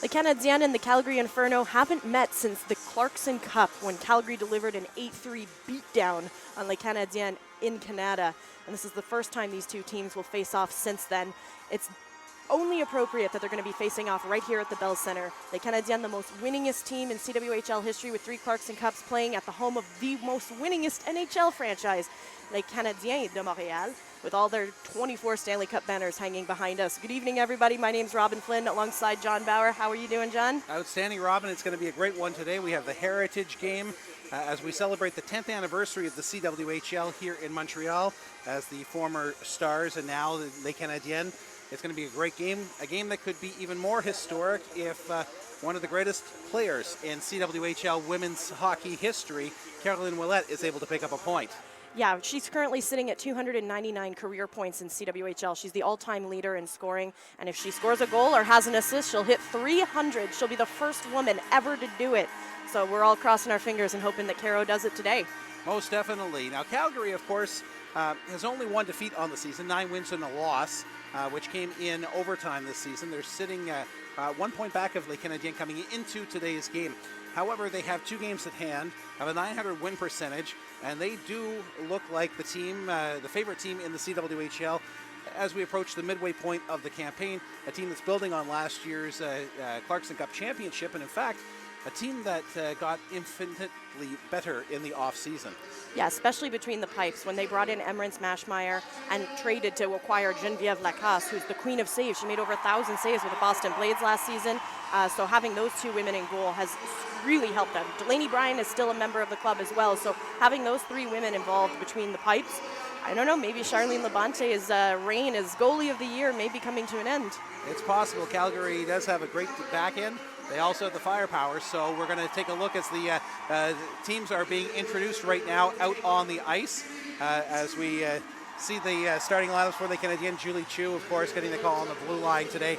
The Canadiennes and the Calgary Inferno haven't met since the Clarkson Cup when Calgary delivered an 8-3 beatdown on the Canadiennes in Canada. And this is the first time these two teams will face off since then. It's only appropriate that they're going to be facing off right here at the Bell Centre. The Canadiennes, the most winningest team in CWHL history with 3 Clarkson Cups, playing at the home of the most winningest NHL franchise, the Canadiennes de Montreal, with all their 24 Stanley Cup banners hanging behind us. Good evening, everybody. My name's Robin Flynn alongside John Bauer. How are you doing, John? Outstanding, Robin. It's going to be a great one today. We have the Heritage Game as we celebrate the 10th anniversary of the CWHL here in Montreal as the former Stars and now the Les Canadiennes. It's going to be a great game, a game that could be even more historic if one of the greatest players in CWHL women's hockey history, Caroline Ouellette, is able to pick up a point. Yeah, she's currently sitting at 299 career points in CWHL. She's the all-time leader in scoring, and if she scores a goal or has an assist, she'll hit 300. She'll be the first woman ever to do it. So we're all crossing our fingers and hoping that Caro does it today. Most definitely. Now, Calgary, of course, has only one defeat on the season, 9 wins and a loss, which came in overtime this season. They're sitting 1 point back of Les Canadiennes coming into today's game. However, they have 2 games at hand, have a 900 win percentage, and they do look like the team, the favorite team in the CWHL as we approach the midway point of the campaign, a team that's building on last year's Clarkson Cup championship, and in fact, a team that got infinitely better in the off-season. Yeah, especially between the pipes when they brought in Emrance Mashmeyer and traded to acquire Geneviève Lacasse, who's the queen of saves. She made over 1,000 saves with the Boston Blades last season. So having those 2 women in goal has really helped them. Delaney Bryan is still a member of the club as well. So having those 3 women involved between the pipes, I don't know, maybe Charlene Labante's reign as goalie of the year may be coming to an end. It's possible. Calgary does have a great back end. They also have the firepower, so we're going to take a look as the teams are being introduced right now out on the ice as we see the starting lineups for the Canadiens. Julie Chu, of course, getting the call on the blue line today.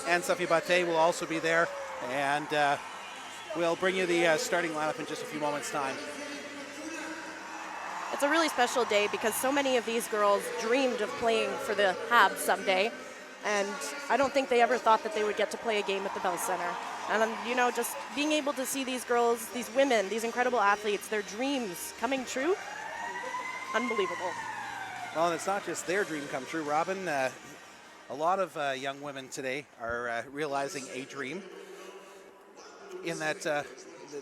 Anne-Sophie Bate will also be there, and we'll bring you the starting lineup in just a few moments' time. It's a really special day because so many of these girls dreamed of playing for the Habs someday. And I don't think they ever thought that they would get to play a game at the Bell Centre. And, you know, just being able to see these girls, these women, these incredible athletes, their dreams coming true, unbelievable. Well, and it's not just their dream come true, Robin. A lot of young women today are realizing a dream in that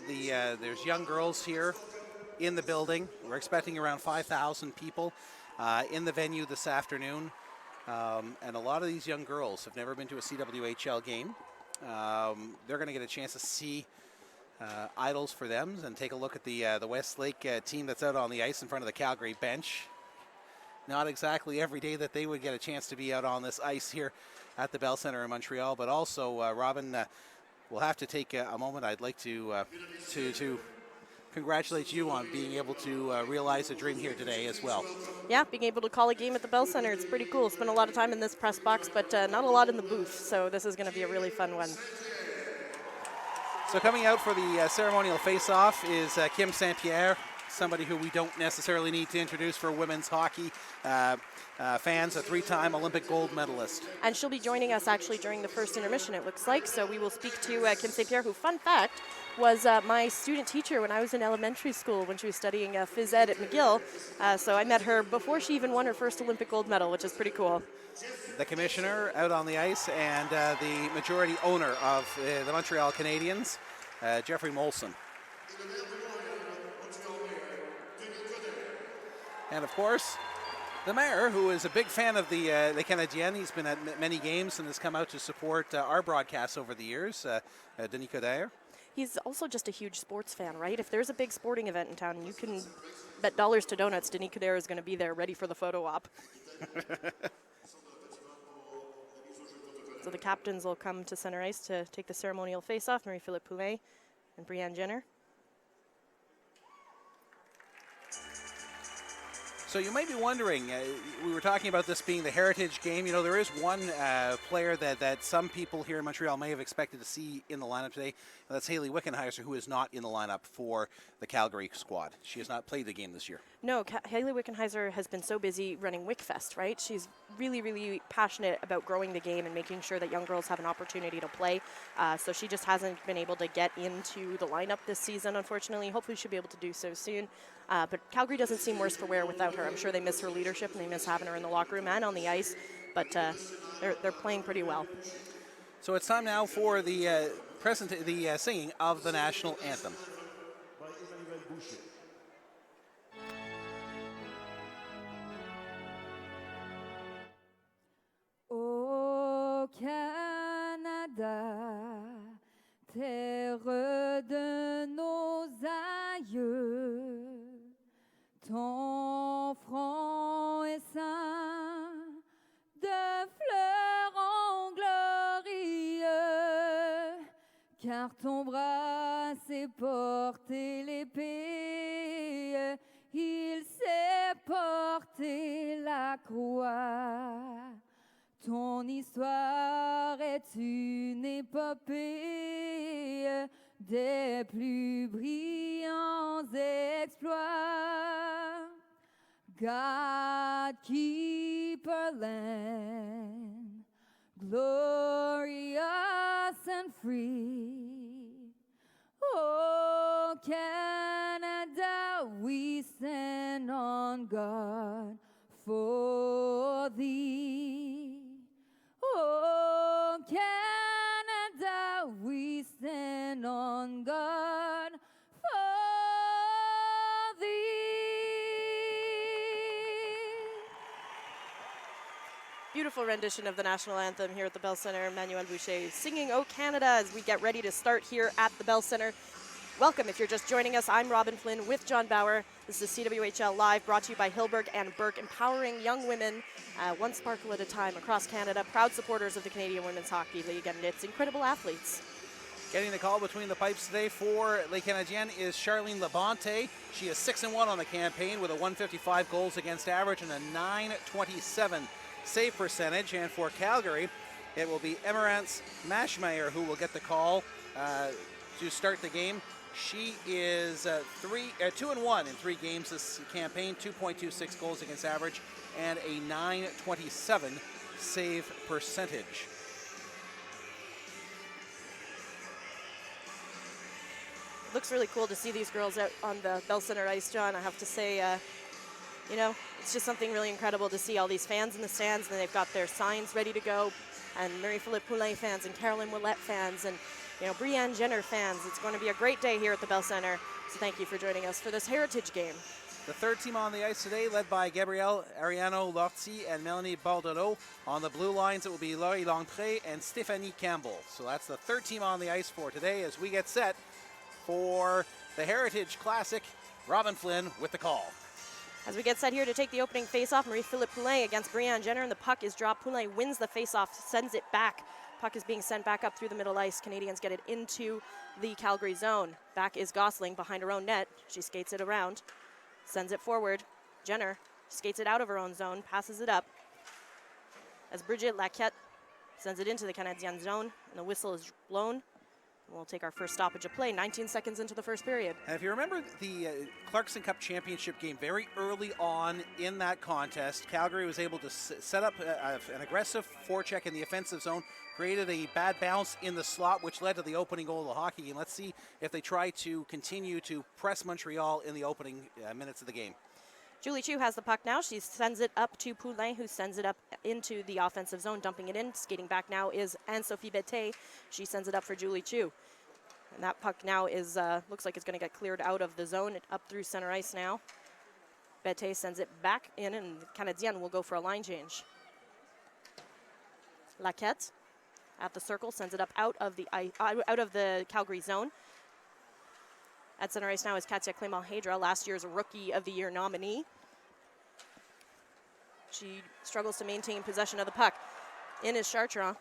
there's young girls here in the building. We're expecting around 5,000 people in the venue this afternoon. And a lot of these young girls have never been to a CWHL game. They're going to get a chance to see idols for them and take a look at the Westlake team that's out on the ice in front of the Calgary bench. Not exactly every day that they would get a chance to be out on this ice here at the Bell Centre in Montreal, but also, Robin, we'll have to take a moment. I'd like to congratulate you on being able to realize a dream here today as well. Yeah, being able to call a game at the Bell Centre, it's pretty cool. Spent a lot of time in this press box, but not a lot in the booth, so this is going to be a really fun one. So coming out for the ceremonial face-off is Kim St. Pierre, somebody who we don't necessarily need to introduce for women's hockey fans, a 3-time Olympic gold medalist. And she'll be joining us actually during the first intermission, it looks like. So we will speak to Kim St. Pierre, who, fun fact, was my student teacher when I was in elementary school when she was studying phys ed at McGill. So I met her before she even won her first Olympic gold medal, which is pretty cool. The commissioner out on the ice and the majority owner of the Montreal Canadiens, Jeffrey Molson. And of course, the mayor, who is a big fan of the Canadiens. He's been at many games and has come out to support our broadcasts over the years, Denis Coderre. He's also just a huge sports fan, right? If there's a big sporting event in town, you can bet dollars to donuts Denis Coderre is going to be there ready for the photo op. So the captains will come to center ice to take the ceremonial face-off, Marie-Philippe Poulin and Brianne Jenner. So you might be wondering, we were talking about this being the heritage game. You know, there is one player that some people here in Montreal may have expected to see in the lineup today. And that's Haley Wickenheiser, who is not in the lineup for the Calgary squad. She has not played the game this year. No, Haley Wickenheiser has been so busy running WickFest, right? She's really, really passionate about growing the game and making sure that young girls have an opportunity to play. So she just hasn't been able to get into the lineup this season, unfortunately. Hopefully she'll be able to do so soon. But Calgary doesn't seem worse for wear without her. I'm sure they miss her leadership and they miss having her in the locker room and on the ice, but they're playing pretty well. So it's time now for the singing of the national anthem. Au Canada, terre de nos aïeux, ton front est ceint de fleurs en glorieux, car ton bras s'est porté l'épée, il s'est porté la croix. Ton histoire est une épopée des plus brillants exploits. God keep our land glorious and free. Oh, Canada, we stand on guard for thee. Oh, Canada, we stand on guard for thee. Beautiful rendition of the national anthem here at the Bell Center. Manuel Boucher singing "O Canada" as we get ready to start here at the Bell Center. Welcome if you're just joining us. I'm Robin Flynn with John Bauer. This is CWHL Live, brought to you by Hilberg and Burke, empowering young women one sparkle at a time across Canada. Proud supporters of the Canadian Women's Hockey League and its incredible athletes. Getting the call between the pipes today for Les Canadiennes is Charlene Labonte. She is 6-1 on the campaign with a 155 goals against average and a 927 save percentage. And for Calgary, it will be Emerance Mashmeyer who will get the call to start the game. She is 2-1 in 3 games this campaign, 2.26 goals against average, and a 927 save percentage. Looks really cool to see these girls out on the Bell Center ice, John. I have to say, you know, it's just something really incredible to see all these fans in the stands, and they've got their signs ready to go, and Marie-Philippe Poulin fans and Caroline Ouellette fans and Brianne Jenner fans. It's going to be a great day here at the Bell Center. So thank you for joining us for this heritage game. The third team on the ice today, led by Gabrielle Ariano-Lortie and Melanie Bordelot. On the blue lines, it will be Laurie Longpré and Stéphanie Campbell. So that's the third team on the ice for today as we get set for the Heritage Classic. Robin Flynn with the call. As we get set here to take the opening faceoff, Marie-Philippe Poulin against Brianne Jenner, and the puck is dropped. Poulin wins the faceoff, sends it back. Puck is being sent back up through the middle ice. Canadians get it into the Calgary zone. Back is Gosling behind her own net. She skates it around, sends it forward. Jenner skates it out of her own zone, passes it up. As Brigitte Laquette sends it into the Canadienne zone, and the whistle is blown. We'll take our first stoppage of play, 19 seconds into the first period. And if you remember the Clarkson Cup Championship game, very early on in that contest, Calgary was able to set up an aggressive forecheck in the offensive zone, created a bad bounce in the slot, which led to the opening goal of the hockey game. Let's see if they try to continue to press Montreal in the opening minutes of the game. Julie Chu has the puck now. She sends it up to Poulin, who sends it up into the offensive zone, dumping it in. Skating back now is Anne-Sophie Betté. She sends it up for Julie Chu. And that puck now is looks like it's going to get cleared out of the zone, up through center ice now. Betté sends it back in, and Canadienne will go for a line change. Laquette at the circle sends it up out of the Calgary zone. At center ice now is Katia Clément-Hedra, last year's Rookie of the Year nominee. She struggles to maintain possession of the puck. In is Chartrand.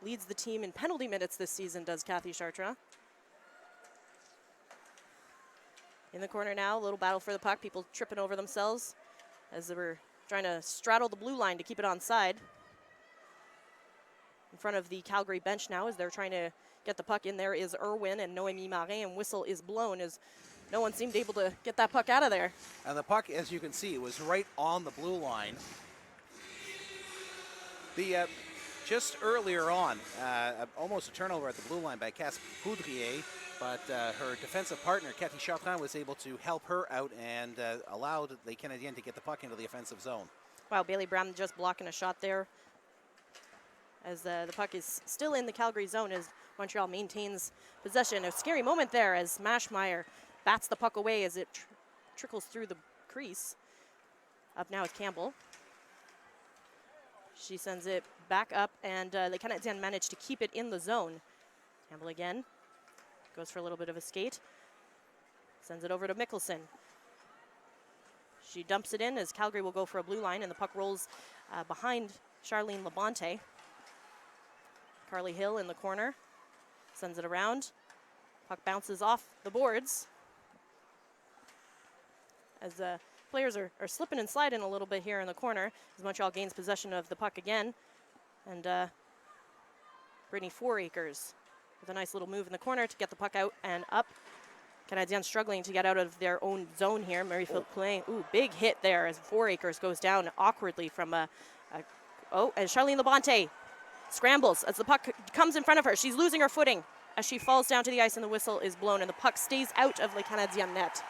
Leads the team in penalty minutes this season, does Kathy Chartrand. In the corner now, a little battle for the puck. People tripping over themselves. as they were trying to straddle the blue line to keep it onside. In front of the Calgary bench now as they're trying to get the puck in there is Irwin and Noémie Marin, and whistle is blown as no one seemed able to get that puck out of there. And the puck, as you can see, was right on the blue line. Just earlier on, almost a turnover at the blue line by Cass Poudrier, but her defensive partner, Cathy Chartrand, was able to help her out and allowed the Canadiennes to get the puck into the offensive zone. Wow, Bailey Brown just blocking a shot there as the puck is still in the Calgary zone as Montreal maintains possession. A scary moment there as Maschmeyer bats the puck away as it trickles through the crease. Up now is Campbell. She sends it back up, and the Canadiens managed to keep it in the zone. Campbell again goes for a little bit of a skate. Sends it over to Mickelson. She dumps it in as Calgary will go for a blue line, and the puck rolls behind Charlene Labonte. Carly Hill in the corner. Sends it around. Puck bounces off the boards. As players are slipping and sliding a little bit here in the corner as Montreal gains possession of the puck again. And Brittany Fouracres with a nice little move in the corner to get the puck out and up. Canadiens struggling to get out of their own zone here. Marie-Philippe Poulin, big hit there as Fouracres goes down awkwardly from and Charlene Labonte scrambles as the puck comes in front of her. She's losing her footing as she falls down to the ice and the whistle is blown and the puck stays out of the Canadiens net.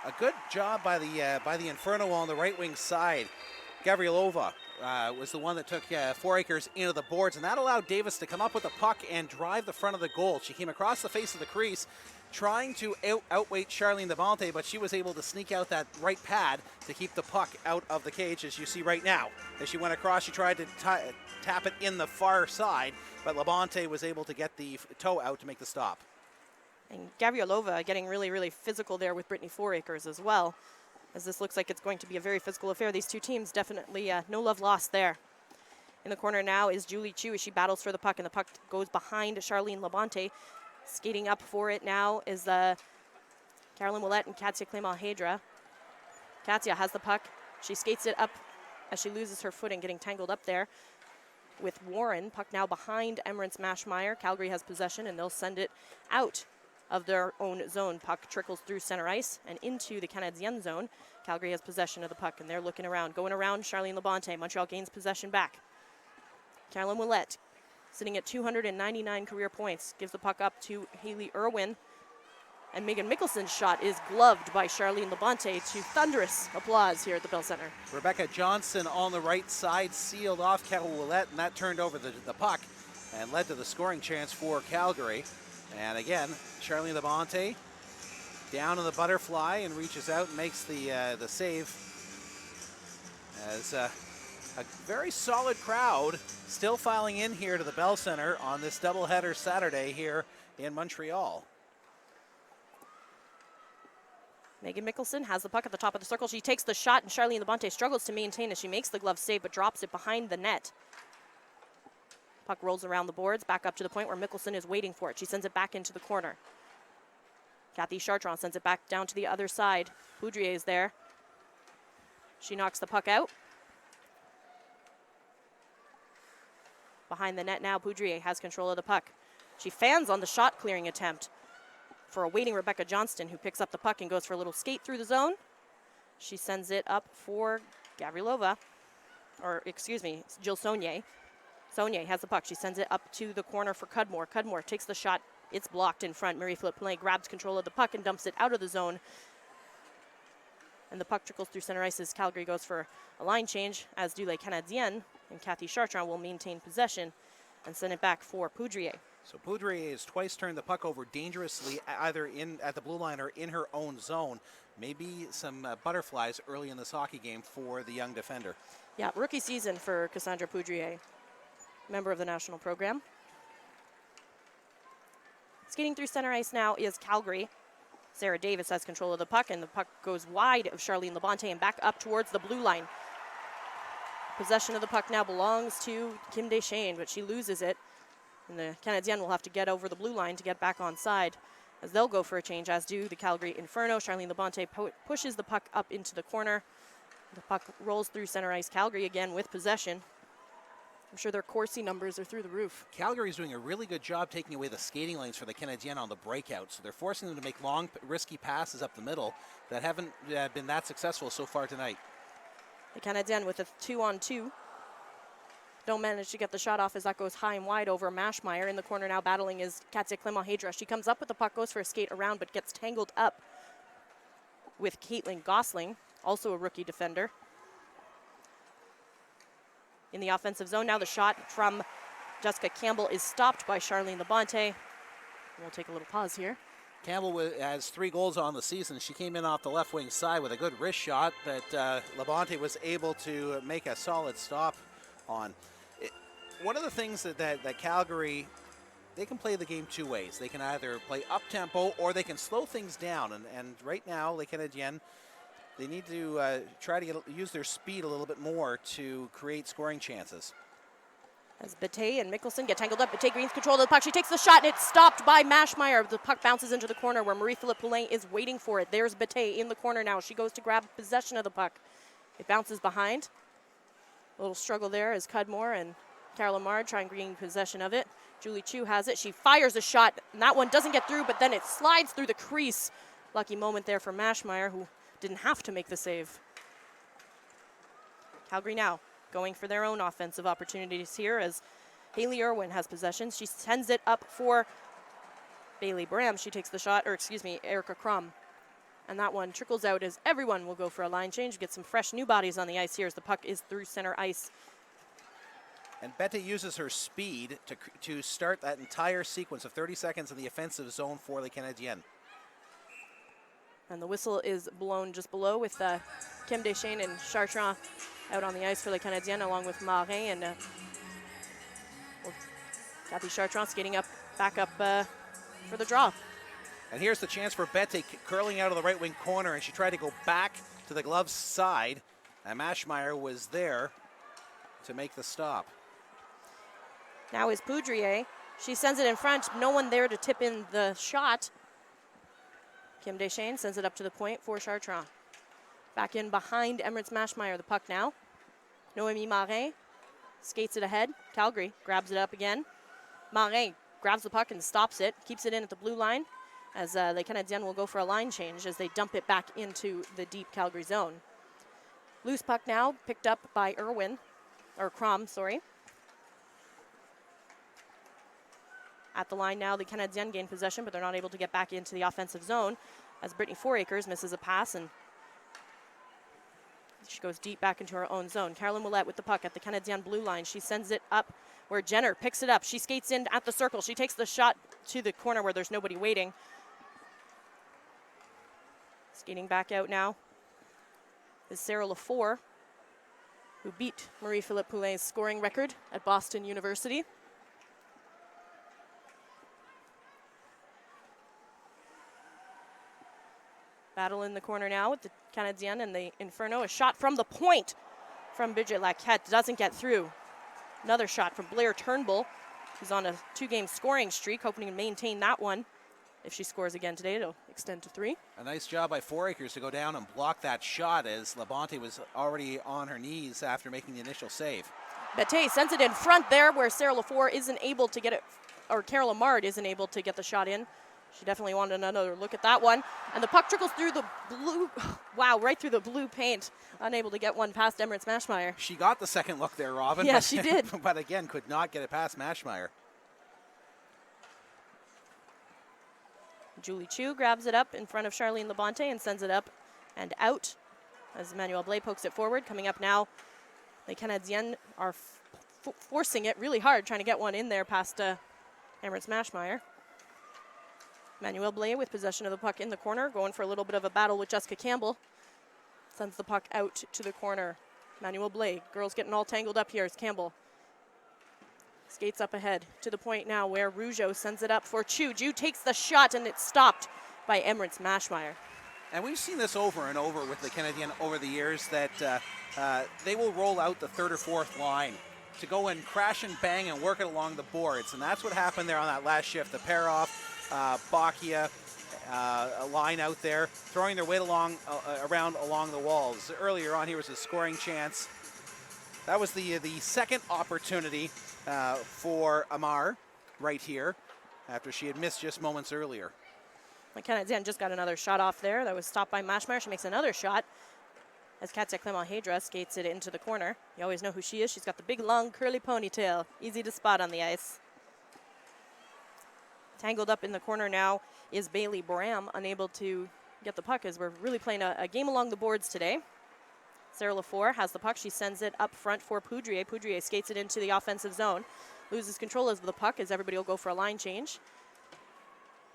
A good job by the Inferno on the right wing side. Gavrilova was the one that took Fouracres into the boards, and that allowed Davis to come up with the puck and drive the front of the goal. She came across the face of the crease, trying to outweight Charlene Labonte, but she was able to sneak out that right pad to keep the puck out of the cage, as you see right now. As she went across, she tried to tap it in the far side, but Labonte was able to get the toe out to make the stop. And Gavrilova getting really, really physical there with Brittany Fouracres as well, as this looks like it's going to be a very physical affair. These two teams definitely no love lost there. In the corner now is Julie Chu as she battles for the puck, and the puck goes behind Charlene Labonte. Skating up for it now is Caroline Ouellette and Katia Clément-Hedra. Katia has the puck. She skates it up as she loses her footing, getting tangled up there with Warren. Puck now behind Emmerance Maschmeyer. Calgary has possession, and they'll send it out of their own zone. Puck trickles through center ice and into the Canadiens zone. Calgary has possession of the puck, and they're looking around. Going around Charlene Labonte. Montreal gains possession back. Caroline Ouellette, sitting at 299 career points, gives the puck up to Haley Irwin. And Megan Mickelson's shot is gloved by Charlene Labonte to thunderous applause here at the Bell Center. Rebecca Johnson on the right side sealed off Carol Ouellette, and that turned over the puck and led to the scoring chance for Calgary. And again, Charlene Labonte down in the butterfly and reaches out and makes the save. As a very solid crowd still filing in here to the Bell Center on this doubleheader Saturday here in Montreal. Megan Mickelson has the puck at the top of the circle. She takes the shot, and Charlene Labonte struggles to maintain as she makes the glove save, but drops it behind the net. Puck rolls around the boards, back up to the point where Mickelson is waiting for it. She sends it back into the corner. Cathy Chartrand sends it back down to the other side. Poudrier is there. She knocks the puck out. Behind the net now, Poudrier has control of the puck. She fans on the shot clearing attempt for a waiting Rebecca Johnston, who picks up the puck and goes for a little skate through the zone. She sends it up for Gavrilova, or excuse me, Jill Saunier. Saunier has the puck. She sends it up to the corner for Cudmore. Cudmore takes the shot. It's blocked in front. Marie-Philippe Poulin grabs control of the puck and dumps it out of the zone. And the puck trickles through center ice as Calgary goes for a line change, as do les Canadiennes. And Cathy Chartrand will maintain possession and send it back for Poudrier. So Poudrier has twice turned the puck over dangerously, either at the blue line or in her own zone. Maybe some butterflies early in this hockey game for the young defender. Yeah, rookie season for Cassandra Poudrier, member of the national program. Skating through center ice now is Calgary. Sarah Davis has control of the puck, and the puck goes wide of Charlene Labonte and back up towards the blue line. Possession of the puck now belongs to Kim Deschênes, but she loses it. And the Canadiens will have to get over the blue line to get back on side, as they'll go for a change, as do the Calgary Inferno. Charlene Labonte pushes the puck up into the corner. The puck rolls through center ice. Calgary again with possession. I'm sure their Corsi numbers are through the roof. Calgary's doing a really good job taking away the skating lanes for the Canadiennes on the breakout. So they're forcing them to make long, risky passes up the middle that haven't been that successful so far tonight. The Canadiennes with a 2-on-2. Don't manage to get the shot off as that goes high and wide over Maschmeyer. In the corner now battling is Katya Clement-Hedra. She comes up with the puck, goes for a skate around, but gets tangled up with Caitlin Gosling, also a rookie defender. In the offensive zone now, the shot from Jessica Campbell is stopped by Charlene Labonte. We'll take a little pause here. Campbell has 3 goals on the season. She came in off the left wing side with a good wrist shot that Labonte was able to make a solid stop on. One of the things that Calgary, they can play the game 2 ways. They can either play up-tempo or they can slow things down. And right now, Les Canadiennes, they need to try to use their speed a little bit more to create scoring chances. As Bate and Mickelson get tangled up, Bate gains control of the puck. She takes the shot, and it's stopped by Maschmeyer. The puck bounces into the corner where Marie-Philippe Poulin is waiting for it. There's Bate in the corner now. She goes to grab possession of the puck. It bounces behind. A little struggle there as Cudmore and Carol Lamard try and gain possession of it. Julie Chu has it. She fires a shot, and that one doesn't get through, but then it slides through the crease. Lucky moment there for Maschmeyer, who didn't have to make the save. Calgary now going for their own offensive opportunities here as Haley Irwin has possession. She sends it up for Bailey Bram. She takes the shot, or excuse me, Erica Crum. And that one trickles out as everyone will go for a line change, get some fresh new bodies on the ice here as the puck is through center ice. And Bette uses her speed to start that entire sequence of 30 seconds in the offensive zone for the Canadiennes. And the whistle is blown just below with Kim Deschênes and Chartrand out on the ice for the Canadiennes along with Marin and Kathy Chartrand skating back up for the draw. And here's the chance for Bette curling out of the right wing corner, and she tried to go back to the glove's side, and Maschmeyer was there to make the stop. Now is Poudrier. She sends it in front. No one there to tip in the shot. Kim Deschênes sends it up to the point for Chartrand. Back in behind Emirates Maschmeyer. The puck now. Noémie Marin skates it ahead. Calgary grabs it up again. Marin grabs the puck and stops it. Keeps it in at the blue line as the Canadiennes will go for a line change as they dump it back into the deep Calgary zone. Loose puck now picked up by Crum, sorry. At the line now, the Canadiennes gain possession, but they're not able to get back into the offensive zone as Brittany Fouracres misses a pass, and she goes deep back into her own zone. Carolyn Ouellette with the puck at the Canadiennes blue line. She sends it up where Jenner picks it up. She skates in at the circle. She takes the shot to the corner where there's nobody waiting. Skating back out now is Sarah Lafour, who beat Marie-Philippe Poulin's scoring record at Boston University. Battle in the corner now with the Canadiennes and the Inferno. A shot from the point from Bridget Laquette doesn't get through. Another shot from Blair Turnbull, who's on a 2-game scoring streak, hoping to maintain that one. If she scores again today, it'll extend to 3. A nice job by Fouracres to go down and block that shot as Labonte was already on her knees after making the initial save. Bate sends it in front there where Sarah Lafour isn't able to get it, or Carol Amard isn't able to get the shot in. She definitely wanted another look at that one. And the puck trickles through the blue, wow, right through the blue paint. Unable to get one past Emirates Maschmeyer. She got the second look there, Robin. Yeah, she did. But again, could not get it past Maschmeyer. Julie Chu grabs it up in front of Charlene Labonte and sends it up and out as Emmanuel Blais pokes it forward. Coming up now, the Canadiennes are forcing it really hard, trying to get one in there past Emirates Maschmeyer. Emmanuel Blais with possession of the puck in the corner, going for a little bit of a battle with Jessica Campbell. Sends the puck out to the corner. Emmanuel Blais, girls getting all tangled up here as Campbell skates up ahead to the point now where Rougeau sends it up for Chu. Chu takes the shot and it's stopped by Emirates Maschmeyer. And we've seen this over and over with the Canadiennes over the years that they will roll out the third or fourth line to go and crash and bang and work it along the boards. And that's what happened there on that last shift. The pair off, Bacchia, a line out there, throwing their weight around along the walls. Earlier on, here was a scoring chance. That was the second opportunity for Amar right here after she had missed just moments earlier. Canadiennes just got another shot off there. That was stopped by Mashmeyer. She makes another shot as Katja Clement-Hedra skates it into the corner. You always know who she is. She's got the big, long, curly ponytail. Easy to spot on the ice. Tangled up in the corner now is Bailey Bram, unable to get the puck as we're really playing a game along the boards today. Sarah Lafour has the puck. She sends it up front for Poudrier. Poudrier skates it into the offensive zone. Loses control of the puck as everybody will go for a line change.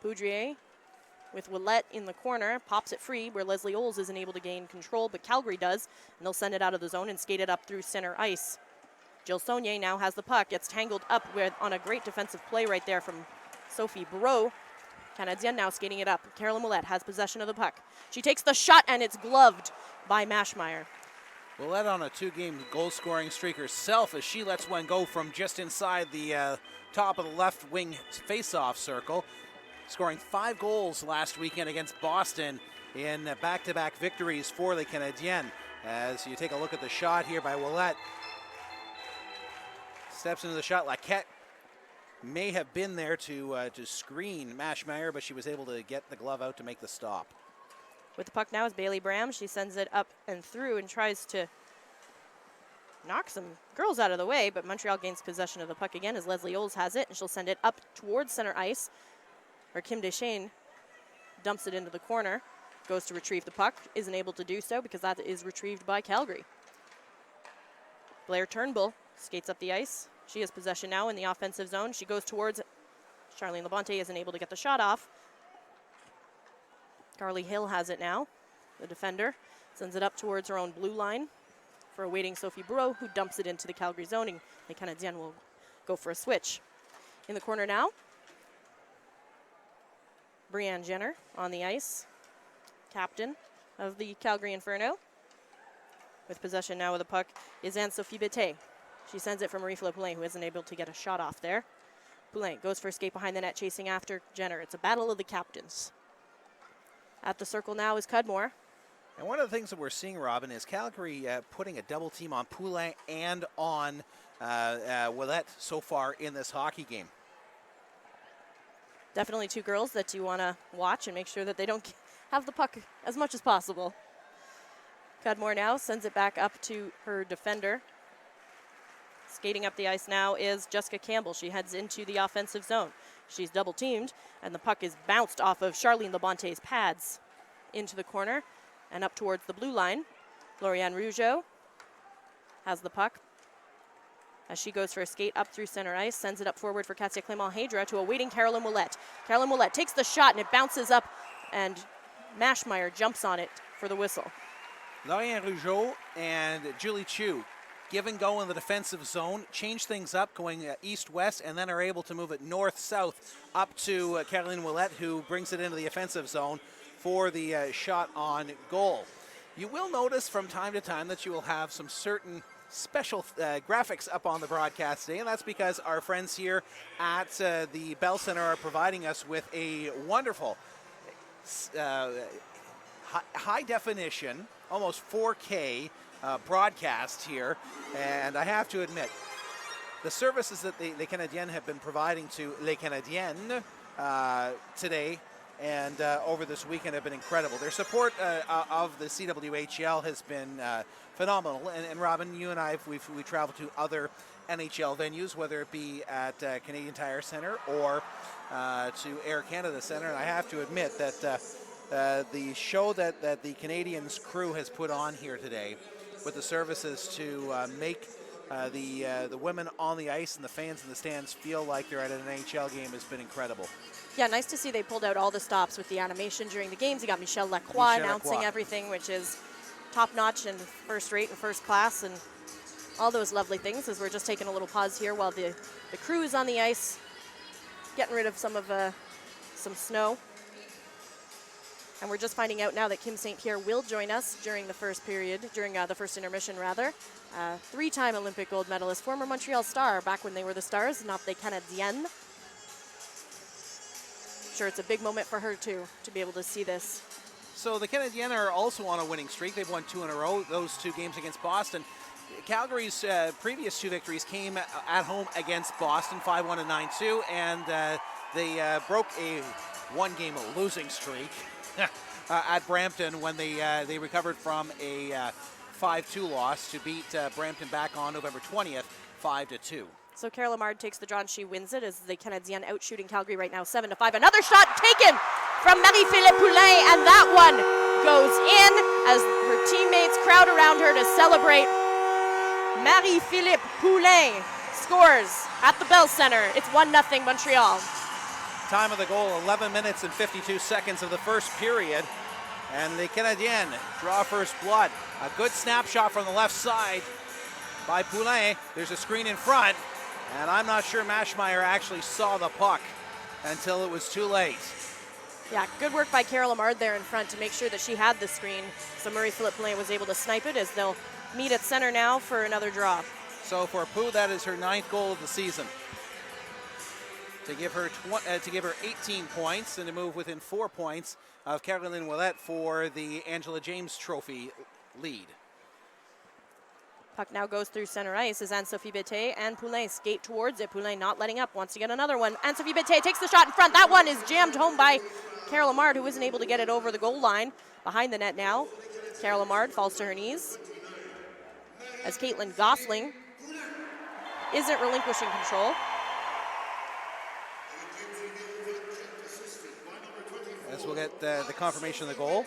Poudrier with Willette in the corner, pops it free where Leslie Oles isn't able to gain control, but Calgary does, and they'll send it out of the zone and skate it up through center ice. Jill Saunier now has the puck, gets tangled up on a great defensive play right there from Sophie Bureau. Canadiennes now skating it up. Carolyn Willette has possession of the puck. She takes the shot, and it's gloved by Mashmeyer. Willette on a 2-game goal-scoring streak herself as she lets one go from just inside the top of the left wing face-off circle. Scoring 5 goals last weekend against Boston in back-to-back victories for the Canadiennes. As you take a look at the shot here by Willette. Steps into the shot. Laquette may have been there to screen Mashmeyer, but she was able to get the glove out to make the stop. With the puck now is Bailey Bram. She sends it up and through and tries to knock some girls out of the way, but Montreal gains possession of the puck again as Leslie Oles has it, and she'll send it up towards center ice, where Kim Deschênes dumps it into the corner, goes to retrieve the puck, isn't able to do so because that is retrieved by Calgary. Blair Turnbull skates up the ice. She has possession now in the offensive zone. She goes towards Charlene Labonte, isn't able to get the shot off. Carly Hill has it now. The defender sends it up towards her own blue line for a waiting Sophie Bureau, who dumps it into the Calgary zone, and the Canadiennes will go for a switch. In the corner now, Brianne Jenner on the ice, captain of the Calgary Inferno. With possession now of the puck is Anne-Sophie Bété. She sends it from Marie-Flo Poulin, who isn't able to get a shot off there. Poulin goes for a skate behind the net, chasing after Jenner. It's a battle of the captains. At the circle now is Cudmore. And one of the things that we're seeing, Robin, is Calgary putting a double team on Poulin and on Willette so far in this hockey game. Definitely 2 girls that you want to watch and make sure that they don't have the puck as much as possible. Cudmore now sends it back up to her defender. Skating up the ice now is Jessica Campbell. She heads into the offensive zone. She's double teamed, and the puck is bounced off of Charlene Labonte's pads into the corner and up towards the blue line. Lauriane Rougeau has the puck as she goes for a skate up through center ice, sends it up forward for Katja Clement-Hedra to a waiting Carolyn Willette. Carolyn Willette takes the shot, and it bounces up, and Mashmeyer jumps on it for the whistle. Lauriane Rougeau and Julie Chu give and go in the defensive zone, change things up going east-west, and then are able to move it north-south up to Caroline Willette, who brings it into the offensive zone for the shot on goal. You will notice from time to time that you will have some certain special graphics up on the broadcast today, and that's because our friends here at the Bell Center are providing us with a wonderful high definition, almost 4K broadcast here. And I have to admit, the services that the Canadiennes have been providing to Les Canadiennes today and over this weekend have been incredible. Their support of the CWHL has been phenomenal. And Robin, you and I, we traveled to other NHL venues, whether it be at Canadian Tire Center or to Air Canada Center. And I have to admit that the show that the Canadiens crew has put on here today, with the services to make the women on the ice and the fans in the stands feel like they're at an NHL game, has been incredible. Yeah, nice to see they pulled out all the stops with the animation during the games. You got Michelle Lacroix announcing everything, which is top-notch and first-rate and first class, and all those lovely things. As we're just taking a little pause here while the crew is on the ice, getting rid of some snow. And we're just finding out now that Kim St. Pierre will join us during the first period, during the first intermission rather. 3-time Olympic gold medalist, former Montreal Star, back when they were the Stars, not the Canadiennes. sure it's a big moment for her too, to be able to see this. So the Canadiennes are also on a winning streak. They've won 2 in a row, those 2 games against Boston. Calgary's previous 2 victories came at home against Boston, 5-1 and 9-2, and they broke a 1-game losing streak at Brampton when they recovered from a 5-2 loss to beat Brampton back on November 20th, 5-2. So Carol Amard takes the draw and she wins it as the Canadiennes out shooting Calgary right now 7-5. Another shot taken from Marie-Philippe Poulin, and that one goes in as her teammates crowd around her to celebrate. Marie-Philippe Poulin scores at the Bell Center. It's 1-0 Montreal. Time of the goal, 11 minutes and 52 seconds of the first period. And the Canadiennes draw first blood. A good snapshot from the left side by Poulin. There's a screen in front, and I'm not sure Maschmeyer actually saw the puck until it was too late. Yeah, good work by Carol Amard there in front to make sure that she had the screen. So Marie-Philippe Poulin was able to snipe it as they'll meet at center now for another draw. So for Pooh, that is her 9th goal of the season. To give her 18 points and to move within 4 points of Caroline Ouellette for the Angela James Trophy lead. Puck now goes through center ice as Anne-Sophie Bété and Poulin skate towards it. Poulin not letting up, wants to get another one. Anne-Sophie Bété takes the shot in front. That one is jammed home by Carol Amard, who isn't able to get it over the goal line. Behind the net now, Carol Amard falls to her knees as Caitlin Gosling isn't relinquishing control. As we'll get the confirmation of the goal.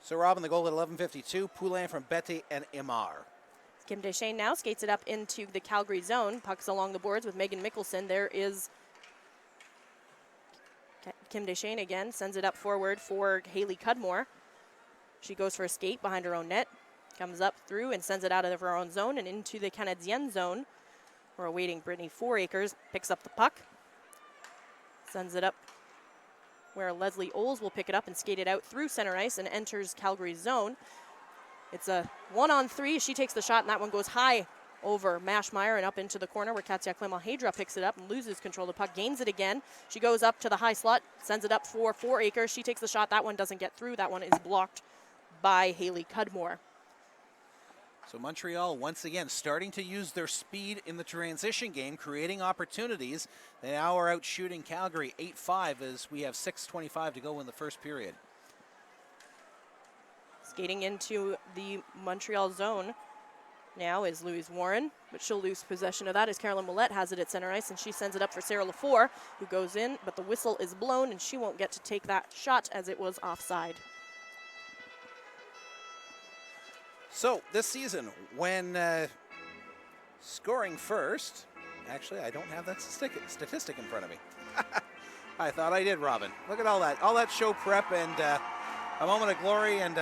So Robin, the goal at 11:52, Poulin from Bété and Imar. Kim Deschênes now skates it up into the Calgary zone. Pucks along the boards with Megan Mickelson. There is Kim Deschênes again, sends it up forward for Haley Cudmore. She goes for a skate behind her own net, comes up through and sends it out of her own zone and into the Canadienne zone. We're awaiting Brittany Fouracres, picks up the puck, sends it up where Leslie Oles will pick it up and skate it out through center ice and enters Calgary's zone. It's a 1-on-3. She takes the shot, and that one goes high over Maschmeyer and up into the corner where Katia Clement-Hedra picks it up and loses control of the puck, gains it again. She goes up to the high slot, sends it up for Fouracres. She takes the shot. That one doesn't get through. That one is blocked by Haley Cudmore. So Montreal once again starting to use their speed in the transition game, creating opportunities. They now are out shooting Calgary 8-5 as we have 6:25 to go in the first period. Skating into the Montreal zone now is Louise Warren, but she'll lose possession of that as Caroline Ouellette has it at center ice, and she sends it up for Sarah Lafour, who goes in, but the whistle is blown, and she won't get to take that shot as it was offside. So this season, when scoring first, actually I don't have that statistic in front of me. I thought I did, Robin. Look at all that show prep and a moment of glory, and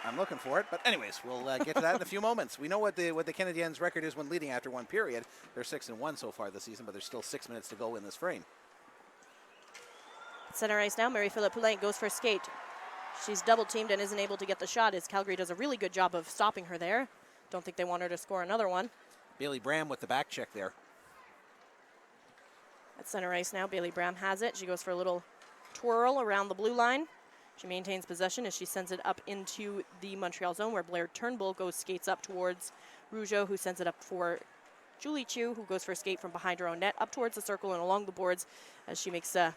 I'm looking for it. But anyways, we'll get to that in a few moments. We know what the Canadiennes' record is when leading after one period. They're 6-1 so far this season, but there's still 6 minutes to go in this frame. Center ice now, Marie-Philippe Poulin goes for a skate. She's double teamed and isn't able to get the shot as Calgary does a really good job of stopping her there. Don't think they want her to score another one. Bailey Bram with the back check there. At center ice now, Bailey Bram has it. She goes for a little twirl around the blue line. She maintains possession as she sends it up into the Montreal zone where Blair Turnbull skates up towards Rougeau, who sends it up for Julie Chu, who goes for a skate from behind her own net up towards the circle and along the boards as she makes a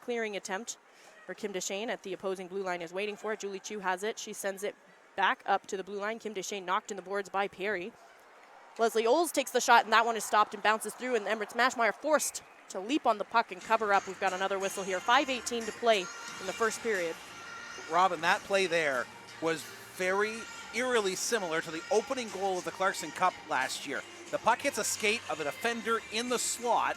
clearing attempt. For Kim Deschênes at the opposing blue line is waiting for it. Julie Chu has it. She sends it back up to the blue line. Kim Deschênes knocked in the boards by Perry. Leslie Oles takes the shot, and that one is stopped and bounces through, and Emirates Maschmeyer forced to leap on the puck and cover up. We've got another whistle here. 5:18 to play in the first period. Robin, that play there was very eerily similar to the opening goal of the Clarkson Cup last year. The puck hits a skate of a defender in the slot,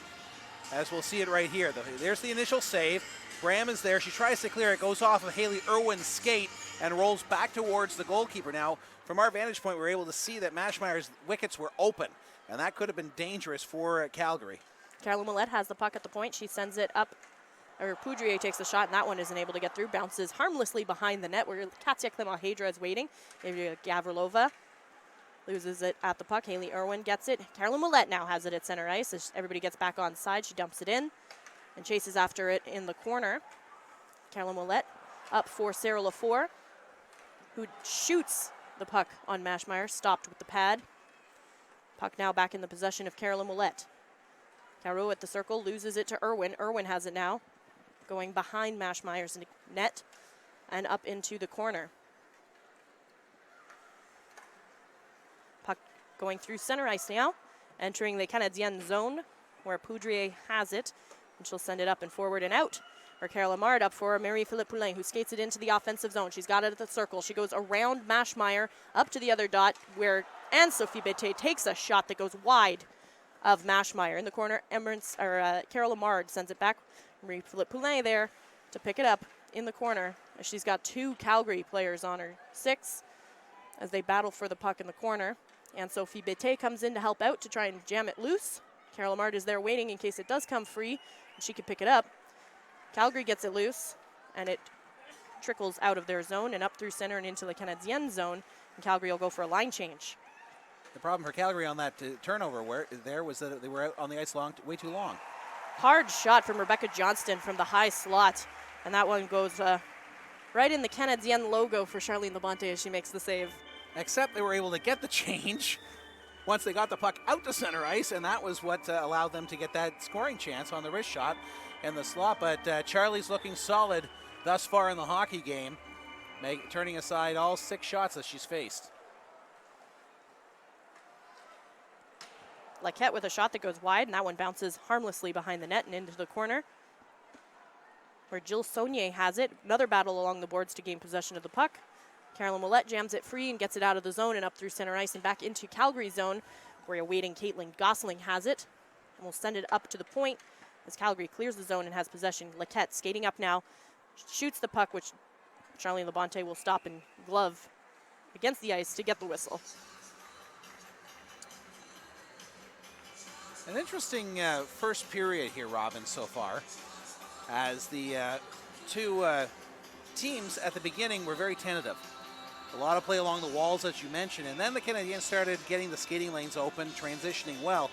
as we'll see it right here. There's the initial save. Bram is there. She tries to clear it, goes off of Haley Irwin's skate and rolls back towards the goalkeeper. Now, from our vantage point, we're able to see that Maschmeyer's wickets were open, and that could have been dangerous for Calgary. Carolyn Millette has the puck at the point. She sends it up, or Poudrier takes the shot, and that one isn't able to get through. Bounces harmlessly behind the net where Katya Clement-Hedra is waiting. Gavrilova loses it at the puck. Haley Irwin gets it. Carolyn Millette now has it at center ice. As everybody gets back on side, she dumps it in and chases after it in the corner. Carolyn Millette up for Sarah Lafour, who shoots the puck on Mashmeyer, stopped with the pad. Puck now back in the possession of Carolyn Millette. Caro at the circle, loses it to Irwin. Irwin has it now, going behind Mashmeyer's net and up into the corner. Puck going through center ice now, entering the Canadienne zone where Poudrier has it, and she'll send it up and forward and out. Or Carol Amard up for Marie-Philippe Poulin, who skates it into the offensive zone. She's got it at the circle. She goes around Mashmeyer up to the other dot where Anne-Sophie Bété takes a shot that goes wide of Mashmeyer. In the corner, Carol Amard sends it back. Marie-Philippe Poulin there to pick it up in the corner. She's got two Calgary players on her 6 as they battle for the puck in the corner. Anne-Sophie Bété comes in to help out to try and jam it loose. Carol Amard is there waiting in case it does come free, and she can pick it up. Calgary gets it loose, and it trickles out of their zone and up through center and into the Canadienne zone, and Calgary will go for a line change. The problem for Calgary on that turnover was that they were out on the ice way too long. Hard shot from Rebecca Johnston from the high slot, and that one goes right in the Canadienne logo for Charlene Labonte as she makes the save. Except they were able to get the change once they got the puck out to center ice, and that was what allowed them to get that scoring chance on the wrist shot and the slot. But Charlie's looking solid thus far in the hockey game, turning aside all 6 shots that she's faced. Laquette with a shot that goes wide, and that one bounces harmlessly behind the net and into the corner, where Jill Saunier has it. Another battle along the boards to gain possession of the puck. Carolyn Millette jams it free and gets it out of the zone and up through center ice and back into Calgary zone, where awaiting Caitlin Gosling has it. And will send it up to the point as Calgary clears the zone and has possession. Laquette skating up now, shoots the puck, which Charlene Labonte will stop and glove against the ice to get the whistle. An interesting first period here, Robin, so far, as the two teams at the beginning were very tentative. A lot of play along the walls, as you mentioned, and then the Canadiens started getting the skating lanes open, transitioning well.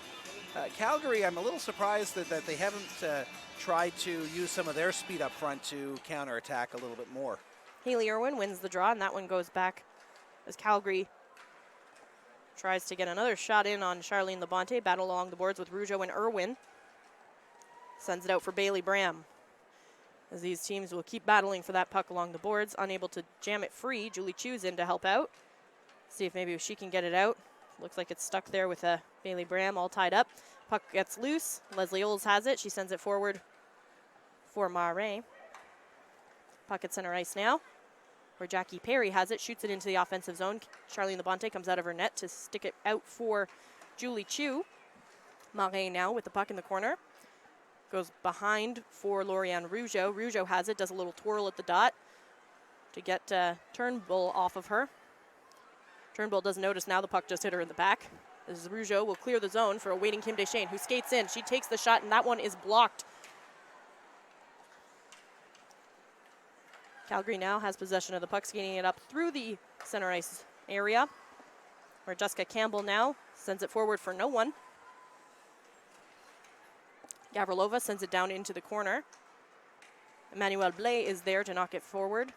Calgary, I'm a little surprised that they haven't tried to use some of their speed up front to counterattack a little bit more. Haley Irwin wins the draw, and that one goes back as Calgary tries to get another shot in on Charlene Labonte. Battle along the boards with Rougeau and Irwin. Sends it out for Bailey Bram. As these teams will keep battling for that puck along the boards. Unable to jam it free, Julie Chu's in to help out. See if maybe she can get it out. Looks like it's stuck there with Bailey Bram all tied up. Puck gets loose. Leslie Oles has it. She sends it forward for Marais. Puck at center ice now, where Jackie Perry has it, shoots it into the offensive zone. Charlene Labonte comes out of her net to stick it out for Julie Chu. Marais now with the puck in the corner. Goes behind for Lauriane Rougeau. Rougeau has it, does a little twirl at the dot to get Turnbull off of her. Turnbull doesn't notice now the puck just hit her in the back. As Rougeau will clear the zone for awaiting Kim Deschênes, who skates in. She takes the shot, and that one is blocked. Calgary now has possession of the puck, skating it up through the center ice area, where Jessica Campbell now sends it forward for no one. Gavrilova sends it down into the corner. Emmanuelle Blais is there to knock it forward.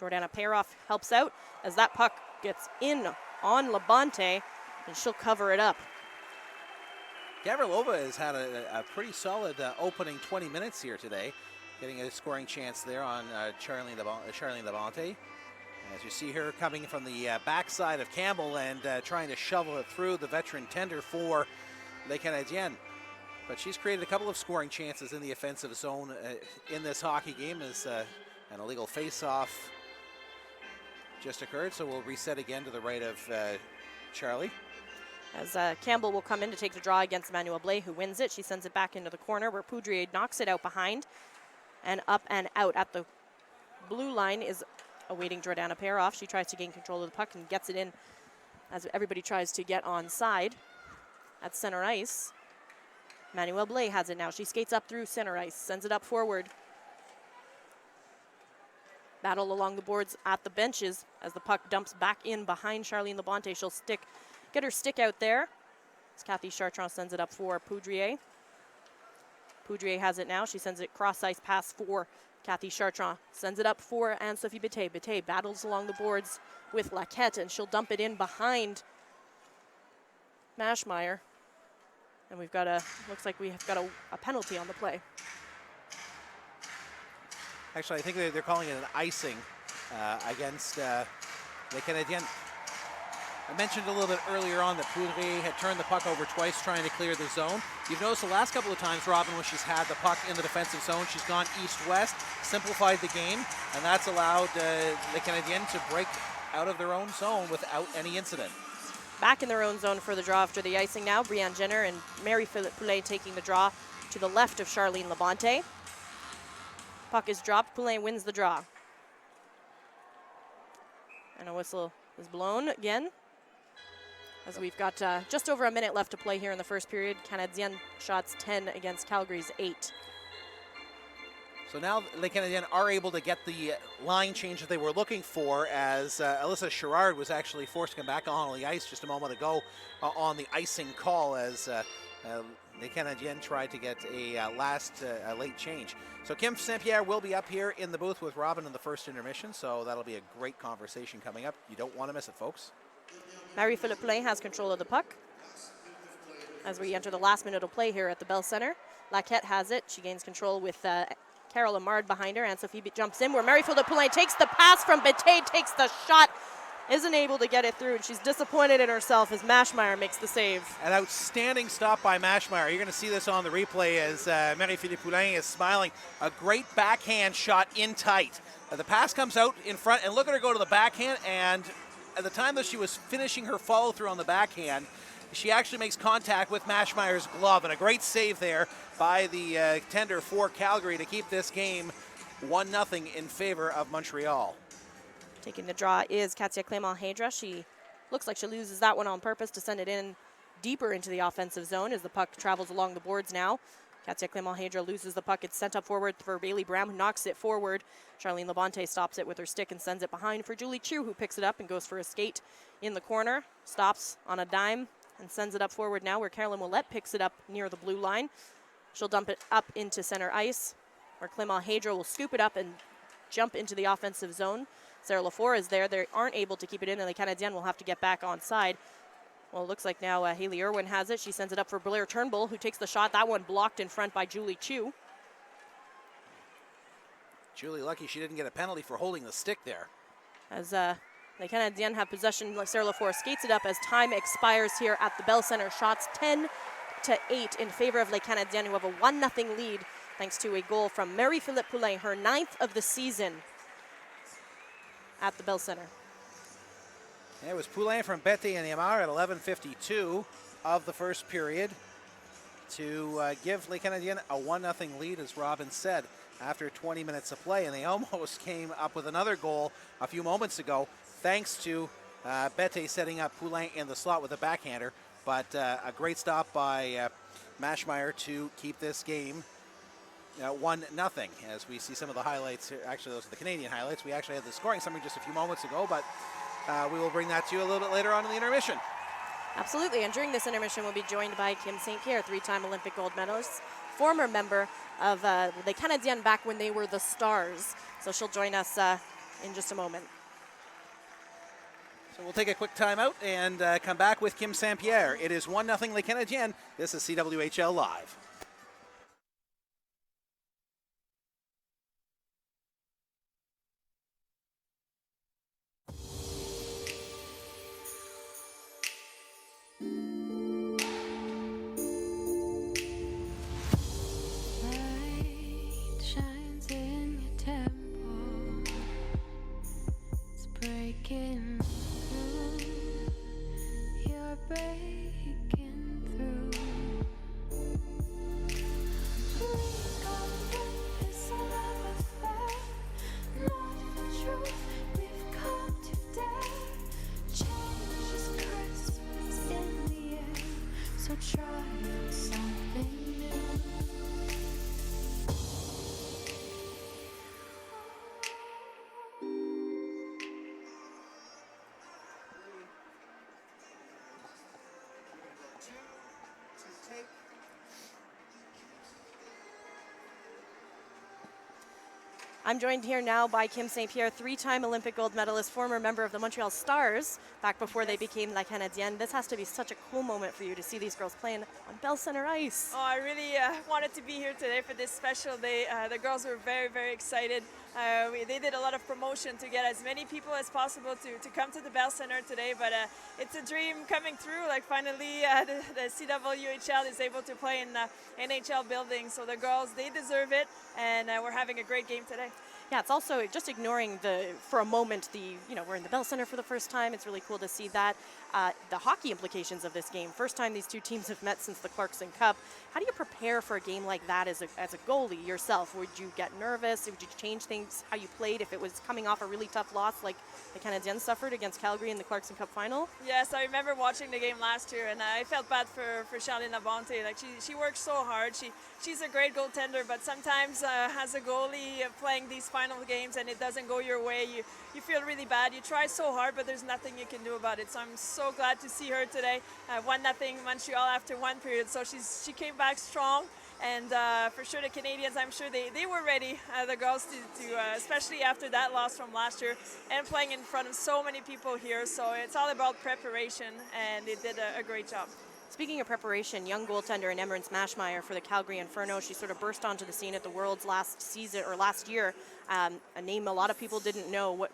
Jordana Peroff helps out as that puck gets in on Labonte, and she'll cover it up. Gavrilova has had a pretty solid opening 20 minutes here today, getting a scoring chance there on Charlene Labonte. As you see her coming from the backside of Campbell and trying to shovel it through the veteran tender for Les Canadiennes. But she's created a couple of scoring chances in the offensive zone in this hockey game as an illegal face-off just occurred. So we'll reset again to the right of Charlie. As Campbell will come in to take the draw against Emmanuelle Blais, who wins it. She sends it back into the corner where Poudrier knocks it out behind. And up and out at the blue line is awaiting Jordana Peroff. She tries to gain control of the puck and gets it in as everybody tries to get on side at center ice. Manuel Blais has it now. She skates up through center ice, sends it up forward. Battle along the boards at the benches as the puck dumps back in behind Charlene Labonte. She'll get her stick out there as Kathy Chartrand sends it up for Poudrier. Poudrier has it now. She sends it cross-ice pass for Kathy Chartrand. Sends it up for Anne-Sophie Bethé. Bethé battles along the boards with Laquette, and she'll dump it in behind Maschmeyer. And we've got looks like we have got a penalty on the play. Actually, I think they're calling it an icing against the Canadiennes. I mentioned a little bit earlier on that Poudrier had turned the puck over twice trying to clear the zone. You've noticed the last couple of times, Robin, when she's had the puck in the defensive zone, she's gone east-west, simplified the game, and that's allowed the Canadiennes to break out of their own zone without any incident. Back in their own zone for the draw after the icing now. Brianne Jenner and Marie-Philippe Poulin taking the draw to the left of Charlene Labonte. Puck is dropped. Poulin wins the draw. And a whistle is blown again, as we've got just over a minute left to play here in the first period. Canadiennes shots 10 against Calgary's 8. So now the Canadiennes are able to get the line change that they were looking for, as Alyssa Sherrard was actually forced to come back on the ice just a moment ago on the icing call, as the Canadiennes tried to get a late change. So Kim St. Pierre will be up here in the booth with Robin in the first intermission, so that'll be a great conversation coming up. You don't want to miss it, folks. Marie-Philippe Poulin has control of the puck as we enter the last minute of play here at the Bell Center. Laquette has it. She gains control with Carol Amard behind her. Anne-Sophie jumps in where Marie-Philippe Poulin takes the pass from Bethé, takes the shot, isn't able to get it through, and she's disappointed in herself as Maschmeyer makes the save. An outstanding stop by Maschmeyer. You're going to see this on the replay as Marie-Philippe Poulin is smiling. A great backhand shot in tight. The pass comes out in front, and look at her go to the backhand, and at the time that she was finishing her follow-through on the backhand, she actually makes contact with Maschmeyer's glove, and a great save there by the tender for Calgary to keep this game 1-0 in favor of Montreal. Taking the draw is Katia Clément-Hédra. She looks like she loses that one on purpose to send it in deeper into the offensive zone as the puck travels along the boards now. Katia Clément-Hédra loses the puck. It's sent up forward for Bailey Brown, who knocks it forward. Charlene Labonte stops it with her stick and sends it behind for Julie Chu, who picks it up and goes for a skate in the corner. Stops on a dime and sends it up forward now, where Carolyn Ouellette picks it up near the blue line. She'll dump it up into center ice, where Clément-Hédra will scoop it up and jump into the offensive zone. Sarah Lafleur is there. They aren't able to keep it in, and the Canadiennes will have to get back on side. Well, it looks like now Haley Irwin has it. She sends it up for Blair Turnbull, who takes the shot. That one blocked in front by Julie Chu. Julie lucky she didn't get a penalty for holding the stick there. As the Canadiennes have possession, Sarah Lafleur skates it up as time expires here at the Bell Center. Shots 10-8 in favor of Les Canadiennes, who have a 1-0 lead thanks to a goal from Marie-Philippe Poulin, her 9th of the season at the Bell Center. And it was Poulin from Bethé and Amar at 11:52 of the first period to give Les Canadiennes a 1-0 lead, as Robin said, after 20 minutes of play. And they almost came up with another goal a few moments ago, thanks to Bethé setting up Poulin in the slot with a backhander. But a great stop by Maschmeyer to keep this game 1-0, as we see some of the highlights. Actually, those are the Canadian highlights. We actually had the scoring summary just a few moments ago, but we will bring that to you a little bit later on in the intermission. Absolutely, and during this intermission, we'll be joined by Kim St. Pierre, 3-time Olympic gold medalist, former member of the Canadiennes back when they were the Stars. So she'll join us in just a moment. So we'll take a quick timeout and come back with Kim St. Pierre. It is 1-0 Les Canadiennes. This is CWHL Live. I'm joined here now by Kim St. Pierre, three-time Olympic gold medalist, former member of the Montreal Stars, back before they became La Canadienne. This has to be such a cool moment for you to see these girls playing on Bell Center ice. Oh, I really wanted to be here today for this special day. The girls were very, very excited. They did a lot of promotion to get as many people as possible to come to the Bell Center today, but it's a dream coming through. Like finally, the CWHL is able to play in the NHL building, so the girls, they deserve it, and we're having a great game today. Yeah, it's also just ignoring for a moment, we're in the Bell Center for the first time. It's really cool to see that. The hockey implications of this game. First time these two teams have met since the Clarkson Cup. How do you prepare for a game like that as a goalie yourself? Would you get nervous? Would you change things, how you played, if it was coming off a really tough loss like the Canadiennes suffered against Calgary in the Clarkson Cup final? Yes, I remember watching the game last year, and I felt bad for Charlene Labonte. Like she works so hard. She's a great goaltender, but sometimes as a goalie playing these final games and it doesn't go your way, you feel really bad. You try so hard, but there's nothing you can do about it. So I'm so glad to see her today. 1-0 Montreal after one period, so she came back strong. And for sure the Canadiens, I'm sure they were ready, the girls, to especially after that loss from last year and playing in front of so many people here. So it's all about preparation, and they did a great job. Speaking of preparation, young goaltender and Emmerich Mashmeyer for the Calgary Inferno. She sort of burst onto the scene at the Worlds last year. A name a lot of people didn't know.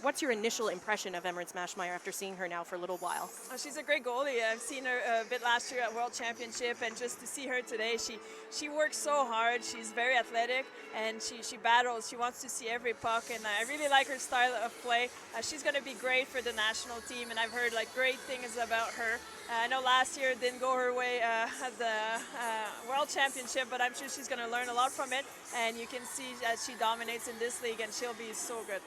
What's your initial impression of Emmerich Mashmeyer after seeing her now for a little while? She's a great goalie. I've seen her a bit last year at World Championship, and just to see her today, she works so hard. She's very athletic, and she battles. She wants to see every puck, and I really like her style of play. She's going to be great for the national team, and I've heard great things about her. I know last year it didn't go her way at the World Championship, but I'm sure she's going to learn a lot from it, and you can see as she dominates in this league, and she'll be so good.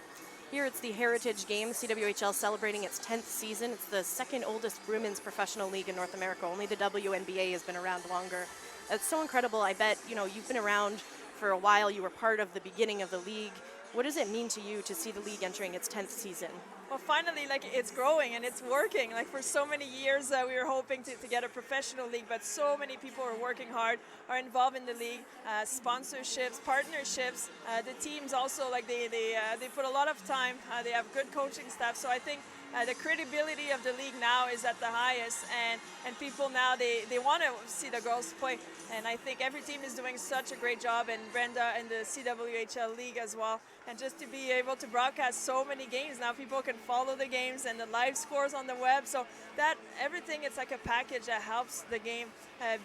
Here it's the Heritage Game, CWHL celebrating its 10th season. It's the second oldest women's professional league in North America. Only the WNBA has been around longer. It's so incredible. I bet, you've been around for a while. You were part of the beginning of the league. What does it mean to you to see the league entering its 10th season? Well, finally, it's growing and it's working. For so many years, we were hoping to get a professional league, but so many people are working hard, are involved in the league. Sponsorships, partnerships. The teams also, they put a lot of time. They have good coaching staff. So I think the credibility of the league now is at the highest, and people now, they want to see the girls play. And I think every team is doing such a great job, and Brenda in the CWHL league as well. And just to be able to broadcast so many games, now people can follow the games and the live scores on the web. So that everything, it's like a package that helps the game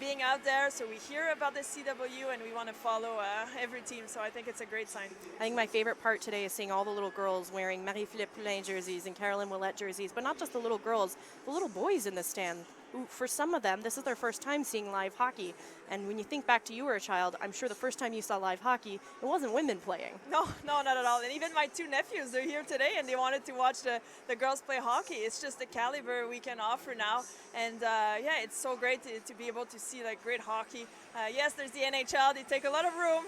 being out there. So we hear about the CW and we want to follow every team. So I think it's a great sign. I think my favorite part today is seeing all the little girls wearing Marie-Philippe Poulin jerseys and Carolyn Ouellette jerseys, but not just the little girls, the little boys in the stand. For some of them, this is their first time seeing live hockey. And when you think back to you were a child, I'm sure the first time you saw live hockey, it wasn't women playing. No, not at all. And even my two nephews, they're here today and they wanted to watch the girls play hockey. It's just the caliber we can offer now. And yeah, it's so great to be able to see great hockey. Yes, there's the NHL. They take a lot of room.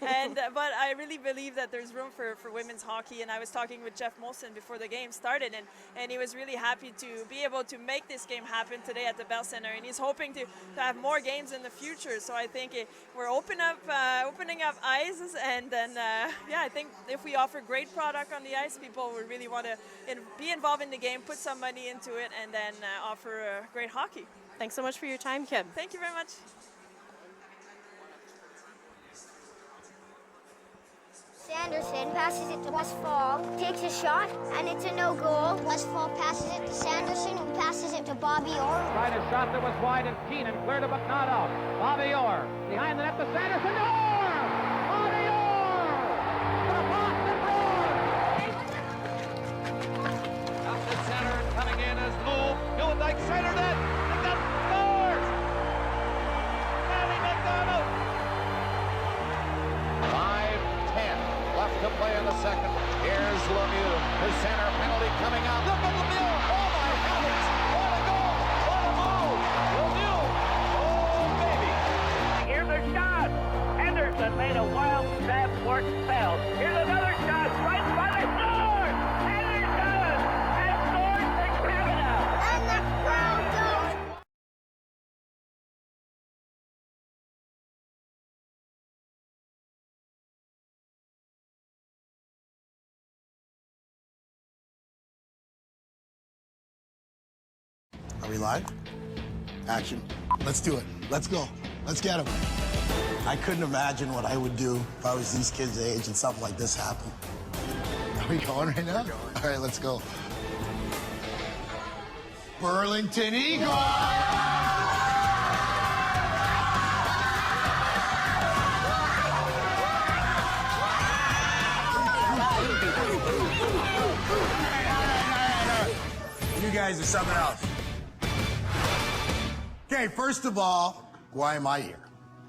But I really believe that there's room for women's hockey. And I was talking with Jeff Molson before the game started, and he was really happy to be able to make this game happen today at the Bell Center. And he's hoping to have more games in the future. So I think we're opening up ice, and then yeah, I think if we offer great product on the ice, people will really want to be involved in the game, put some money into it, and then offer great hockey. Thanks so much for your time, Kim. Thank you very much. Sanderson passes it to Westfall, takes a shot, and it's a no-goal. Westfall passes it to Sanderson, who passes it to Bobby Orr. Tried a shot that was wide, and Keenan cleared it but not out. Bobby Orr behind the net to Sanderson. Orr! Bobby Orr! The Boston Bruins! Up the center and coming in as Lou. Hillendyke centered it. And that scores! Manny McDonald! 5-10 left to play in the second. Here's Lemieux. The center penalty coming out. Look at Lemieux. Oh my heavens. What a goal. What a move. Lemieux. Oh baby. Here's a shot. Henderson made a wild stab for it and failed. Here's another shot. Right by the score. Henderson has scored for Canada. And the crowd goes Are we live? Action. Let's do it. Let's go. Let's get them. I couldn't imagine what I would do if I was these kids' age and something like this happened. Are we going right now? All right, let's go. Burlington Eagles! You guys are something else. Okay, first of all, why am I here?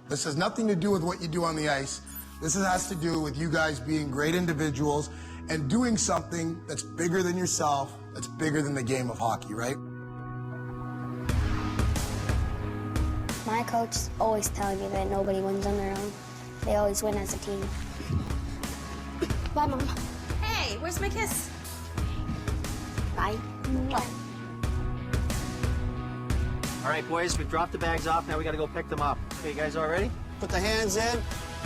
This has nothing to do with what you do on the ice. This has to do with you guys being great individuals and doing something that's bigger than yourself, that's bigger than the game of hockey, right? My coach always telling me that nobody wins on their own. They always win as a team. Bye, Mom. Hey, where's my kiss? Bye. All right, boys, we've dropped the bags off. Now we got to go pick them up. Okay, you guys all ready? Put the hands in.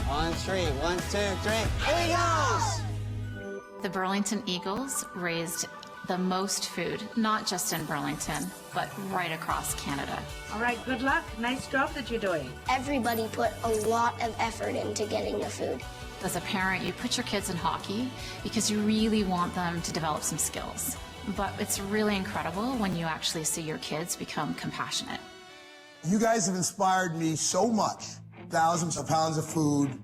1, 3. 1, 2, 3. Here he goes! The Burlington Eagles raised the most food, not just in Burlington, but right across Canada. All right, good luck. Nice job that you're doing. Everybody put a lot of effort into getting the food. As a parent, you put your kids in hockey because you really want them to develop some skills. But it's really incredible when you actually see your kids become compassionate. You guys have inspired me so much. Thousands of pounds of food.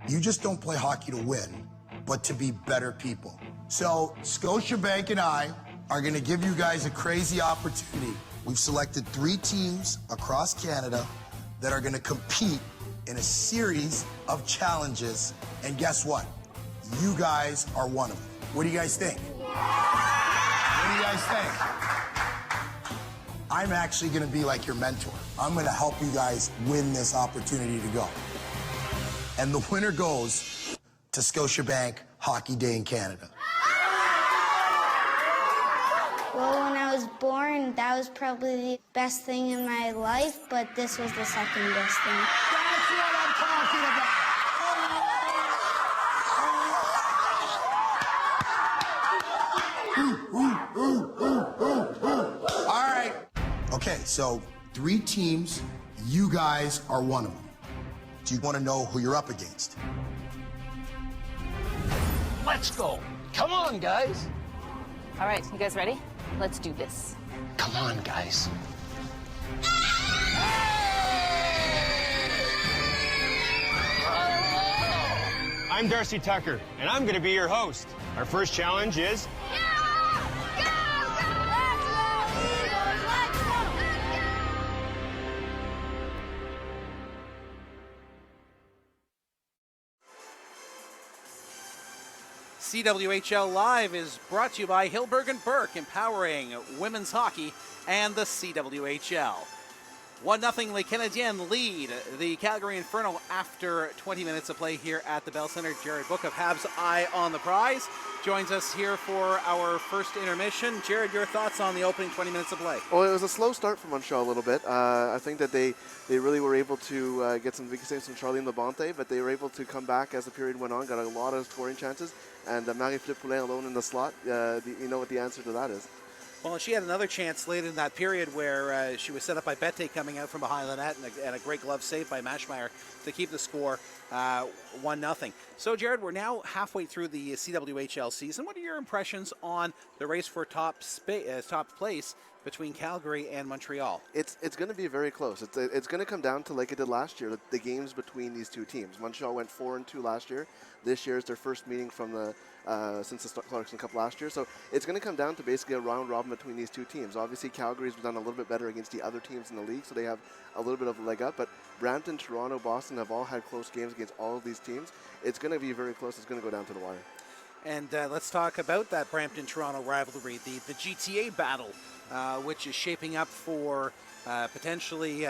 You just don't play hockey to win, but to be better people. So Scotiabank and I are going to give you guys a crazy opportunity. We've selected 3 teams across Canada that are going to compete in a series of challenges. And guess what? You guys are one of them. What do you guys think? What do you guys think? I'm actually going to be like your mentor. I'm going to help you guys win this opportunity to go. And the winner goes to Scotiabank Hockey Day in Canada. Well, when I was born, that was probably the best thing in my life, but this was the second best thing. That's what I'm talking about. All right. Okay, so 3 teams. You guys are one of them. Do you want to know who you're up against? Let's go. Come on, guys. All right, you guys ready? Let's do this. Come on, guys. I'm Darcy Tucker, and I'm going to be your host. Our first challenge is... CWHL Live is brought to you by Hilberg & Burke, empowering women's hockey and the CWHL. 1-0 Les Canadiennes lead the Calgary Inferno after 20 minutes of play here at the Bell Centre. Jared Book of Habs' eye on the prize joins us here for our first intermission. Jared, your thoughts on the opening 20 minutes of play? Well, it was a slow start for Montreal a little bit. I think that they really were able to get some big saves from Charlene Labonte, but they were able to come back as the period went on, got a lot of scoring chances, and Marie-Philippe Poulin alone in the slot, you know what the answer to that is. Well, she had another chance late in that period where she was set up by Bette coming out from behind the net, and a great glove save by Maschmeyer to keep the score 1-0. So, Jared, we're now halfway through the CWHL season. What are your impressions on the race for top place between Calgary and Montreal? It's going to be very close. It's going to come down to, like it did last year, the games between these two teams. Montreal went 4-2 last year. This year is their first meeting from since the Clarkson Cup last year. So it's going to come down to basically a round robin between these two teams. Obviously, Calgary's done a little bit better against the other teams in the league, so they have a little bit of a leg up. But Brampton, Toronto, Boston have all had close games against all of these teams. It's going to be very close. It's going to go down to the wire. And let's talk about that Brampton-Toronto rivalry, the GTA battle, which is shaping up for potentially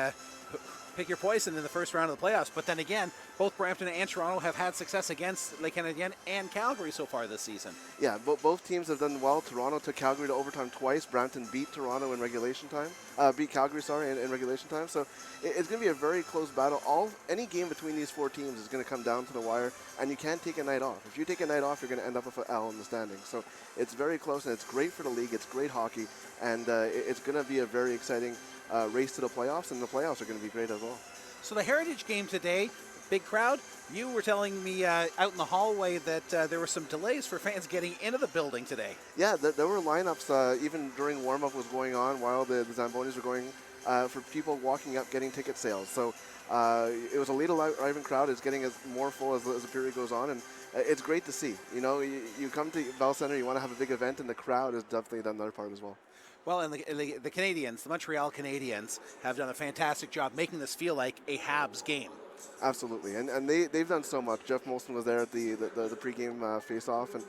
pick your poison in the first round of the playoffs. But then again, both Brampton and Toronto have had success against Les Canadiennes and Calgary so far this season. Yeah, both teams have done well. Toronto took Calgary to overtime twice. Brampton beat Toronto in regulation time. Beat Calgary, in regulation time. So it's going to be a very close battle. Any game between these four teams is going to come down to the wire, and you can't take a night off. If you take a night off, you're going to end up with an L in the standings. So it's very close, and it's great for the league. It's great hockey, and it's going to be a very exciting race to the playoffs, and the playoffs are going to be great as well. So the Heritage game today, big crowd. You were telling me out in the hallway that there were some delays for fans getting into the building today. Yeah, there were lineups even during warm-up was going on while the Zambonis were going for people walking up getting ticket sales. So it was a late arriving crowd. It's getting more full as the period goes on, and it's great to see. You know, you come to Bell Center, you want to have a big event, and the crowd has definitely done their part as well. Well, and the Canadiens, the Montreal Canadiens, have done a fantastic job making this feel like a Habs game. Absolutely, and they've done so much. Jeff Molson was there at the pregame face-off, and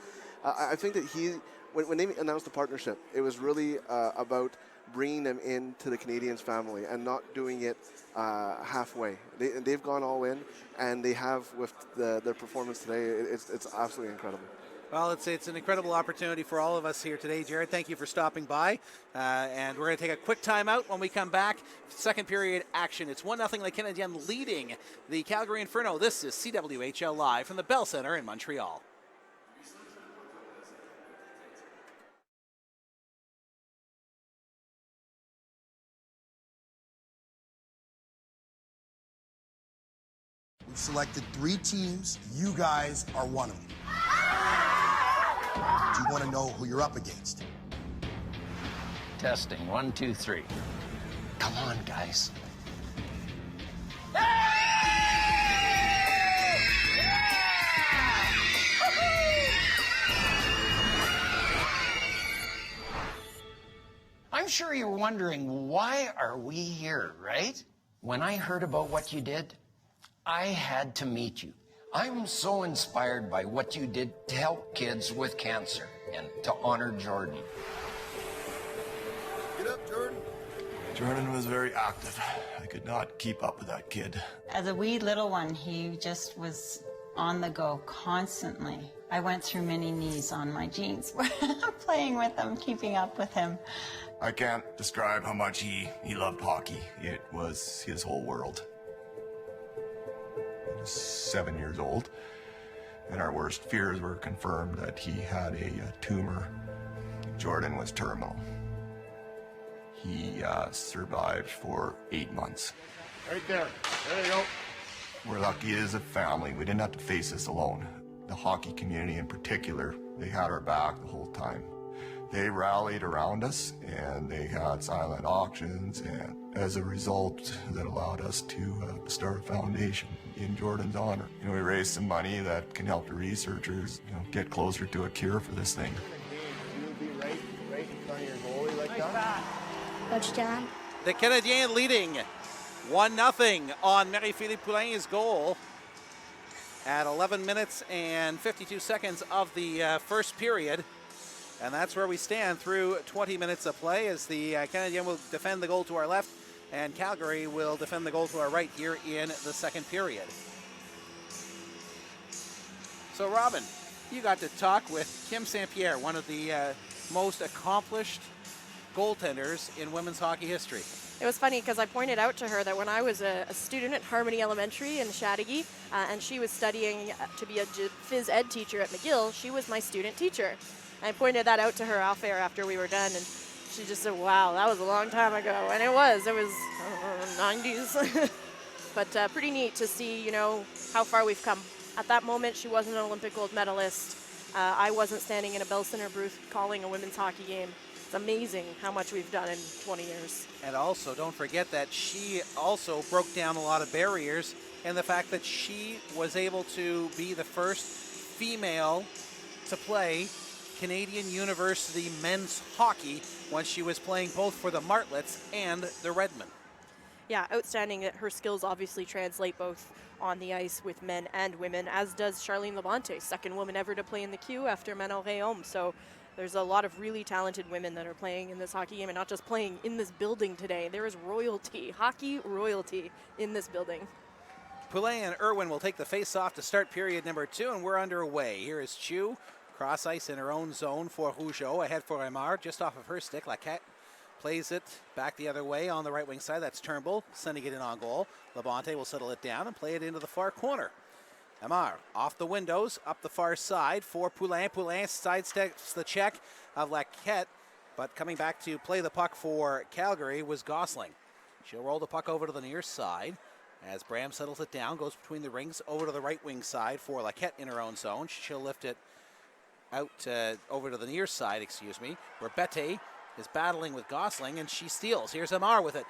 I think that when they announced the partnership, it was really about bringing them into the Canadiens family and not doing it halfway. They've gone all in, and they have with their performance today. It's absolutely incredible. Well, it's an incredible opportunity for all of us here today. Jared, thank you for stopping by. And we're going to take a quick timeout. When we come back, second period action. It's 1-0 Les Canadiennes leading the Calgary Inferno. This is CWHL Live from the Bell Center in Montreal. We've selected 3 teams. You guys are one of them. Do you want to know who you're up against? Testing. 1, 2, 3. Come on, guys. I'm sure you're wondering, why are we here, right? When I heard about what you did, I had to meet you. I'm so inspired by what you did to help kids with cancer and to honor Jordan. Get up, Jordan. Jordan was very active. I could not keep up with that kid. As a wee little one, he just was on the go constantly. I went through many knees on my jeans playing with him, keeping up with him. I can't describe how much he loved hockey. It was his whole world. 7 years old, and our worst fears were confirmed that he had a tumor. Jordan was terminal. He survived for 8 months. Right there. There you go. We're lucky as a family. We didn't have to face this alone. The hockey community in particular, they had our back the whole time. They rallied around us, and they had silent auctions, and as a result, that allowed us to start a foundation in Jordan's honor. We raised some money that can help the researchers, get closer to a cure for this thing. You'll be right in front of your goalie like that. Coach John. The Canadiens leading 1-0 on Marie-Philippe Poulin's goal at 11 minutes and 52 seconds of the first period. And that's where we stand through 20 minutes of play as the Canadiens will defend the goal to our left and Calgary will defend the goal to our right here in the second period. So Robin, you got to talk with Kim St. Pierre, one of the most accomplished goaltenders in women's hockey history. It was funny because I pointed out to her that when I was a student at Harmony Elementary in Chateauguay, and she was studying to be a phys ed teacher at McGill, she was my student teacher. I pointed that out to her off air after we were done, and she just said, wow, that was a long time ago. And it was 90s. But pretty neat to see, how far we've come. At that moment, she wasn't an Olympic gold medalist. I wasn't standing in a Bell Center booth calling a women's hockey game. It's amazing how much we've done in 20 years. And also, don't forget that she also broke down a lot of barriers, and the fact that she was able to be the first female to play Canadian University men's hockey when she was playing both for the Martlets and the Redmen. Yeah, outstanding. Her skills obviously translate both on the ice with men and women, as does Charlene Labonte, second woman ever to play in the Q after Manon Réaume. So There's a lot of really talented women that are playing in this hockey game and not just playing in this building today. There is royalty, hockey royalty in this building. Poulin and Irwin will take the face-off to start period number 2, and we're underway. Here is Chu, cross ice in her own zone for Rougeau, ahead for Aymar, just off of her stick. Laquette plays it back the other way on the right wing side. That's Turnbull sending it in on goal. Labonte will settle it down and play it into the far corner. Aymar off the windows, up the far side for Poulin. Poulin sidesteps the check of Laquette, but coming back to play the puck for Calgary was Gosling. She'll roll the puck over to the near side as Bram settles it down, goes between the rings over to the right wing side for Laquette in her own zone. She'll lift it out over to the near side, where Bette is battling with Gosling, and she steals. Here's Aymar with it.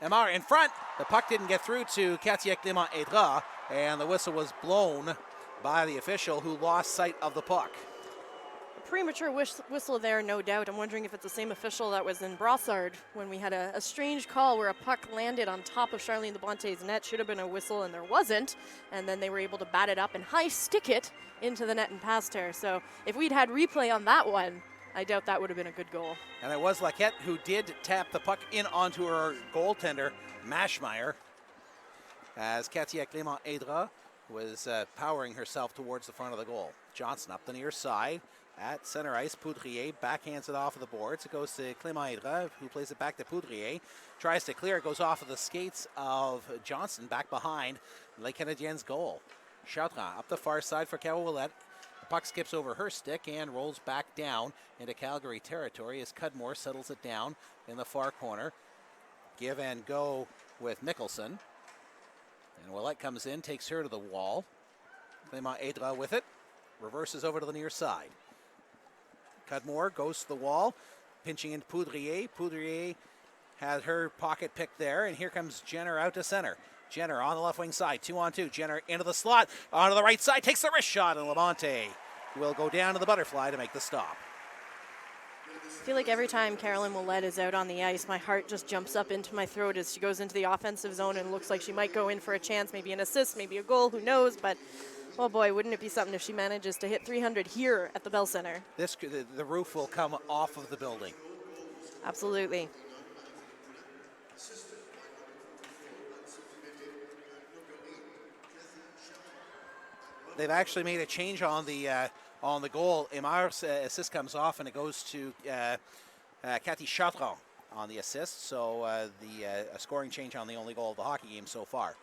Aymar in front. The puck didn't get through to Katia Clément-Aydra, and the whistle was blown by the official who lost sight of the puck. A premature whistle there, no doubt. I'm wondering if it's the same official that was in Brossard when we had a strange call where a puck landed on top of Charlene Labonte's net. Should have been a whistle, and there wasn't. And then they were able to bat it up and high stick it into the net and past her. So if we'd had replay on that one, I doubt that would have been a good goal. And it was Laquette who did tap the puck in onto her goaltender, Maschmeyer, as Katia Clément-Aydra was powering herself towards the front of the goal. Johnson up the near side at center ice. Poudrier backhands it off of the boards. It goes to Clément-Aydra, who plays it back to Poudrier. Tries to clear. It goes off of the skates of Johnson, back behind Les Canadiennes' goal. Chartrand up the far side for Carol Ouellette. The puck skips over her stick and rolls back down into Calgary territory as Cudmore settles it down in the far corner. Give and go with Mickelson. And Ouellette comes in, takes her to the wall. Clément-Aydra with it. Reverses over to the near side. Cudmore goes to the wall, pinching into Poudrier. Poudrier had her pocket picked there, and here comes Jenner out to center. Jenner on the left wing side, 2-on-2. Jenner into the slot, onto the right side, takes the wrist shot, and Labonte will go down to the butterfly to make the stop. I feel like every time Caroline Ouellette is out on the ice, my heart just jumps up into my throat as she goes into the offensive zone and looks like she might go in for a chance, maybe an assist, maybe a goal, who knows, but oh boy, wouldn't it be something if she manages to hit 300 here at the Bell Center. The roof will come off of the building. Absolutely. They've actually made a change on the goal. Aymar's assist comes off, and it goes to Cathy Chartrand on the assist. So a scoring change on the only goal of the hockey game so far.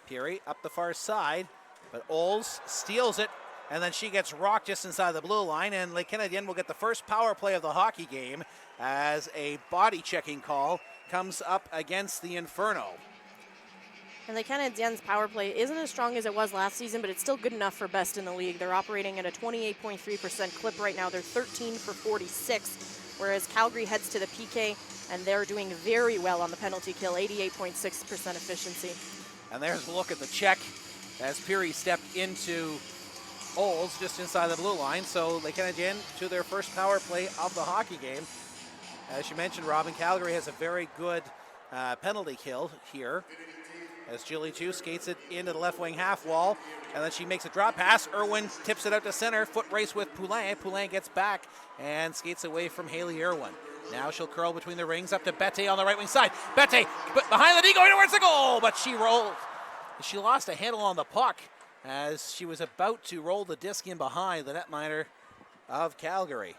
Peary up the far side, but Oles steals it, and then she gets rocked just inside the blue line, and Les Canadiennes will get the first power play of the hockey game as a body checking call comes up against the Inferno. And the Canadiennes' power play isn't as strong as it was last season, but it's still good enough for best in the league. They're operating at a 28.3% clip right now. They're 13 for 46, whereas Calgary heads to the PK, and they're doing very well on the penalty kill, 88.6% efficiency. And there's a look at the check as Peary stepped into Oles just inside the blue line. So Les Canadiennes to their first power play of the hockey game. As you mentioned, Robin, Calgary has a very good penalty kill here, as Julie Chu skates it into the left wing half wall, and then she makes a drop pass. Irwin tips it out to center, foot race with Poulin. Poulin gets back and skates away from Haley Irwin. Now she'll curl between the rings up to Bette on the right wing side. Bette behind the D going towards the goal, but she rolled. She lost a handle on the puck as she was about to roll the disc in behind the netminder of Calgary.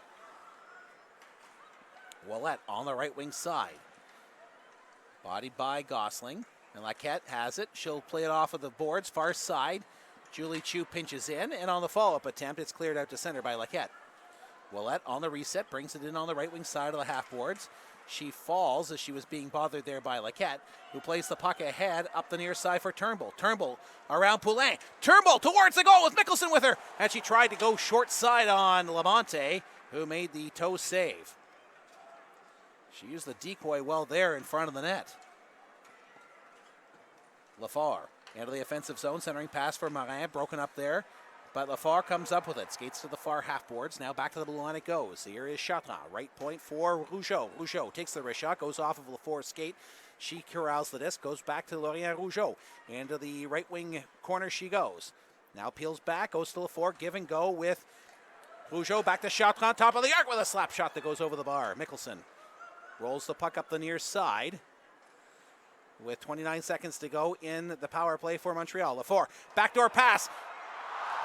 Ouellette on the right wing side. Bodied by Gosling. And Laquette has it. She'll play it off of the boards, far side. Julie Chu pinches in, and on the follow-up attempt, it's cleared out to center by Laquette. Ouellette on the reset, brings it in on the right wing side of the half boards. She falls as she was being bothered there by Laquette, who plays the puck ahead up the near side for Turnbull. Turnbull around Poulin. Turnbull towards the goal with Mickelson with her, and she tried to go short side on Labonte, who made the toe save. She used the decoy well there in front of the net. Lafar into the offensive zone, centering pass for Marin, broken up there, but Lafar comes up with it, skates to the far half boards, now back to the blue line it goes. Here is Chartrand, right point for Rougeau. Rougeau takes the wrist shot, goes off of Lafar's skate, she corrals the disc, goes back to Laurien Rougeau, into the right wing corner she goes. Now peels back, goes to Lafar, give and go with Rougeau back to shot on top of the arc with a slap shot that goes over the bar. Mickelson rolls the puck up the near side with 29 seconds to go in the power play for Montreal. Lafleur, backdoor pass.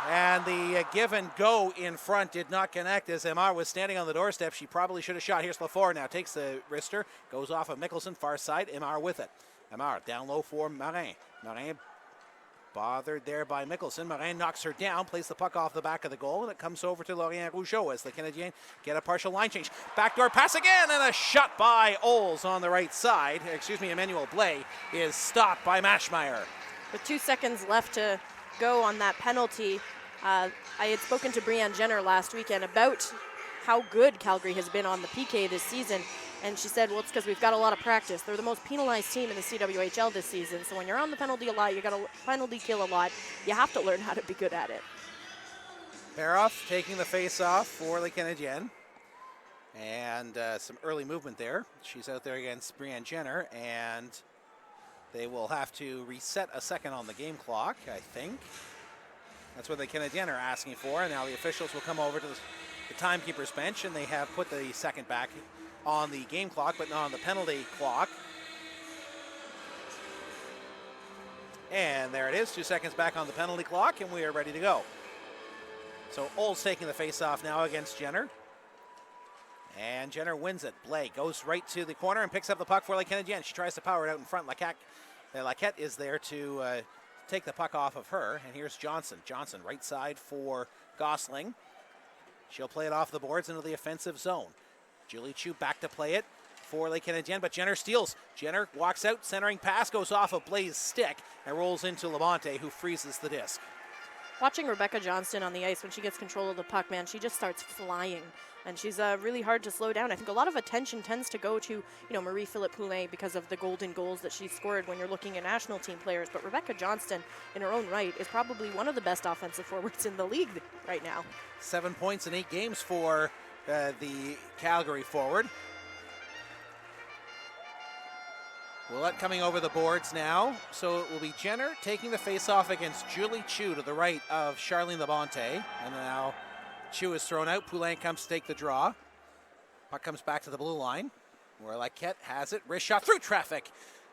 And the give and go in front did not connect as Emar was standing on the doorstep. She probably should have shot. Here's Lafleur now. Takes the wrister. Goes off of Mickelson. Far side. Emar with it. Emar down low for Marin. Marin bothered there by Mickelson. Marin knocks her down. Plays the puck off the back of the goal. And it comes over to Laurent Rougeau as the Canadiens get a partial line change. Backdoor pass again. And a shot by Oles on the right side. Emmanuel Blais is stopped by Maschmeyer. With 2 seconds left to go on that penalty, I had spoken to Brianne Jenner last weekend about how good Calgary has been on the PK this season, and she said, well, it's because we've got a lot of practice. They're the most penalized team in the CWHL this season, so when you're on the penalty a lot, you got to penalty kill a lot. You have to learn how to be good at it. Peroff taking the face off for the Canadiens, and some early movement there. She's out there against Brianne Jenner, and they will have to reset a second on the game clock, I think. That's what the Canadiens are asking for. And now the officials will come over to the timekeeper's bench, and they have put the second back on the game clock, but not on the penalty clock. And there it is, 2 seconds back on the penalty clock, and we are ready to go. So Oles taking the face-off now against Jenner. And Jenner wins it. Blais goes right to the corner and picks up the puck for the Canadiens. She tries to power it out in front. Laquette is there to take the puck off of her. And here's Johnson. Johnson right side for Gosling. She'll play it off the boards into the offensive zone. Julie Chu back to play it for the Canadiens, but Jenner steals. Jenner walks out, centering pass goes off of Blais' stick and rolls into Labonte, who freezes the disc. Watching Rebecca Johnston on the ice, when she gets control of the puck, man, she just starts flying. And she's really hard to slow down. I think a lot of attention tends to go to, Marie-Philip Poulin because of the golden goals that she scored when you're looking at national team players. But Rebecca Johnston, in her own right, is probably one of the best offensive forwards in the league right now. 7 points in 8 games for the Calgary forward. Willett coming over the boards now. So it will be Jenner taking the face-off against Julie Chu to the right of Charlene Labonte. And now Chu is thrown out. Poulin comes to take the draw. Puck comes back to the blue line, where Laquette has it. Wrist shot through traffic,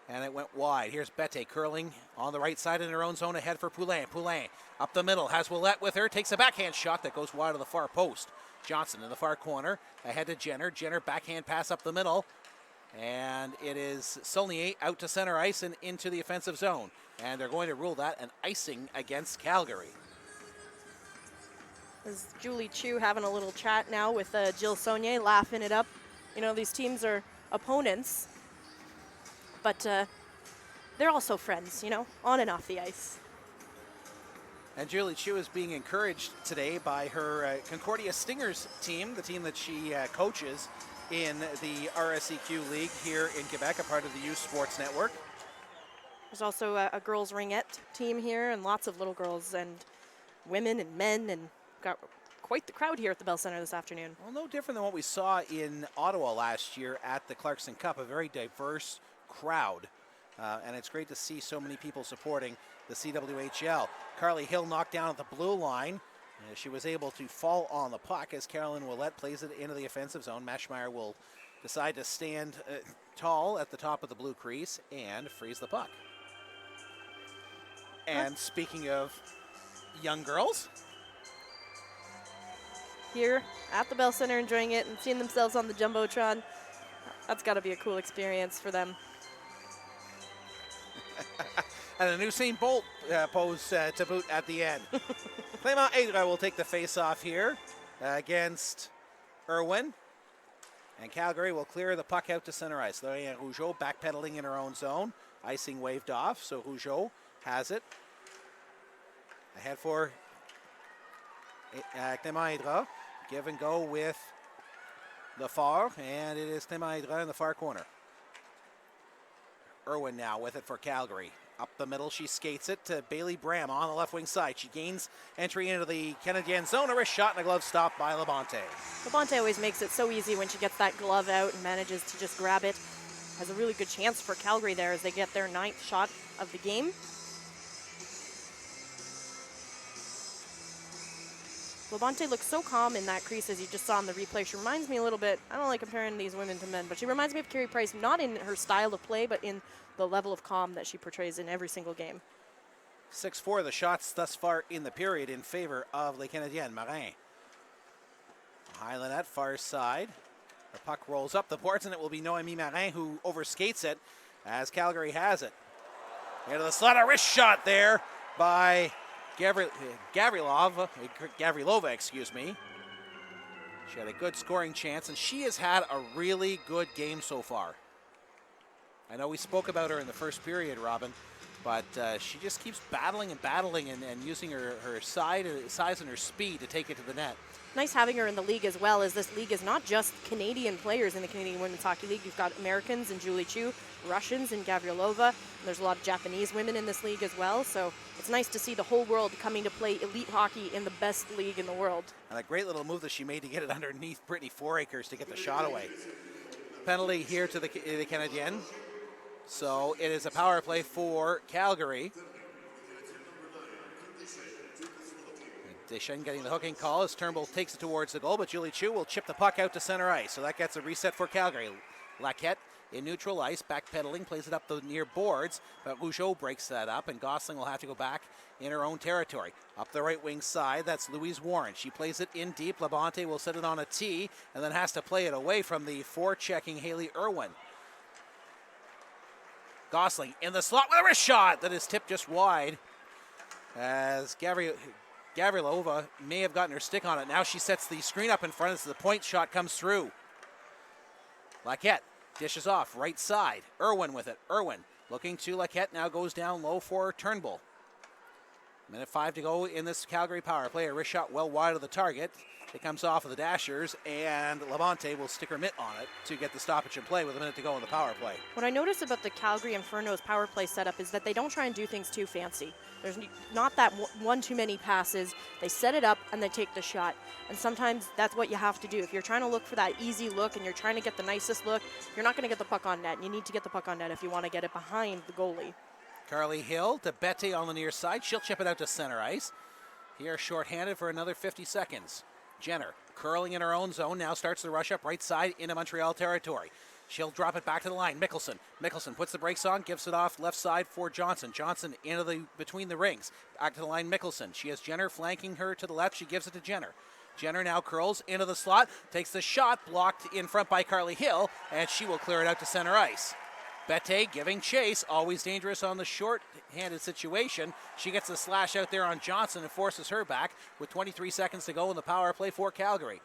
and it went wide. Here's Bette curling on the right side in her own zone ahead for Poulin. Poulin up the middle, has Willett with her, takes a backhand shot that goes wide of the far post. Johnson in the far corner, ahead to Jenner. Jenner backhand pass up the middle, and it is Saulnier out to center ice and into the offensive zone. And they're going to rule that an icing against Calgary. Is Julie Chu having a little chat now with Jill Saulnier, laughing it up. These teams are opponents, but they're also friends, on and off the ice. And Julie Chu is being encouraged today by her Concordia Stingers team, the team that she coaches in the RSEQ League here in Quebec, a part of the Youth Sports Network. There's also a girls ringette team here, and lots of little girls and women and men, and got quite the crowd here at the Bell Centre this afternoon. Well, no different than what we saw in Ottawa last year at the Clarkson Cup, a very diverse crowd. And it's great to see so many people supporting the CWHL. Carly Hill knocked down at the blue line. She was able to fall on the puck as Carolyn Willett plays it into the offensive zone. Maschmeyer will decide to stand tall at the top of the blue crease and freeze the puck. And speaking of young girls, here at the Bell Centre enjoying it and seeing themselves on the Jumbotron, that's got to be a cool experience for them. And a new Usain Bolt pose to boot at the end. Clément Aydra will take the face-off here against Irwin. And Calgary will clear the puck out to center ice. Laurent Rougeau backpedaling in her own zone. Icing waved off, so Rougeau has it. Ahead for Clément Aydra. Give and go with Lafleur, and it is Clément Aydra in the far corner. Irwin now with it for Calgary. Up the middle, she skates it to Bailey Bram on the left wing side. She gains entry into the Canadienne zone. A wrist shot and a glove stop by Labonte. Labonte always makes it so easy when she gets that glove out and manages to just grab it. Has a really good chance for Calgary there as they get their 9th shot of the game. Labonte looks so calm in that crease as you just saw in the replay. She reminds me a little bit, I don't like comparing these women to men, but she reminds me of Carey Price, not in her style of play, but in the level of calm that she portrays in every single game. 6-4 the shots thus far in the period in favor of Les Canadiennes. Marin. Highland at far side. The puck rolls up the boards, and it will be Noémie Marin who overskates it as Calgary has it. Into the slot, a wrist shot there by Gavrilova, excuse me. She had a good scoring chance, and she has had a really good game so far. I know we spoke about her in the first period, Robin, but she just keeps battling and using her size and her speed to take it to the net. Nice having her in the league as well, as this league is not just Canadian players in the Canadian Women's Hockey League. You've got Americans in Julie Chu, Russians in Gavrilova, and there's a lot of Japanese women in this league as well, so it's nice to see the whole world coming to play elite hockey in the best league in the world. And a great little move that she made to get it underneath Brittany Fouracres to get the shot away. Penalty here to the Canadiennes. So it is a power play for Calgary. Deschênes getting the hooking call as Turnbull takes it towards the goal, but Julie Chu will chip the puck out to center ice. So that gets a reset for Calgary. Laquette in neutral ice, backpedaling, plays it up the near boards, but Rougeau breaks that up, and Gosling will have to go back in her own territory. Up the right wing side, that's Louise Warren. She plays it in deep. Labonte will set it on a tee, and then has to play it away from the forechecking Haley Irwin. Gosling in the slot with a wrist shot that is tipped just wide as Gavrilova may have gotten her stick on it. Now she sets the screen up in front as the point shot comes through. Laquette dishes off right side. Irwin with it. Irwin looking to Laquette, now goes down low for Turnbull. Minute 5 to go in this Calgary power play. A wrist shot well wide of the target. It comes off of the Dashers, and Labonte will stick her mitt on it to get the stoppage in play with a minute to go in the power play. What I notice about the Calgary Inferno's power play setup is that they don't try and do things too fancy. There's not that one too many passes. They set it up and they take the shot. And sometimes that's what you have to do. If you're trying to look for that easy look and you're trying to get the nicest look, you're not going to get the puck on net. You need to get the puck on net if you want to get it behind the goalie. Carly Hill to Bette on the near side. She'll chip it out to center ice. Here shorthanded for another 50 seconds. Jenner curling in her own zone, now starts the rush up right side into Montreal territory. She'll drop it back to the line. Mickelson puts the brakes on, gives it off left side for Johnson. Johnson into the between the rings. Back to the line, Mickelson. She has Jenner flanking her to the left. She gives it to Jenner. Jenner now curls into the slot, takes the shot, blocked in front by Carly Hill, and she will clear it out to center ice. Bette giving chase, always dangerous on the short-handed situation. She gets the slash out there on Johnson and forces her back with 23 seconds to go in the power play for Calgary.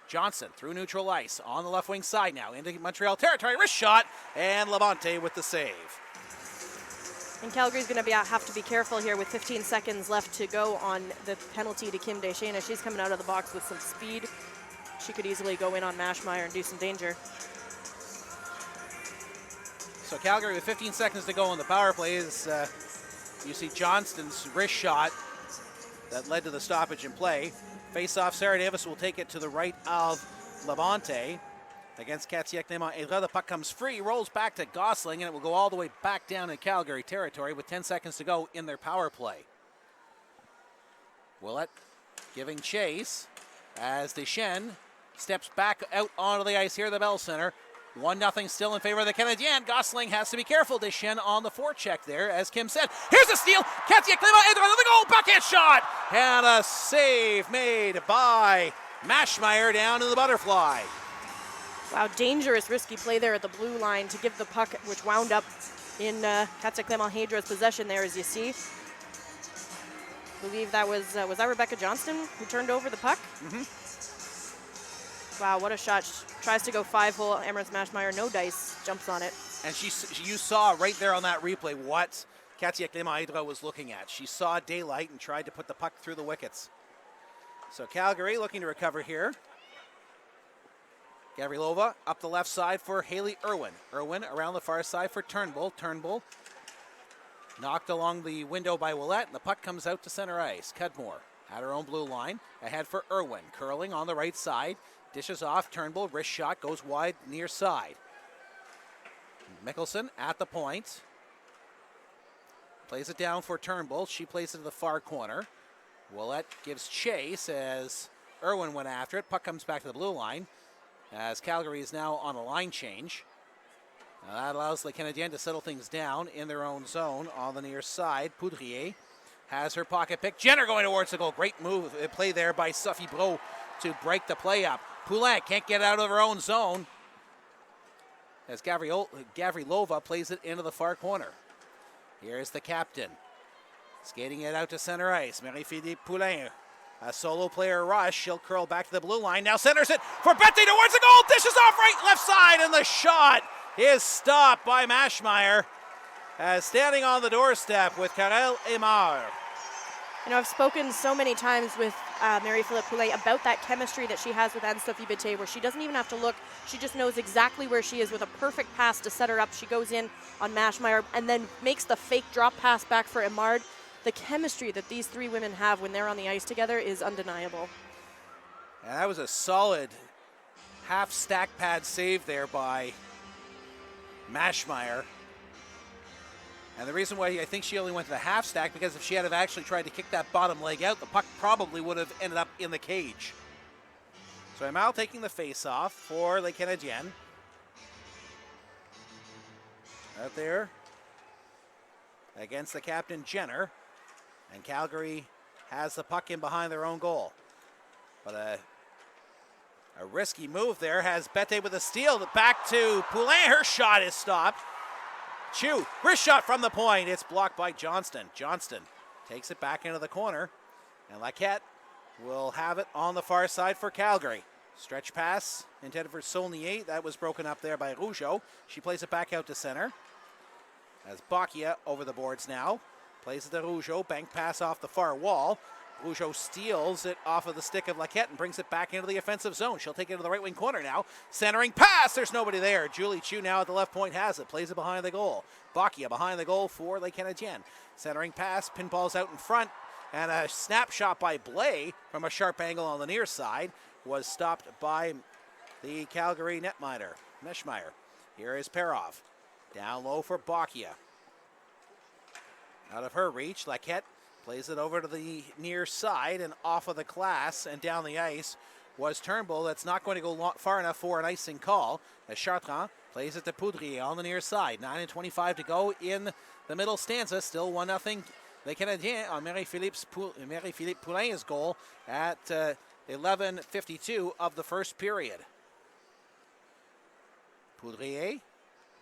Johnson through neutral ice on the left wing side now into Montreal territory. Wrist shot, and Labonte with the save. And Calgary's going to have to be careful here with 15 seconds left to go on the penalty to Kim Deschênes. She's coming out of the box with some speed. She could easily go in on Maschmeyer and do some danger. So Calgary with 15 seconds to go in the power play is you see Johnston's wrist shot that led to the stoppage in play. Face-off, Sarah Davis will take it to the right of Labonte against Katia Clément-Hédra. The puck comes free, rolls back to Gosling, and it will go all the way back down in Calgary territory with 10 seconds to go in their power play. Willett giving chase as Deschênes steps back out onto the ice here at the Bell Center. 1-0 still in favor of the Canadiens. Gosling has to be careful. Deschênes on the forecheck there, as Kim said. Here's a steal. Katia Clément-Hédra to the goal. Backhand shot. And a save made by Maschmeyer down in the butterfly. Wow, dangerous, risky play there at the blue line to give the puck, which wound up in Katia Clément-Hédra's possession there, as you see. I believe that was that Rebecca Johnston who turned over the puck? Mm-hmm. Wow, what a shot. She tries to go 5-hole. Emirates Maschmeyer, no dice, jumps on it. And you saw right there on that replay what Katia Clément-Hédra was looking at. She saw daylight and tried to put the puck through the wickets. So Calgary looking to recover here. Gavrilova up the left side for Haley Irwin. Irwin around the far side for Turnbull. Turnbull knocked along the window by Willett, and the puck comes out to center ice. Cudmore at her own blue line. Ahead for Irwin. Curling on the right side. Dishes off, Turnbull, wrist shot, goes wide near side. Mickelson at the point. Plays it down for Turnbull. She plays it to the far corner. Willett gives chase as Irwin went after it. Puck comes back to the blue line as Calgary is now on a line change. Now that allows the Canadiens to settle things down in their own zone on the near side. Poudrier has her pocket pick. Jenner going towards the goal. Great move. Play there by Sophie Bro to break the play up. Poulin can't get out of her own zone as Gavrilova plays it into the far corner. Here's the captain. Skating it out to center ice. Marie-Philippe Poulin. A solo player rush. She'll curl back to the blue line. Now centers it for Betty towards the goal. Dishes off right, left side, and the shot is stopped by Maschmeyer as standing on the doorstep with Karel Aymar. You know, I've spoken so many times with Marie-Philippe Poulin about that chemistry that she has with Anne-Sophie Bété, where she doesn't even have to look. She just knows exactly where she is with a perfect pass to set her up. She goes in on Maschmeyer and then makes the fake drop pass back for Aymar. The chemistry that these three women have when they're on the ice together is undeniable. And that was a solid half stack pad save there by Maschmeyer. And the reason why I think she only went to the half stack, because if she had have actually tried to kick that bottom leg out, the puck probably would have ended up in the cage. So Amal taking the face off for Les Canadiennes. Out there against the captain, Jenner. And Calgary has the puck in behind their own goal. But a risky move there has Bété with a steal. Back to Poulin. Her shot is stopped. Chu, wrist shot from the point. It's blocked by Johnston. Johnston takes it back into the corner. And Laquette will have it on the far side for Calgary. Stretch pass intended for Saulnier. That was broken up there by Rougeau. She plays it back out to center. As Bacchia over the boards now. Plays it to Rougeau. Bank pass off the far wall. Rougeau steals it off of the stick of Laquette and brings it back into the offensive zone. She'll take it to the right wing corner now. Centering pass. There's nobody there. Julie Chu now at the left point has it. Plays it behind the goal. Bacchia behind the goal for Les Canadiennes. Centering pass. Pinball's out in front. And a snapshot by Blais from a sharp angle on the near side was stopped by the Calgary netminder, Meschmeyer. Here is Perov. Down low for Bacchia. Out of her reach, Laquette plays it over to the near side and off of the glass and down the ice was Turnbull. That's not going to go far enough for an icing call. As Chartrand plays it to Poudrier on the near side. 9:25 to go in the middle stanza. Still 1-0. Les Canadiens on Marie-Philippe Poulin's goal at 11:52 of the first period. Poudrier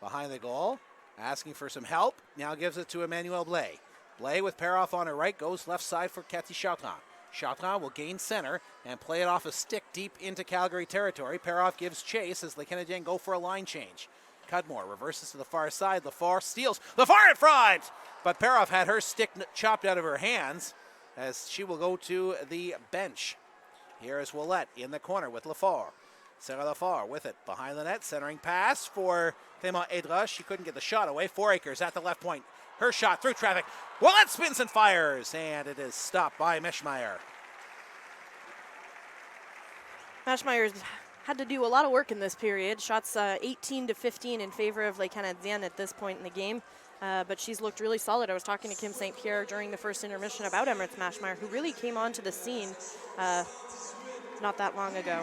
behind the goal, asking for some help. Now gives it to Emmanuel Blais. Blais with Perov on her right, goes left side for Cathy Chartrand. Chartrand will gain center and play it off a stick deep into Calgary territory. Perov gives chase as Les Canadiens go for a line change. Cudmore reverses to the far side. Lafar steals. Lafar in front! But Perov had her stick chopped out of her hands as she will go to the bench. Here is Willett in the corner with Lafar. Sarah Lafar with it behind the net. Centering pass for Clément Edra. She couldn't get the shot away. Fouracres at the left point. Her shot through traffic. Willett spins and fires, and it is stopped by Meschmeyer. Meschmeyer's had to do a lot of work in this period. Shots 18-15 in favor of Les Canadiennes at this point in the game. But she's looked really solid. I was talking to Kim St. Pierre during the first intermission about Emmerich Maschmeyer, who really came onto the scene not that long ago.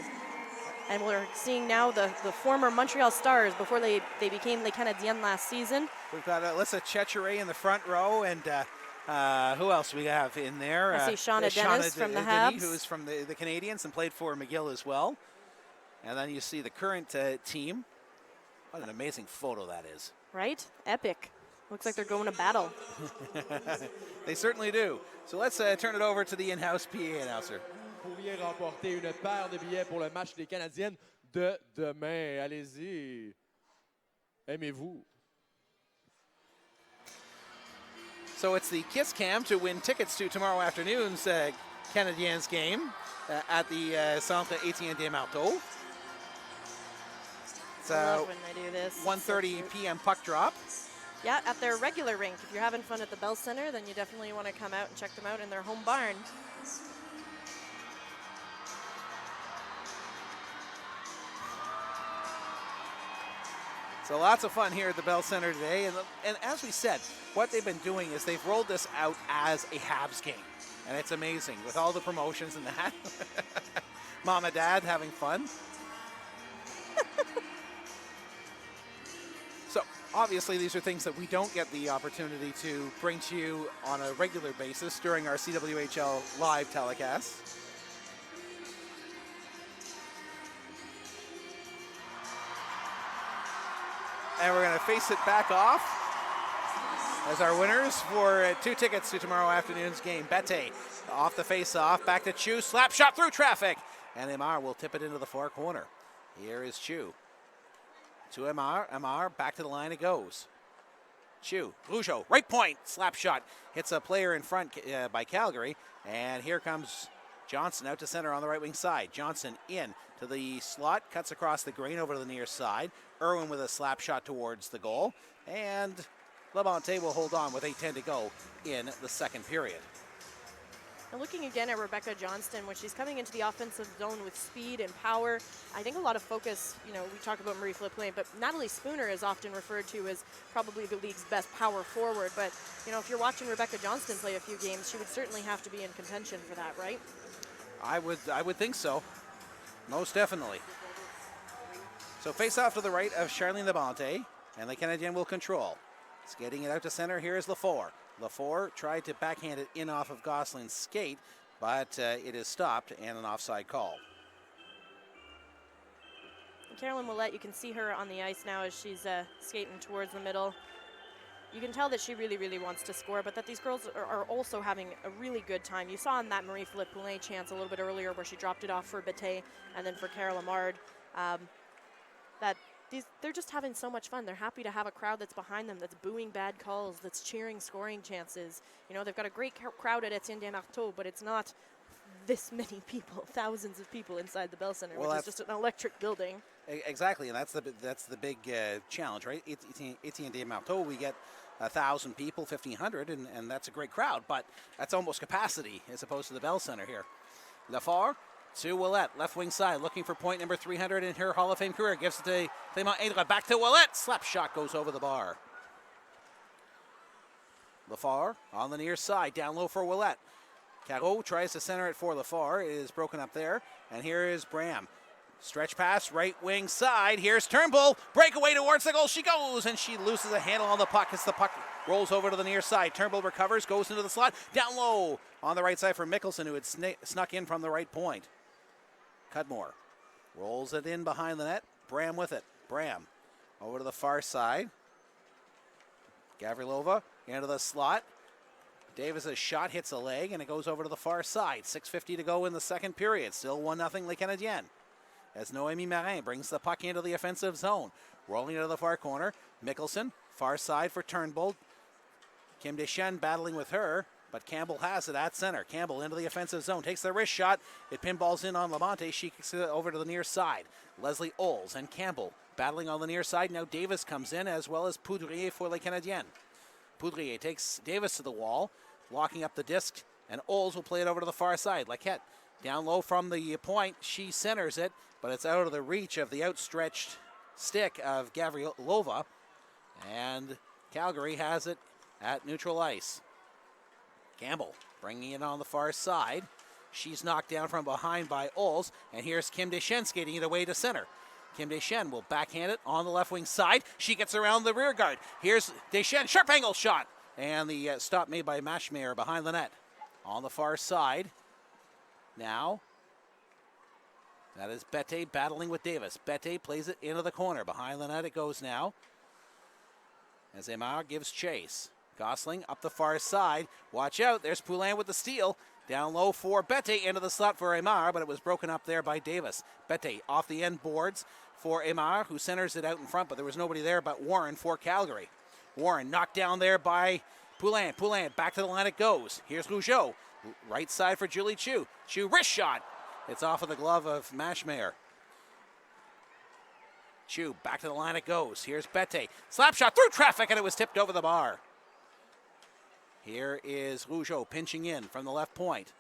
And we're seeing now the former Montreal Stars before they became Les Canadiennes last season. We've got Alyssa Chechere in the front row, and who else we have in there? I see Shauna Dennis from the Habs. Who is from the Canadiens and played for McGill as well. And then you see the current team. What an amazing photo that is. Right? Epic. Looks like they're going to battle. They certainly do. So let's turn it over to the in-house PA announcer. Pourriez remporter une paire de billets pour le match des Canadiennes de demain. Allez-y. Aimez-vous. So it's the Kiss Cam to win tickets to tomorrow afternoon's Canadiens game at the Centre Etienne Desmarteaux. It's I love when they do this. 1:30 p.m. puck drop. Yeah, at their regular rink. If you're having fun at the Bell Center, then you definitely want to come out and check them out in their home barn. So lots of fun here at the Bell Center today. And as we said, what they've been doing is they've rolled this out as a Habs game. And it's amazing with all the promotions and that. Mom and Dad having fun. So obviously these are things that we don't get the opportunity to bring to you on a regular basis during our CWHL live telecasts. And we're going to face it back off as our winners for 2 tickets to tomorrow afternoon's game. Bete off the face-off, back to Chu, slap shot through traffic. And Aymar will tip it into the far corner. Here is Chu. To Aymar, Aymar back to the line it goes. Chu, Rougeau, right point, slap shot. Hits a player in front by Calgary. And here comes Johnson out to center on the right wing side. Johnson in to the slot, cuts across the green over to the near side. Irwin with a slap shot towards the goal. And Labonte will hold on with 8:10 to go in the second period. And looking again at Rebecca Johnston, when she's coming into the offensive zone with speed and power, I think a lot of focus, we talk about Marie-Philippe Poulin, but Natalie Spooner is often referred to as probably the league's best power forward. But, if you're watching Rebecca Johnston play a few games, she would certainly have to be in contention for that, right? I would think so. Most definitely. So face off to the right of Charlene Labonte, and the Canadiens will control. It's getting it out to center. Here is Lafleur. Lafleur tried to backhand it in off of Gosselin's skate, but it is stopped and an offside call. And Carolyn Willette, you can see her on the ice now as she's skating towards the middle. You can tell that she really, really wants to score, but that these girls are also having a really good time. You saw in that Marie-Philippe Poulin chance a little bit earlier where she dropped it off for Bete and then for Carol Amard, that they're just having so much fun. They're happy to have a crowd that's behind them, that's booing bad calls, that's cheering scoring chances. They've got a great crowd at Etienne Desmarteaux, but it's not this many people, thousands of people inside the Bell Center, which is just an electric building. Exactly, and that's the big challenge, right? Etienne Desmarteaux, we get 1,000 people, 1,500, and that's a great crowd, but that's almost capacity as opposed to the Bell Center here. Lafleur to Willette, left wing side, looking for point number 300 in her Hall of Fame career. Gives it to Clément Indra, back to Willette. Slap shot goes over the bar. Lafleur on the near side, down low for Willette. Caro tries to center it for Lafleur. It is broken up there, and here is Bram. Stretch pass, right wing side. Here's Turnbull. Breakaway towards the goal. She goes, and she loses a handle on the puck as the puck rolls over to the near side. Turnbull recovers, goes into the slot. Down low on the right side for Mickelson, who had snuck in from the right point. Cudmore rolls it in behind the net. Bram with it. Bram over to the far side. Gavrilova into the slot. Davis' shot hits a leg, and it goes over to the far side. 6:50 to go in the second period. Still 1-0 Les Canadiennes. As Noémie Marin brings the puck into the offensive zone. Rolling into the far corner. Mickelson, far side for Turnbull. Kim Deschênes battling with her, but Campbell has it at center. Campbell into the offensive zone. Takes the wrist shot. It pinballs in on Labonte. She kicks it over to the near side. Leslie Oles and Campbell battling on the near side. Now Davis comes in, as well as Poudrier for Les Canadiennes. Poudrier takes Davis to the wall, locking up the disc, and Oles will play it over to the far side. Laquette down low from the point. She centers it, but it's out of the reach of the outstretched stick of Gavrilova, and Calgary has it at neutral ice. Campbell bringing it on the far side. She's knocked down from behind by Oles, and here's Kim Deschênes skating it away to center. Kim Deschênes will backhand it on the left wing side. She gets around the rear guard. Here's Deschênes, sharp angle shot, and the stop made by Mashmeyer behind the net. On the far side, now, that is Bete battling with Davis. Bete plays it into the corner. Behind the net it goes now, as Aymar gives chase. Gosling up the far side. Watch out, there's Poulin with the steal. Down low for Bete, into the slot for Aymar, but it was broken up there by Davis. Bete off the end boards for Aymar, who centers it out in front, but there was nobody there but Warren for Calgary. Warren knocked down there by Poulin. Poulin, back to the line it goes. Here's Rougeau. Right side for Julie Chu. Chu, wrist shot. It's off of the glove of Mashmeyer. Chu, back to the line it goes. Here's Bete. Slap shot through traffic, and it was tipped over the bar. Here is Rougeau pinching in from the left point.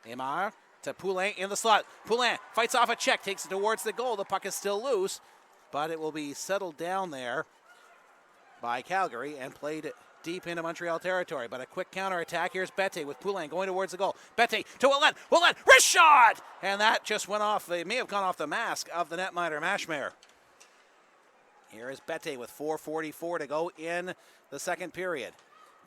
Aymar to Poulin in the slot. Poulin fights off a check, takes it towards the goal. The puck is still loose. but it will be settled down there by Calgary and played deep into Montreal territory. But a quick counterattack. Here's Bette with Poulin going towards the goal. Bette to Willett. Willett, wrist shot! And that just went off. It may have gone off the mask of the netminder, Mashmere. Here is Bette with 4:44 to go in the second period.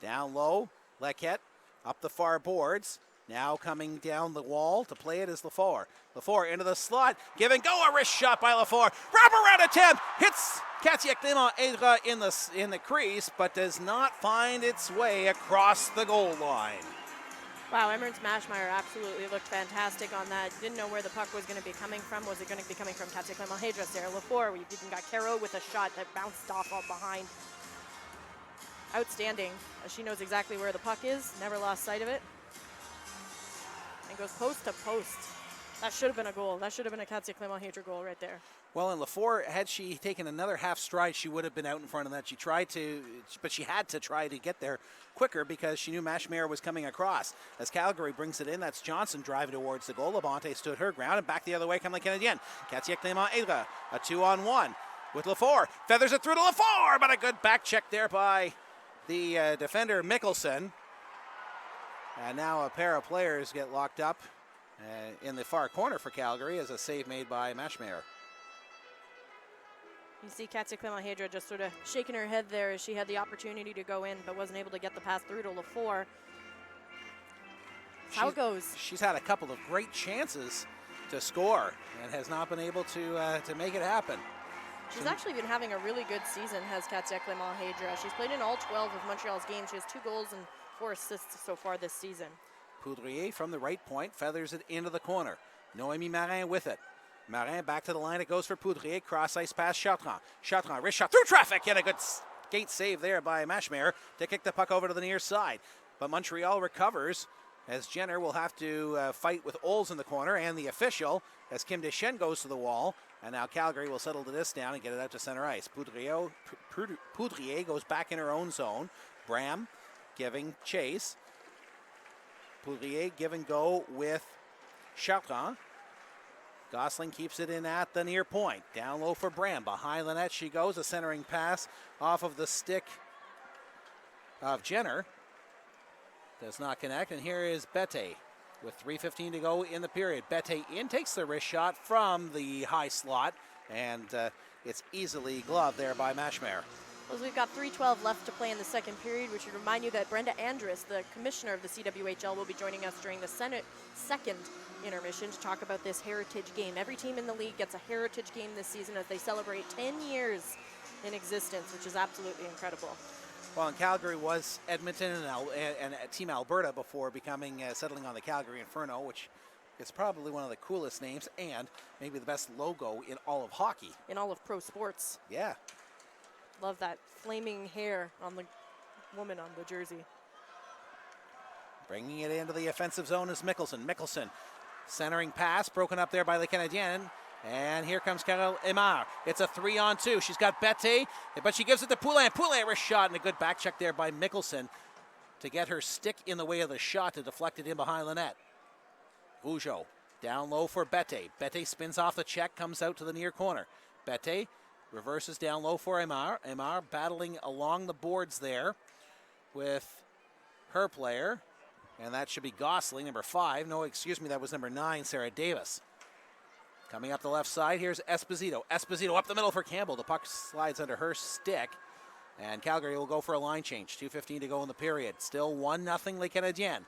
Down low, Lequette up the far boards. Now coming down the wall to play it is Lafleur. Lafleur into the slot. Give and go. A wrist shot by Lafleur. Wraparound attempt. Hits Katia Clément-Aydra in the crease, but does not find its way across the goal line. Wow, Emmerich Mashmeyer absolutely looked fantastic on that. Didn't know where the puck was going to be coming from. Was it going to be coming from Katia Clément-Aydra? Sarah Lafleur. We even got Caro with a shot that bounced off behind. Outstanding. She knows exactly where the puck is. Never lost sight of it. And goes post to post. That should have been a goal. That should have been a Katia Clément-Aydra goal right there. Well, and Lafleur, had she taken another half stride, she would have been out in front of that. She tried to, but she had to try to get there quicker because she knew Mashmere was coming across. As Calgary brings it in, that's Johnson driving towards the goal. Labonte stood her ground, and back the other way come the Canadiennes. Katia Clément-Aydra, a 2-on-1 with Lafleur. Feathers it through to Lafleur, but a good back check there by the defender, Mikkelsen. And now a pair of players get locked up in the far corner for Calgary as a save made by Mashmere. You see Katia Clément-Aydra just sort of shaking her head there as she had the opportunity to go in but wasn't able to get the pass through to Lafleur. How it goes. She's had a couple of great chances to score and has not been able to make it happen. She's actually been having a really good season, has Katia Clément-Aydra. She's played in all 12 of Montreal's games. She has 2 goals and 4 assists so far this season. Poudrier from the right point feathers it into the corner. Noémie Marin with it. Marin back to the line. It goes for Poudrier. Cross ice pass Chartrand. Chartrand, wrist shot through traffic, and a good skate save there by Mashmere to kick the puck over to the near side. But Montreal recovers as Jenner will have to fight with Oles in the corner and the official as Kim Deschênes goes to the wall. And now Calgary will settle to this down and get it out to center ice. Poudrier goes back in her own zone. Bram giving chase. Poudrier give and go with Chartrand. Gosling keeps it in at the near point. Down low for Bram. Behind the net she goes. A centering pass off of the stick of Jenner. Does not connect. And here is Bette with 3:15 to go in the period. Bette in, takes the wrist shot from the high slot. And it's easily gloved there by Mashmere. Well, we've got 3:12 left to play in the second period. We should remind you that Brenda Andrus, the commissioner of the CWHL, will be joining us during the second intermission to talk about this heritage game. Every team in the league gets a heritage game this season as they celebrate 10 years in existence, which is absolutely incredible. Well, and Calgary was Edmonton and Team Alberta before becoming settling on the Calgary Inferno, which is probably one of the coolest names and maybe the best logo in all of hockey. In all of pro sports. Yeah. Love that flaming hair on the woman on the jersey. Bringing it into the offensive zone is Mikkelsen. Mikkelsen, centering pass, broken up there by the Canadiennes. And here comes Carole Aymar. It's a 3-on-2. She's got Bette, but she gives it to Poulin. Poulin, wrist shot, and a good back check there by Mikkelsen to get her stick in the way of the shot to deflect it in behind the net. Rougeau down low for Bette. Bette spins off the check, comes out to the near corner. Bette reverses down low for Aymar. Aymar battling along the boards there with her player. And that should be Gosling, number 5. No, excuse me, that was number 9, Sarah Davis. Coming up the left side, here's Esposito. Esposito up the middle for Campbell. The puck slides under her stick. And Calgary will go for a line change. 2:15 to go in the period. Still 1-0 Les Canadiennes.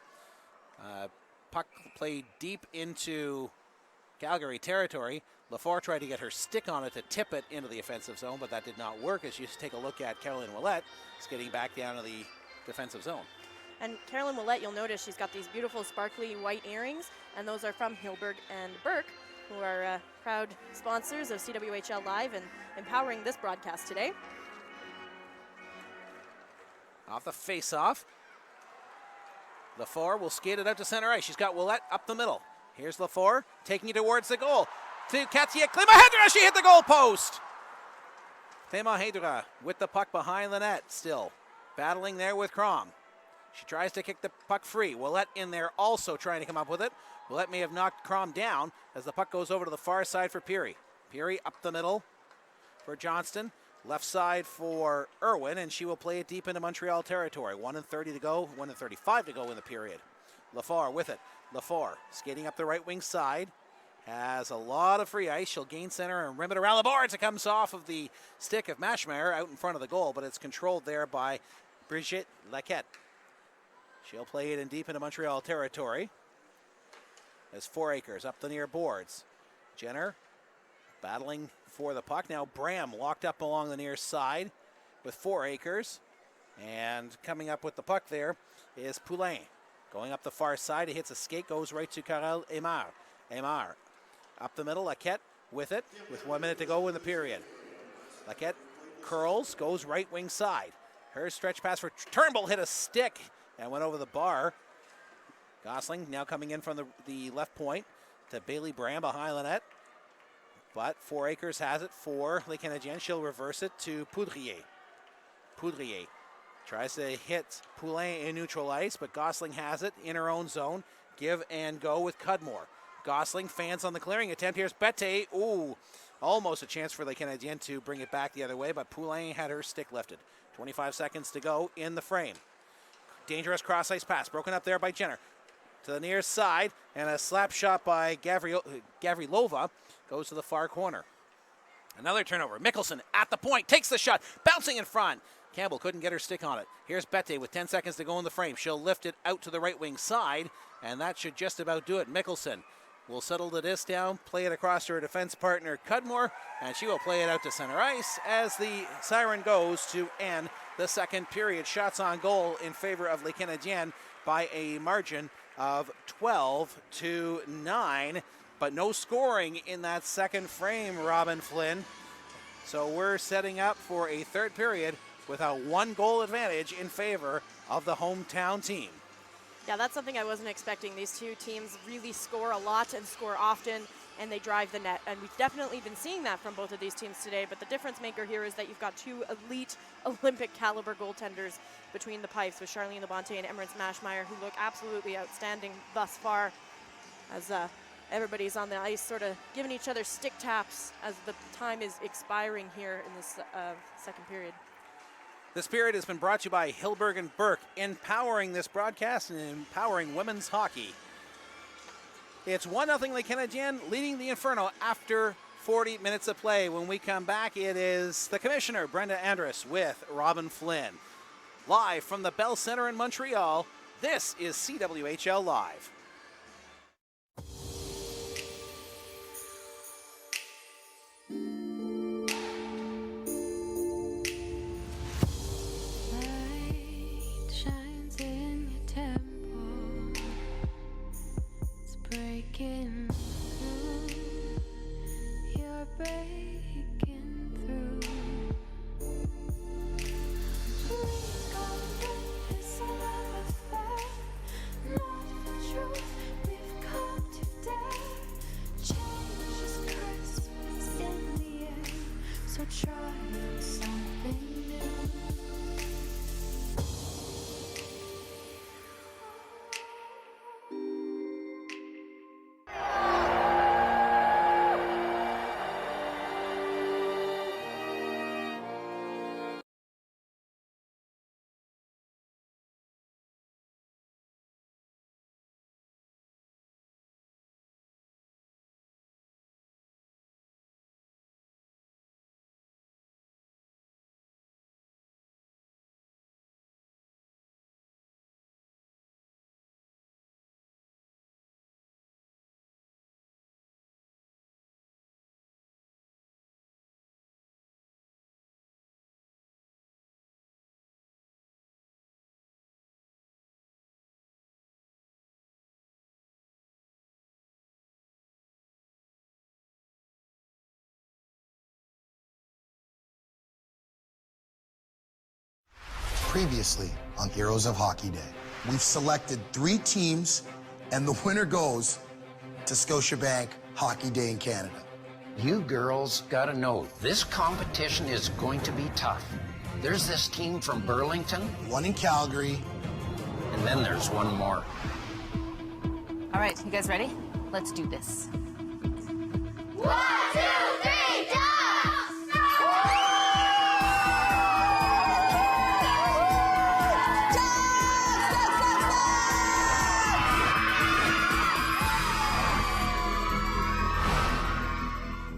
Puck played deep into Calgary territory. Lafleur tried to get her stick on it to tip it into the offensive zone, but that did not work. As you take a look at Caroline Ouellette, skating back down to the defensive zone. And Caroline Ouellette, you'll notice she's got these beautiful sparkly white earrings, and those are from Hilberg and Burke, who are proud sponsors of CWHL Live and empowering this broadcast today. Off the face-off. Lafleur will skate it out to center ice. She's got Ouellette up the middle. Here's Lafleur taking it towards the goal. To Katia Clément-Aydra, she hit the goal post. Clément-Aydra with the puck behind the net still. Battling there with Crom. She tries to kick the puck free. Ouellette in there also trying to come up with it. Ouellette may have knocked Crom down as the puck goes over to the far side for Peary. Peary up the middle for Johnston. Left side for Irwin, and she will play it deep into Montreal territory. 1:30 to go, 1:35 to go in the period. Lafar with it. Lafar skating up the right wing side. Has a lot of free ice. She'll gain center and rim it around the boards. It comes off of the stick of Mashmeyer out in front of the goal, but it's controlled there by Brigitte Laquette. She'll play it in deep into Montreal territory. As 4 Acres up the near boards. Jenner battling for the puck. Now Bram locked up along the near side with 4 Acres. And coming up with the puck there is Poulain. Going up the far side, he hits a skate, goes right to Karel Aymar. Aymar up the middle, Laquette with it, with 1 minute to go in the period. Laquette curls, goes right wing side. Her stretch pass for Turnbull hit a stick and went over the bar. Gosling now coming in from the left point to Bailey Bram behind the net. But 4 Acres has it for Les Canadiennes. She'll reverse it to Poudrier. Poudrier tries to hit Poulain in neutral ice, but Gosling has it in her own zone. Give and go with Cudmore. Gosling fans on the clearing attempt. Here's Bette. Ooh, almost a chance for Les Canadiennes to bring it back the other way, but Poulain had her stick lifted. 25 seconds to go in the frame. Dangerous cross-ice pass, broken up there by Jenner. To the near side, and a slap shot by Gavrilova goes to the far corner. Another turnover. Mickelson at the point, takes the shot, bouncing in front. Campbell couldn't get her stick on it. Here's Bette with 10 seconds to go in the frame. She'll lift it out to the right wing side, and that should just about do it. Mickelson will settle the disc down, play it across to her defense partner Cudmore, and she will play it out to center ice as the siren goes to end the second period. Shots on goal in favor of Les Canadiennes by a margin of 12-9, but no scoring in that second frame, Robin Flynn. So we're setting up for a third period with a 1-goal advantage in favor of the hometown team. Yeah, that's something I wasn't expecting. These two teams really score a lot and score often, and they drive the net. And we've definitely been seeing that from both of these teams today. But the difference maker here is that you've got 2 elite Olympic caliber goaltenders between the pipes with Charlene Labonte and Emirates Mashmeyer, who look absolutely outstanding thus far as everybody's on the ice sort of giving each other stick taps as the time is expiring here in this second period. This period has been brought to you by Hilberg and Burke, empowering this broadcast and empowering women's hockey. It's 1-0 Les Canadiennes leading the Inferno after 40 minutes of play. When we come back, it is the commissioner, Brenda Andrus, with Robin Flynn. Live from the Bell Center in Montreal, this is CWHL Live. Breaking through, you're breaking through. We got this love affair, not the truth we've come to dare. Change is Christmas in the air, so try something new. Previously on Heroes of Hockey Day, we've selected 3 teams, and the winner goes to Scotiabank Hockey Day in Canada. You girls gotta know, this competition is going to be tough. There's this team from Burlington. One in Calgary. And then there's one more. All right, you guys ready? Let's do this. 1, 2, 3, jump!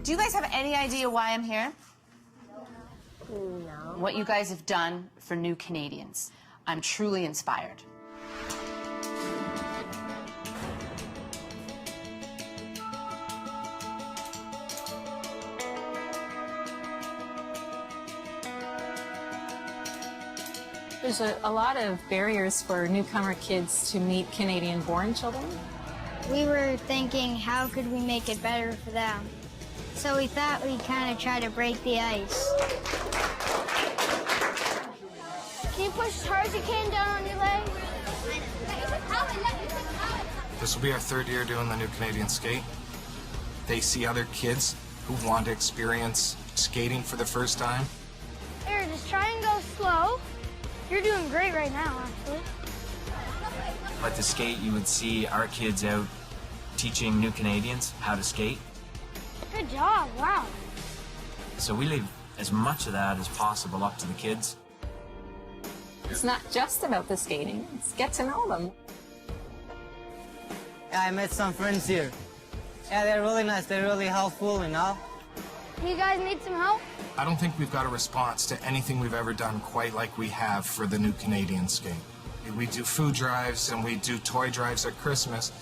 Do you guys have any idea why I'm here? No. What you guys have done for new Canadians. I'm truly inspired. There's a lot of barriers for newcomer kids to meet Canadian-born children. We were thinking, how could we make it better for them? So we thought we'd kind of try to break the ice. Can you push as hard as you can down on your leg? This will be our third year doing the new Canadian skate. They see other kids who want to experience skating for the first time. Here, just try and go slow. You're doing great right now, actually. At the skate, you would see our kids out teaching new Canadians how to skate. Good job, wow. So we leave as much of that as possible up to the kids. It's not just about the skating, it's get to know them. Yeah, I met some friends here. Yeah, they're really nice. They're really helpful, you know? You guys need some help? I don't think we've got a response to anything we've ever done quite like we have for the new Canadian skate. We do food drives and we do toy drives at Christmas.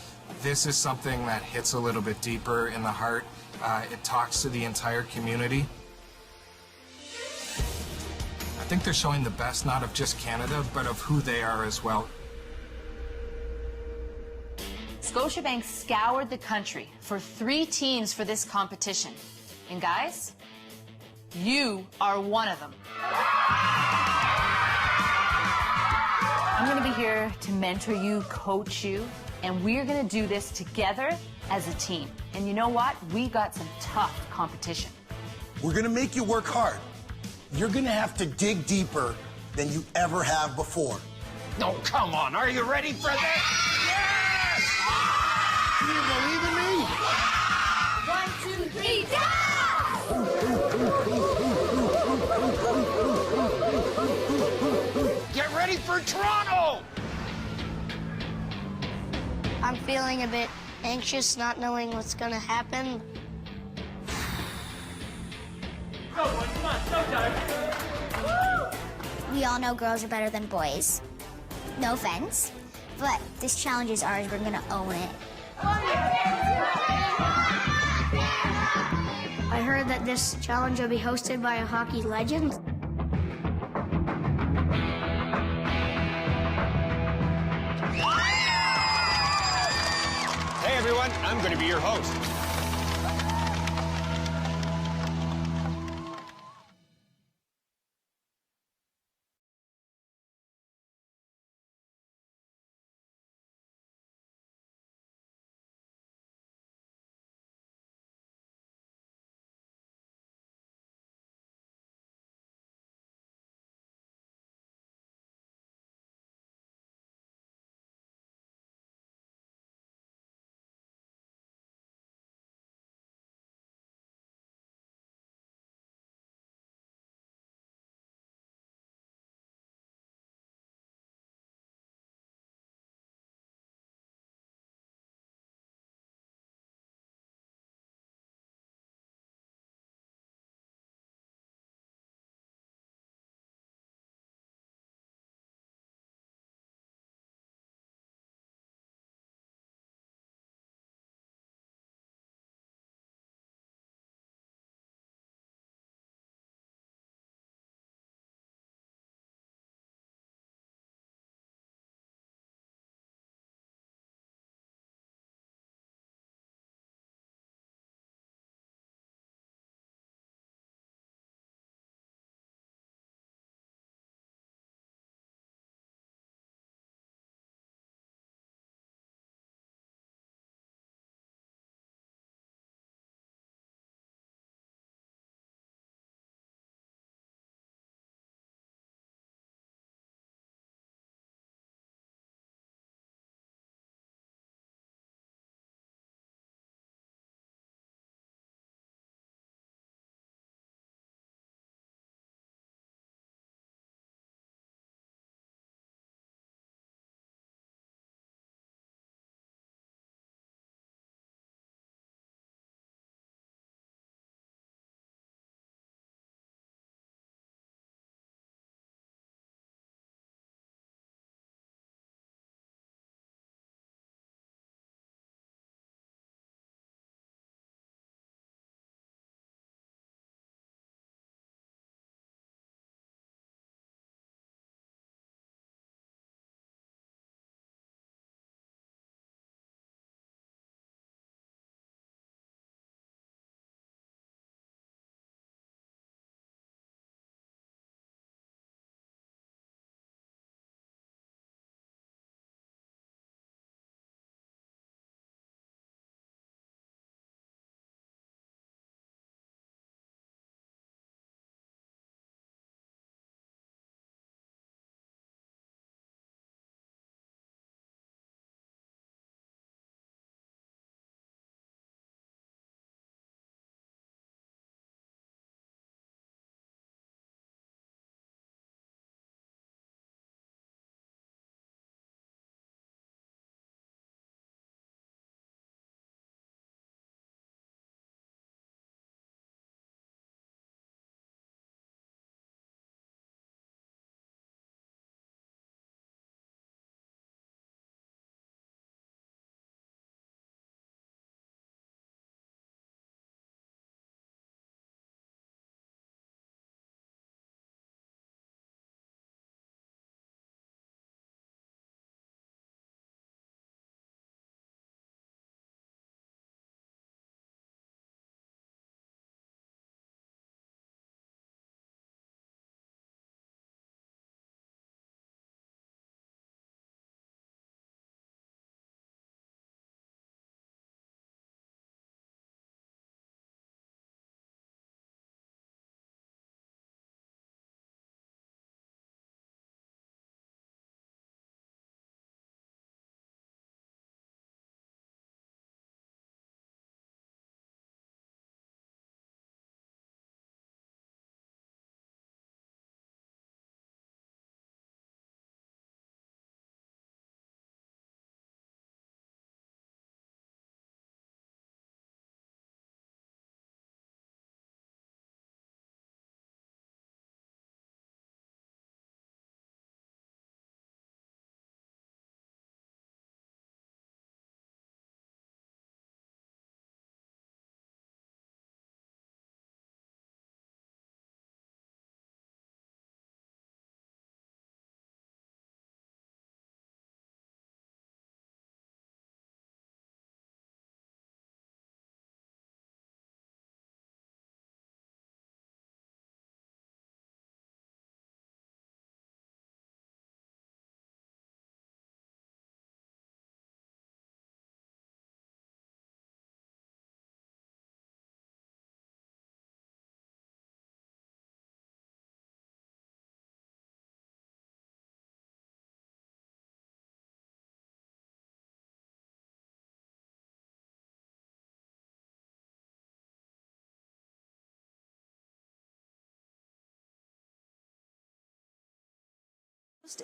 This is something that hits a little bit deeper in the heart. It talks to the entire community. I think they're showing the best, not of just Canada, but of who they are as well. Scotiabank scoured the country for 3 teams for this competition. And guys, you are one of them. I'm gonna be here to mentor you, coach you, and we're gonna do this together as a team. And you know what? We got some tough competition. We're gonna make you work hard. You're gonna have to dig deeper than you ever have before. No, come on. Are you ready for this? Yes! Do you believe in me? 1, 2, 3, down! Get ready for Toronto! I'm feeling a bit anxious, not knowing what's gonna happen. We all know girls are better than boys. No offense, but this challenge is ours. We're gonna own it. I heard that this challenge will be hosted by a hockey legend. Hey everyone, I'm going to be your host.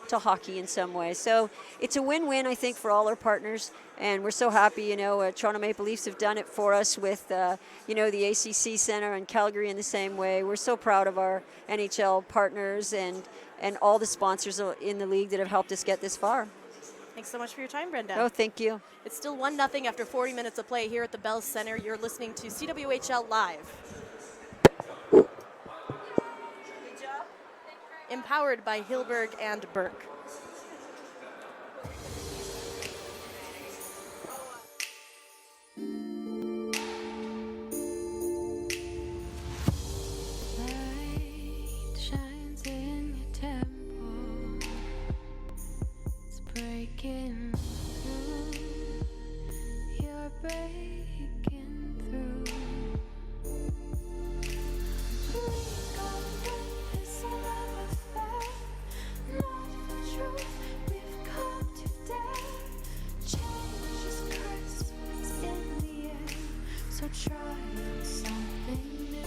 to hockey in some way. So it's a win-win, I think, for all our partners, and we're so happy. Toronto Maple Leafs have done it for us with the ACC Centre, and Calgary in the same way. We're so proud of our NHL partners and all the sponsors in the league that have helped us get this far. Thanks so much for your time, Brenda. Oh, thank you. It's still 1-0 after 40 minutes of play here at the Bell Centre. You're listening to CWHL Live. Empowered by Hilberg and Burke. Light shines in your temple. It's breaking through. You're breaking through. We got this love affair. Not the truth we've come to dare. Change is Christmas in the air. So try something new.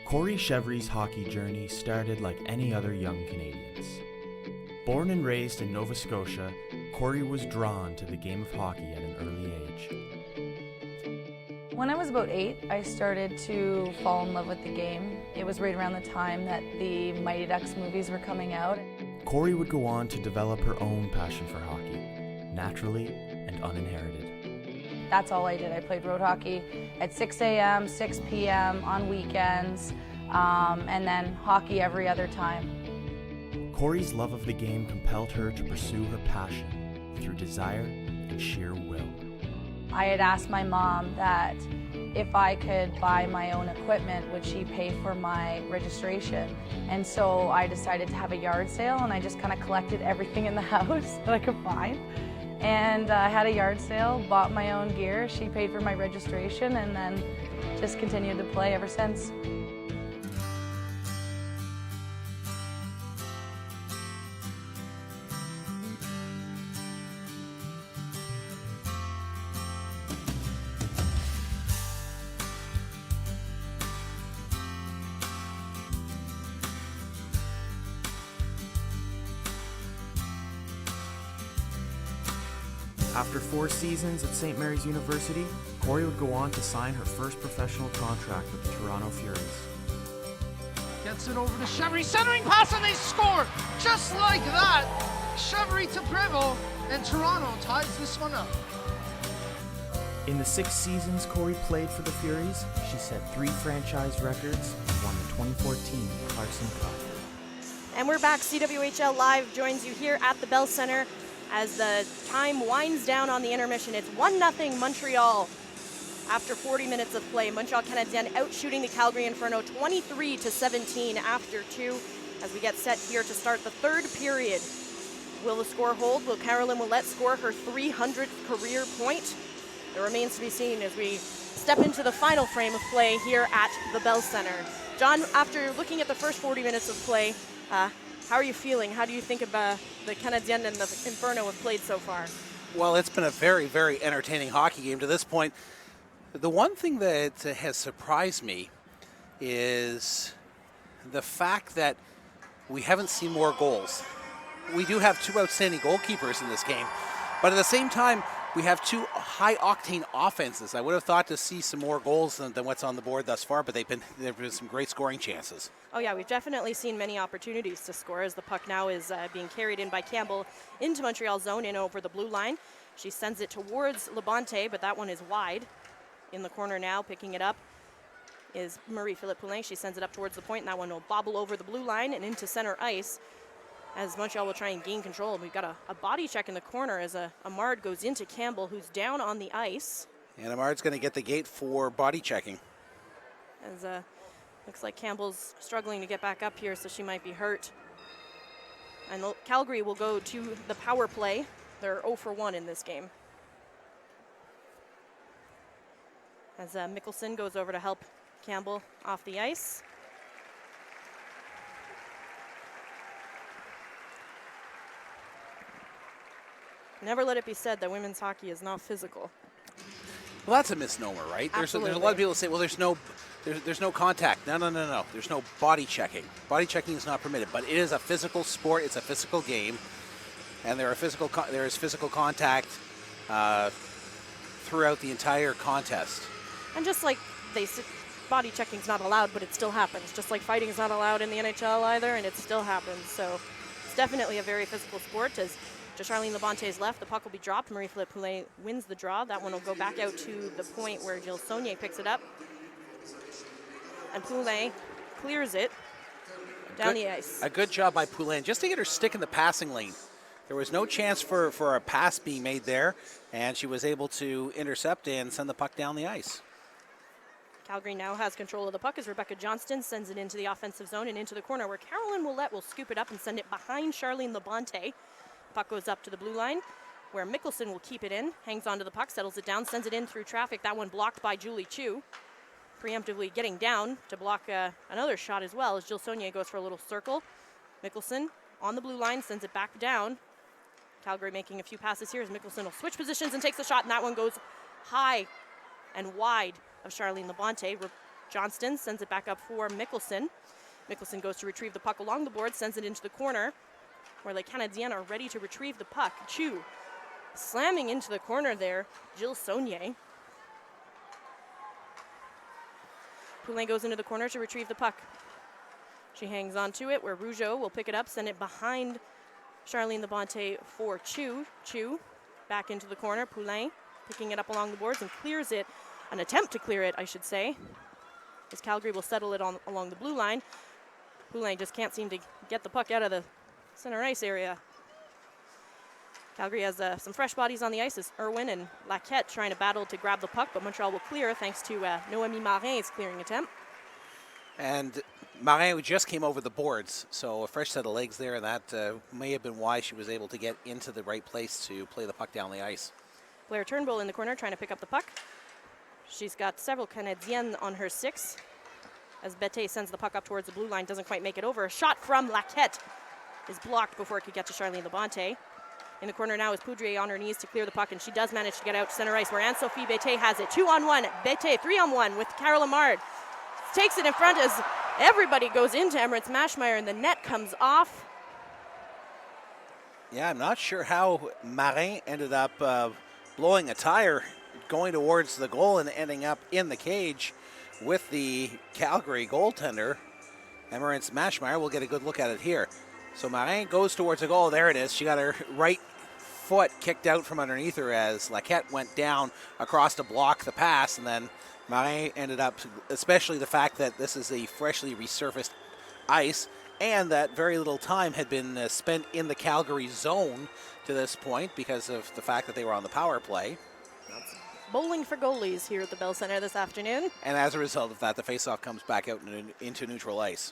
Corey Chevry's hockey journey started like any other young Canadians. Born and raised in Nova Scotia, Corey was drawn to the game of hockey at an early age. When I was about 8, I started to fall in love with the game. It was right around the time that the Mighty Ducks movies were coming out. Corey would go on to develop her own passion for hockey, naturally and uninherited. That's all I did. I played road hockey at 6 a.m., 6 p.m. on weekends, and then hockey every other time. Corey's love of the game compelled her to pursue her passion through desire and sheer will. I had asked my mom that if I could buy my own equipment, would she pay for my registration? And so I decided to have a yard sale, and I just kind of collected everything in the house that I could find. And I had a yard sale, bought my own gear, she paid for my registration, and then just continued to play ever since. After 4 seasons at St. Mary's University, Corey would go on to sign her first professional contract with the Toronto Furies. Gets it over to Chevry, centering pass, and they score! Just like that! Chevry to Prevost, and Toronto ties this one up. In the 6 seasons Corey played for the Furies, she set 3 franchise records and won the 2014 Clarkson Cup. And we're back. CWHL Live joins you here at the Bell Centre as the time winds down on the intermission. It's 1-0 Montreal. After 40 minutes of play, Montreal Canadiennes out shooting the Calgary Inferno 23-17 after 2 as we get set here to start the third period. Will the score hold? Will Caroline Ouellette score her 300th career point? It remains to be seen as we step into the final frame of play here at the Bell Centre. John, after looking at the first 40 minutes of play, how are you feeling? How do you think about the Canadiennes and the Inferno have played so far? Well, it's been a very, very entertaining hockey game to this point. The one thing that has surprised me is the fact that we haven't seen more goals. We do have 2 outstanding goalkeepers in this game, but at the same time, we have 2 high-octane offenses. I would have thought to see some more goals than what's on the board thus far, but there have been some great scoring chances. Oh yeah, we've definitely seen many opportunities to score as the puck now is being carried in by Campbell into Montreal's zone in over the blue line. She sends it towards Labonte, but that one is wide. In the corner now, picking it up is Marie-Philippe Poulin. She sends it up towards the point, and that one will bobble over the blue line and into center ice. as Montreal will try and gain control. We've got a body check in the corner as Amard goes into Campbell, who's down on the ice. And Amard's going to get the gate for body checking. As looks like Campbell's struggling to get back up here, so she might be hurt. And Calgary will go to the power play. They're 0 for 1 in this game. As Mickelson goes over to help Campbell off the ice. Never let it be said that women's hockey is not physical. Well, that's a misnomer, right? There's a lot of people who say, well, there's no contact. No. There's no body checking. Body checking is not permitted, but it is a physical sport. It's a physical game, and there is physical contact throughout the entire contest. And just like they said, body checking is not allowed, but it still happens. Just like fighting is not allowed in the NHL either, and it still happens. So it's definitely a very physical sport. As to Charlene Labonte's left, the puck will be dropped. Marie-Philippe Poulin wins the draw. That one will go back out to the point where Jill Saunier picks it up. And Poulin clears it down the ice. A good job by Poulin, just to get her stick in the passing lane. There was no chance for a pass being made there, and she was able to intercept and send the puck down the ice. Calgary now has control of the puck as Rebecca Johnston sends it into the offensive zone and into the corner where Caroline Ouellette will scoop it up and send it behind Charlene Labonte. Puck goes up to the blue line where Mickelson will keep it in, hangs onto the puck, settles it down, sends it in through traffic. That one blocked by Julie Chu. Preemptively getting down to block another shot as well as Jill Saunier goes for a little circle. Mickelson on the blue line sends it back down. Calgary making a few passes here as Mickelson will switch positions and takes the shot, and that one goes high and wide of Charlene Labonte. Johnston sends it back up for Mickelson. Mickelson goes to retrieve the puck along the board, sends it into the corner where the Canadiennes are ready to retrieve the puck. Chu slamming into the corner there, Jill Saunier. Poulin goes into the corner to retrieve the puck. She hangs on to it where Rougeau will pick it up, send it behind Charlene Labonte for Chu. Chu back into the corner. Poulin picking it up along the boards and clears it. An attempt to clear it, I should say, as Calgary will settle it along the blue line. Poulin just can't seem to get the puck out of the center ice area. Calgary has some fresh bodies on the ice as Irwin and Laquette trying to battle to grab the puck, but Montreal will clear thanks to Noémie Marin's clearing attempt. And Marin just came over the boards, so a fresh set of legs there, and that may have been why she was able to get into the right place to play the puck down the ice. Blair Turnbull in the corner trying to pick up the puck. She's got several Canadiennes on her 6. As Bete sends the puck up towards the blue line, doesn't quite make it over. A shot from Laquette is blocked before it could get to Charlene Labonte. In the corner now is Poudrier on her knees to clear the puck, and she does manage to get out to center ice where Anne-Sophie Bete has it. 2-on-1, Bete 3-on-1 with Carol Amard. Takes it in front as everybody goes into Emirates Mashmeyer, and the net comes off. Yeah, I'm not sure how Marin ended up blowing a tire going towards the goal and ending up in the cage with the Calgary goaltender, Emirates Mashmeyer. We'll get a good look at it here. So Marin goes towards the goal. There it is. She got her right foot kicked out from underneath her as Laquette went down across to block the pass, and then Marin ended up, especially the fact that this is a freshly resurfaced ice and that very little time had been spent in the Calgary zone to this point because of the fact that they were on the power play. Bowling for goalies here at the Bell Center this afternoon. And as a result of that, the faceoff comes back out into neutral ice.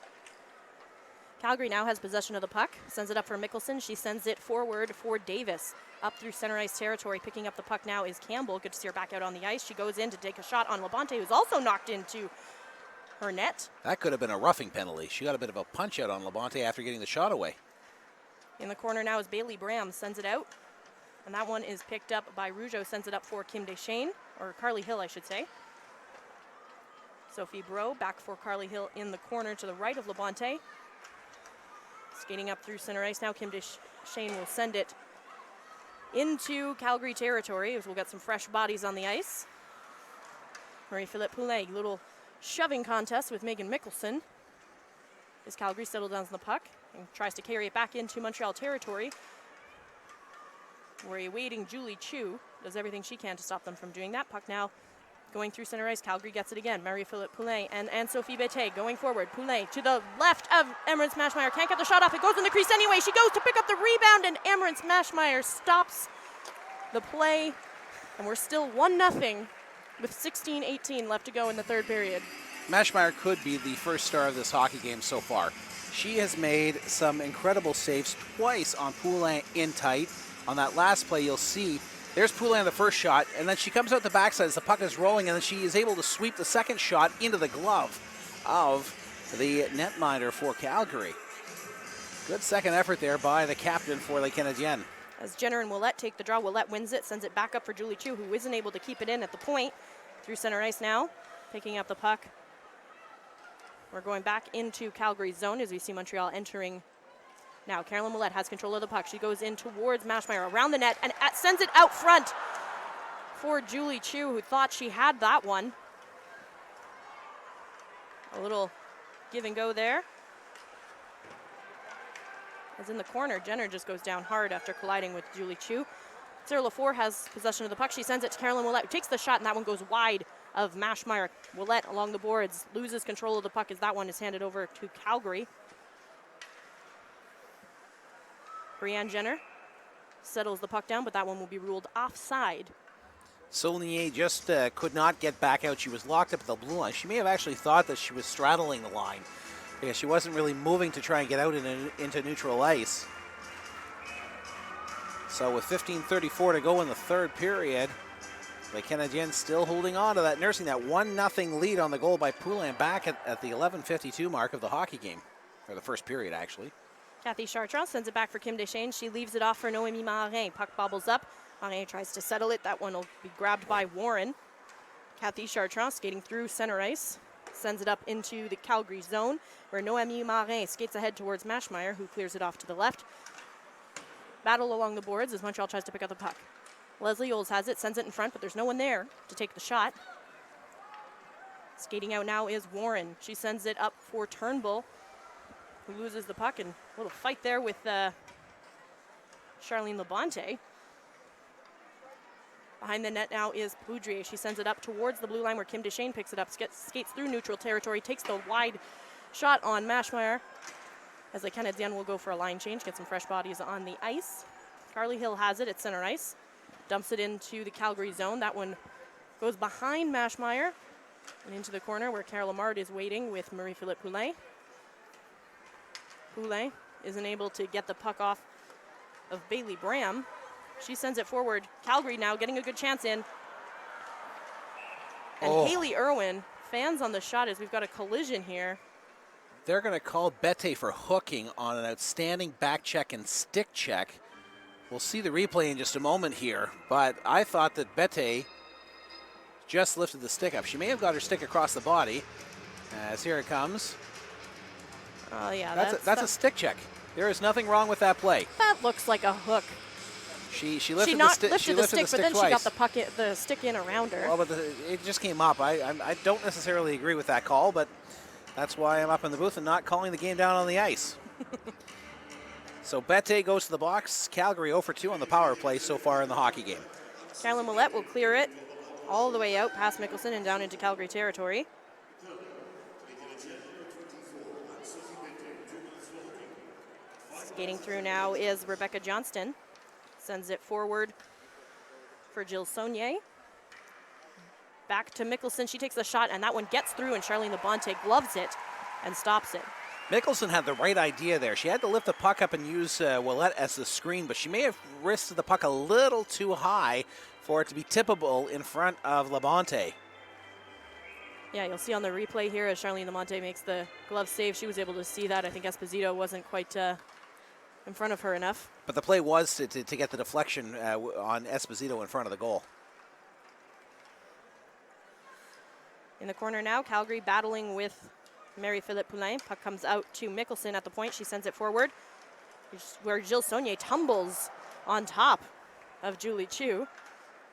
Calgary now has possession of the puck, sends it up for Mickelson. She sends it forward for Davis. Up through center ice territory, picking up the puck now is Campbell. Good to see her back out on the ice. She goes in to take a shot on Labonte, who's also knocked into her net. That could have been a roughing penalty. She got a bit of a punch out on Labonte after getting the shot away. In the corner now is Bailey Bram, sends it out. And that one is picked up by Rougeau, sends it up for Kim Deschênes, or Carly Hill, I should say. Sophie Bro back for Carly Hill in the corner to the right of Labonte. Skating up through center ice now, Kim Deschênes will send it into Calgary territory as we'll get some fresh bodies on the ice. Marie-Philippe Poulin, a little shoving contest with Megan Mickelson as Calgary settles down on the puck and tries to carry it back into Montreal territory. We're awaiting Julie Chu, does everything she can to stop them from doing that. Puck now Going through center ice, Calgary gets it again. Marie-Philippe Poulin and Anne-Sophie Bété going forward. Poulin to the left of Emerence Mashmeyer. Can't get the shot off. It goes in the crease anyway. She goes to pick up the rebound, and Emerence Mashmeyer stops the play. And we're still 1-0 with 16:18 left to go in the third period. Mashmeyer could be the first star of this hockey game so far. She has made some incredible saves twice on Poulin in tight. On that last play, you'll see there's Poulin on the first shot, and then she comes out the backside as the puck is rolling, and then she is able to sweep the second shot into the glove of the netminder for Calgary. Good second effort there by the captain for Les Canadiennes. As Jenner and Willette take the draw, Willette wins it, sends it back up for Julie Chu, who isn't able to keep it in at the point. Through center ice now, picking up the puck. We're going back into Calgary's zone as we see Montreal entering. Now, Carolyn Willette has control of the puck. She goes in towards Mashmeyer around the net and sends it out front for Julie Chu, who thought she had that one. A little give and go there. As in the corner, Jenner just goes down hard after colliding with Julie Chu. Sarah Lafour has possession of the puck. She sends it to Carolyn Willette, who takes the shot, and that one goes wide of Mashmeyer. Willette along the boards loses control of the puck as that one is handed over to Calgary. Brianne Jenner settles the puck down, but that one will be ruled offside. Saulnier just could not get back out. She was locked up at the blue line. She may have actually thought that she was straddling the line because she wasn't really moving to try and get out into neutral ice. So with 15:34 to go in the third period, the Canadiens still holding on to that, nursing that 1-0 lead on the goal by Poulin back at the 11:52 mark of the hockey game, or the first period actually. Kathy Chartrand sends it back for Kim Deschênes. She leaves it off for Noémie Marin. Puck bobbles up. Marin tries to settle it. That one will be grabbed by Warren. Kathy Chartrand skating through center ice. Sends it up into the Calgary zone where Noémie Marin skates ahead towards Mashmeyer, who clears it off to the left. Battle along the boards as Montreal tries to pick up the puck. Leslie Oles has it, sends it in front, but there's no one there to take the shot. Skating out now is Warren. She sends it up for Turnbull, who loses the puck, and a little fight there with Charlene Labonte. Behind the net now is Poudrier. She sends it up towards the blue line where Kim Deschênes picks it up, skates through neutral territory, takes the wide shot on Mashmeyer, as the Canadiens will go for a line change, get some fresh bodies on the ice. Carly Hill has it at center ice, dumps it into the Calgary zone. That one goes behind Mashmeyer and into the corner where Carol Lamard is waiting with Marie-Philippe Poulin. Poulin isn't able to get the puck off of Bailey Bram. She sends it forward. Calgary now getting a good chance in. And Haley Irwin, fans on the shot as we've got a collision here. They're going to call Bété for hooking on an outstanding back check and stick check. We'll see the replay in just a moment here, but I thought that Bété just lifted the stick up. She may have got her stick across the body, as here it comes. Oh, yeah. That's a stick check. There is nothing wrong with that play. That looks like a hook. She lifted the stick. Lifted the stick, but then twice. she got the stick in around her. Well, but it just came up. I don't necessarily agree with that call, but that's why I'm up in the booth and not calling the game down on the ice. So Bété goes to the box. Calgary 0 for 2 on the power play so far in the hockey game. Carolyn Willette will clear it all the way out past Mickelson and down into Calgary territory. Skating through now is Rebecca Johnston. Sends it forward for Jill Saunier. Back to Mickelson. She takes the shot, and that one gets through, and Charlene Labonte gloves it and stops it. Mickelson had the right idea there. She had to lift the puck up and use Willette as the screen, but she may have risked the puck a little too high for it to be tippable in front of Labonte. Yeah, you'll see on the replay here as Charlene Labonte makes the glove save. She was able to see that. I think Esposito wasn't quite in front of her enough. But the play was to get the deflection on Esposito in front of the goal. In the corner now, Calgary battling with Marie-Philippe Poulin. Puck comes out to Mickelson at the point. She sends it forward, where Jill Saunier tumbles on top of Julie Chu.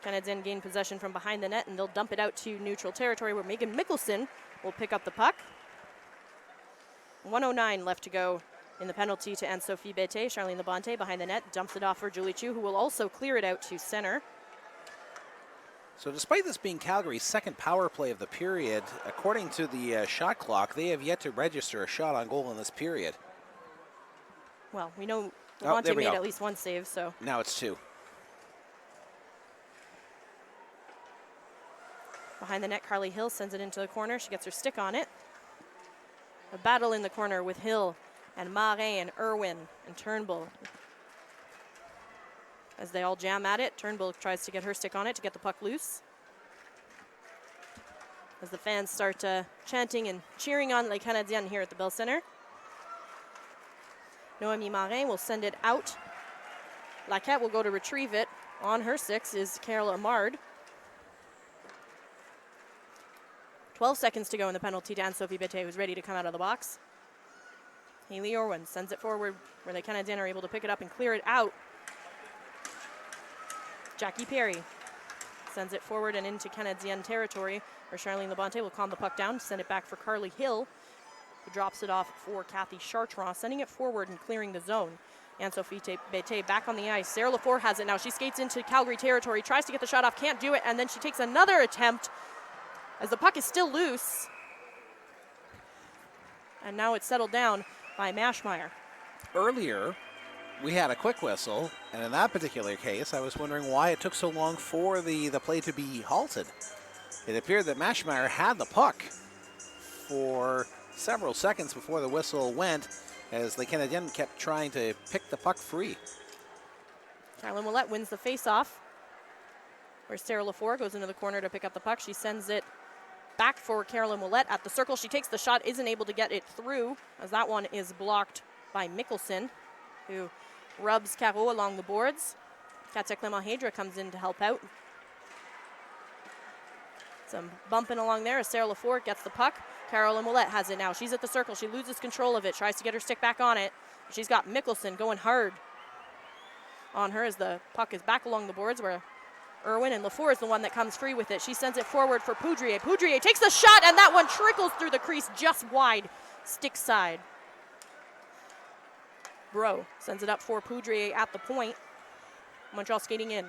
Canadiens gain possession from behind the net, and they'll dump it out to neutral territory where Megan Mickelson will pick up the puck. 1:09 left to go in the penalty to Anne-Sophie Bété. Charlene Labonte behind the net dumps it off for Julie Chu, who will also clear it out to center. So despite this being Calgary's second power play of the period, according to the shot clock, they have yet to register a shot on goal in this period. Well, we know there Labonte we made go. at least one save, so. Now it's 2. Behind the net, Carly Hill sends it into the corner. She gets her stick on it. A battle in the corner with Hill and Marin and Irwin and Turnbull. As they all jam at it, Turnbull tries to get her stick on it to get the puck loose. As the fans start chanting and cheering on Les Canadiennes here at the Bell Center. Noémie Marin will send it out. Laquette will go to retrieve it. On her 6 is Carol Amard. 12 seconds to go in the penalty to Anne-Sophie Bété, who's ready to come out of the box. Haley Irwin sends it forward where the Canadiens are able to pick it up and clear it out. Jackie Perry sends it forward and into Canadien territory where Charlene Labonte will calm the puck down, send it back for Carly Hill, who drops it off for Kathy Chartrand, sending it forward and clearing the zone. Anne-Sophie Bété back on the ice. Sarah Lafleur has it now. She skates into Calgary territory, tries to get the shot off, can't do it, and then she takes another attempt as the puck is still loose. And now it's settled down by Maschmeyer. Earlier, we had a quick whistle, and in that particular case, I was wondering why it took so long for the play to be halted. It appeared that Maschmeyer had the puck for several seconds before the whistle went, as the Canadiens kept trying to pick the puck free. Carolyn Ouellette wins the face-off, where Sarah Lafleur goes into the corner to pick up the puck. She sends it back for Carolyn Ouellette at the circle. She takes the shot, isn't able to get it through, as that one is blocked by Mickelson, who rubs Caro along the boards. Katia Clement-Hedra comes in to help out. Some bumping along there as Sarah Lafleur gets the puck. Carolyn Ouellette has it now. She's at the circle. She loses control of it, tries to get her stick back on it. She's got Mickelson going hard on her as the puck is back along the boards where Irwin, and Lafleur is the one that comes free with it. She sends it forward for Poudrier. Poudrier takes the shot, and that one trickles through the crease just wide, stick side. Bro sends it up for Poudrier at the point. Montreal skating in.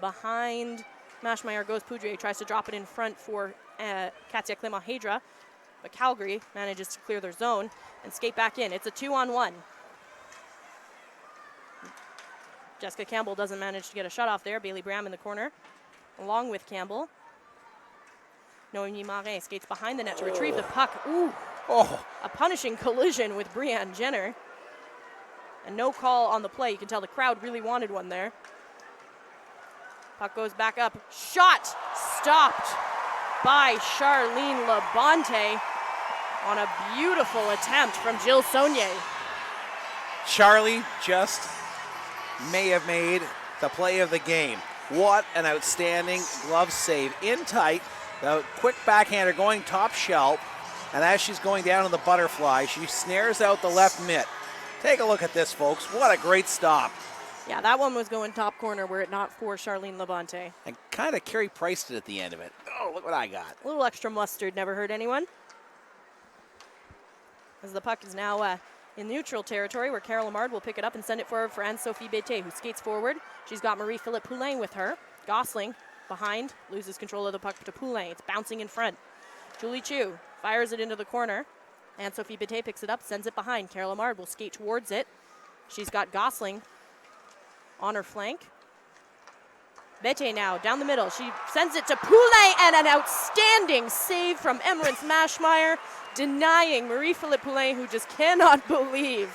Behind Maschmeyer goes Poudrier, tries to drop it in front for Katia Clement-Hedra, but Calgary manages to clear their zone and skate back in. It's a 2-on-1. Jessica Campbell doesn't manage to get a shot off there. Bailey Bram in the corner, along with Campbell. Noémie Marin skates behind the net to retrieve the puck. Ooh, a punishing collision with Brianne Jenner. And no call on the play. You can tell the crowd really wanted one there. Puck goes back up. Shot stopped by Charlene Labonte on a beautiful attempt from Jill Saunier. Charlie just may have made the play of the game. What an outstanding glove save. In tight, the quick backhander going top shelf, and as she's going down in the butterfly, she snares out the left mitt. Take a look at this, folks. What a great stop. Yeah, that one was going top corner were it not for Charlene Labonte. And kind of Carey priced it at the end of it. Oh, look what I got. A little extra mustard never hurt anyone. As the puck is now in neutral territory where Carol Amard will pick it up and send it forward for Anne-Sophie Bété, who skates forward. She's got Marie-Philippe Poulain with her. Gosling behind, loses control of the puck to Poulain. It's bouncing in front. Julie Chu fires it into the corner. Anne-Sophie Bété picks it up, sends it behind. Carol Amard will skate towards it. She's got Gosling on her flank. Bété now down the middle. She sends it to Poulain, and an outstanding save from Emrance Maschmeyer, denying Marie-Philippe Poulain, who just cannot believe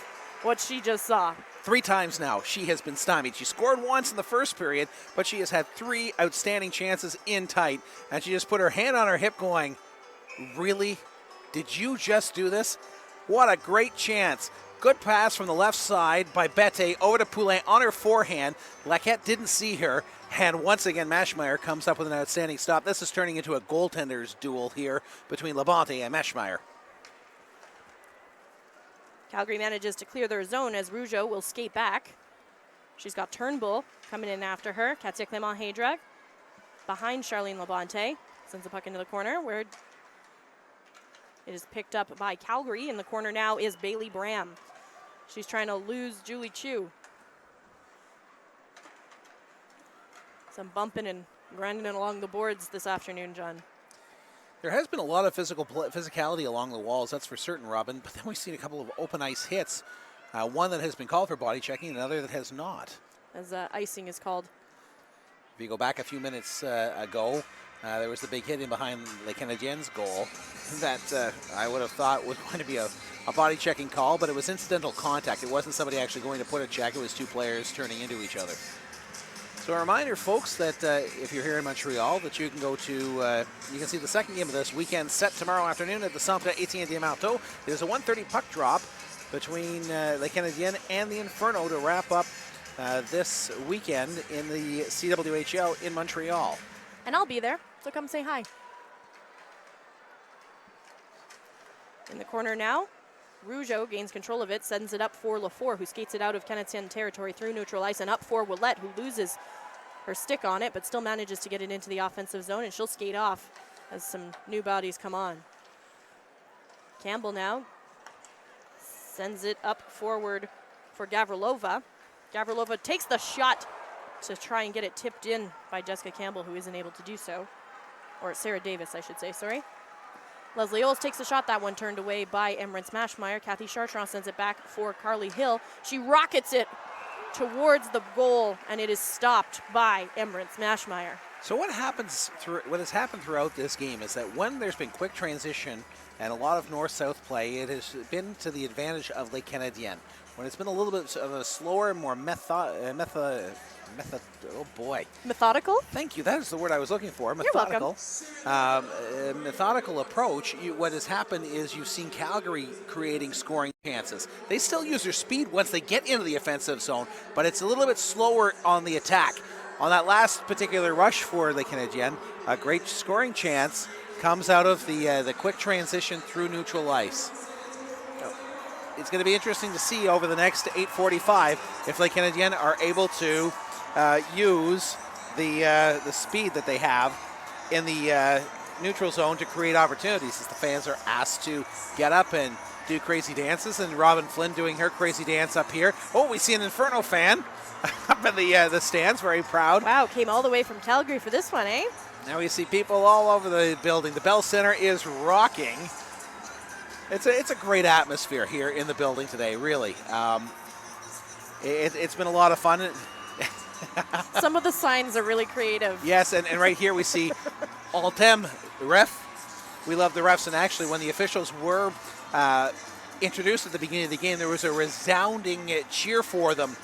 what she just saw. 3 times now she has been stymied. She scored once in the first period, but she has had 3 outstanding chances in tight, and she just put her hand on her hip going, really? Did you just do this? What a great chance. Good pass from the left side by Bété over to Poulain on her forehand. Laquette didn't see her, and once again Maschmeyer comes up with an outstanding stop. This is turning into a goaltender's duel here between Labonte and Maschmeyer. Calgary manages to clear their zone as Rougeau will skate back. She's got Turnbull coming in after her. Katia Clement-Hedra behind Charlene Labonte. Sends the puck into the corner where it is picked up by Calgary. In the corner now is Bailey Bram. She's trying to lose Julie Chu. Some bumping and grinding it along the boards this afternoon, John. There has been a lot of physicality along the walls, that's for certain, Robin, but then we've seen a couple of open ice hits. One that has been called for body checking, and another that has not. As icing is called. If you go back a few minutes ago, there was the big hit in behind the Canadiennes goal that I would have thought was going to be a body checking call, but it was incidental contact. It wasn't somebody actually going to put a check. It was two players turning into each other. So a reminder, folks, that if you're here in Montreal, that you can go to, you can see the second game of this weekend set tomorrow afternoon at the Centre Étienne Desmarteaux. There's a 1:30 puck drop between Les Canadiennes and the Inferno to wrap up this weekend in the CWHL in Montreal. And I'll be there, so come say hi. In the corner now, Rougeau gains control of it, sends it up for Lafleur, who skates it out of Canadienne territory through neutral ice, and up for Ouellette, who loses her stick on it, but still manages to get it into the offensive zone, and she'll skate off as some new bodies come on. Campbell now sends it up forward for Gavrilova. Gavrilova takes the shot to try and get it tipped in by Jessica Campbell, who isn't able to do so. Or Sarah Davis, I should say, sorry. Leslie Oles takes the shot, that one turned away by Emrance Mashmeyer. Kathy Chartrand sends it back for Carly Hill. She rockets it towards the goal, and it is stopped by Emrance Mashmeyer. So what has happened throughout this game is that when there's been quick transition and a lot of north-south play, it has been to the advantage of Les Canadiennes. When it's been a little bit of a slower, more methodical. Thank you. That is the word I was looking for. Methodical. You're welcome. Methodical approach. What has happened is you've seen Calgary creating scoring chances. They still use their speed once they get into the offensive zone, but it's a little bit slower on the attack. On that last particular rush for Les Canadiennes, a great scoring chance comes out of the quick transition through neutral ice. It's going to be interesting to see over the next 8:45 if Les Canadiennes are able to use the speed that they have in the neutral zone to create opportunities, as the fans are asked to get up and do crazy dances, and Robin Flynn doing her crazy dance up here. Oh, we see an Inferno fan up in the stands, very proud. Wow, came all the way from Calgary for this one, eh? Now we see people all over the building. The Bell Center is rocking. It's a great atmosphere here in the building today, really. It's been a lot of fun. Some of the signs are really creative. Yes, and right here we see Anthem, the ref. We love the refs, and actually when the officials were introduced at the beginning of the game, there was a resounding cheer for them,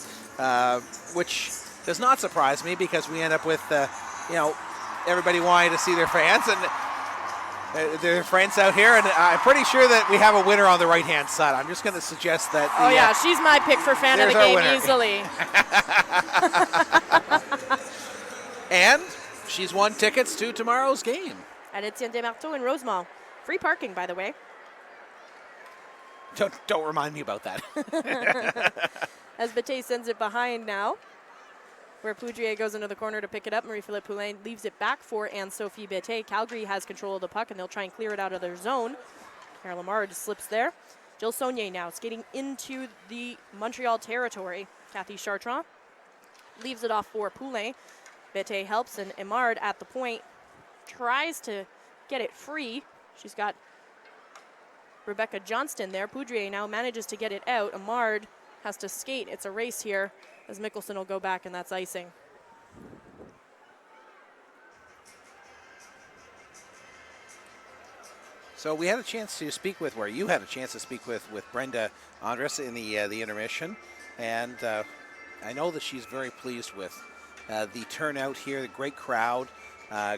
which does not surprise me, because we end up with, everybody wanting to see their fans and their friends out here, and I'm pretty sure that we have a winner on the right-hand side. I'm just going to suggest that. Oh yeah, she's my pick for fan of the game easily. And she's won tickets to tomorrow's game. At Étienne Desmarteaux in Rosemont. Free parking, by the way. Don't remind me about that. As Bate sends it behind now, where Poudrier goes into the corner to pick it up. Marie-Philippe Poulain leaves it back for Anne-Sophie Bete. Calgary has control of the puck, and they'll try and clear it out of their zone. Carol Lamar just slips there. Jill Saunier now skating into the Montreal territory. Kathy Chartrand leaves it off for Poulain. Bete helps, and Emard at the point tries to get it free. She's got Rebecca Johnston there. Poudrier now manages to get it out. Emard has to skate. It's a race here, as Mickelson will go back, and that's icing. So we had a chance to speak with, you had a chance to speak with Brenda Andres in the intermission, and I know that she's very pleased with the turnout here, the great crowd,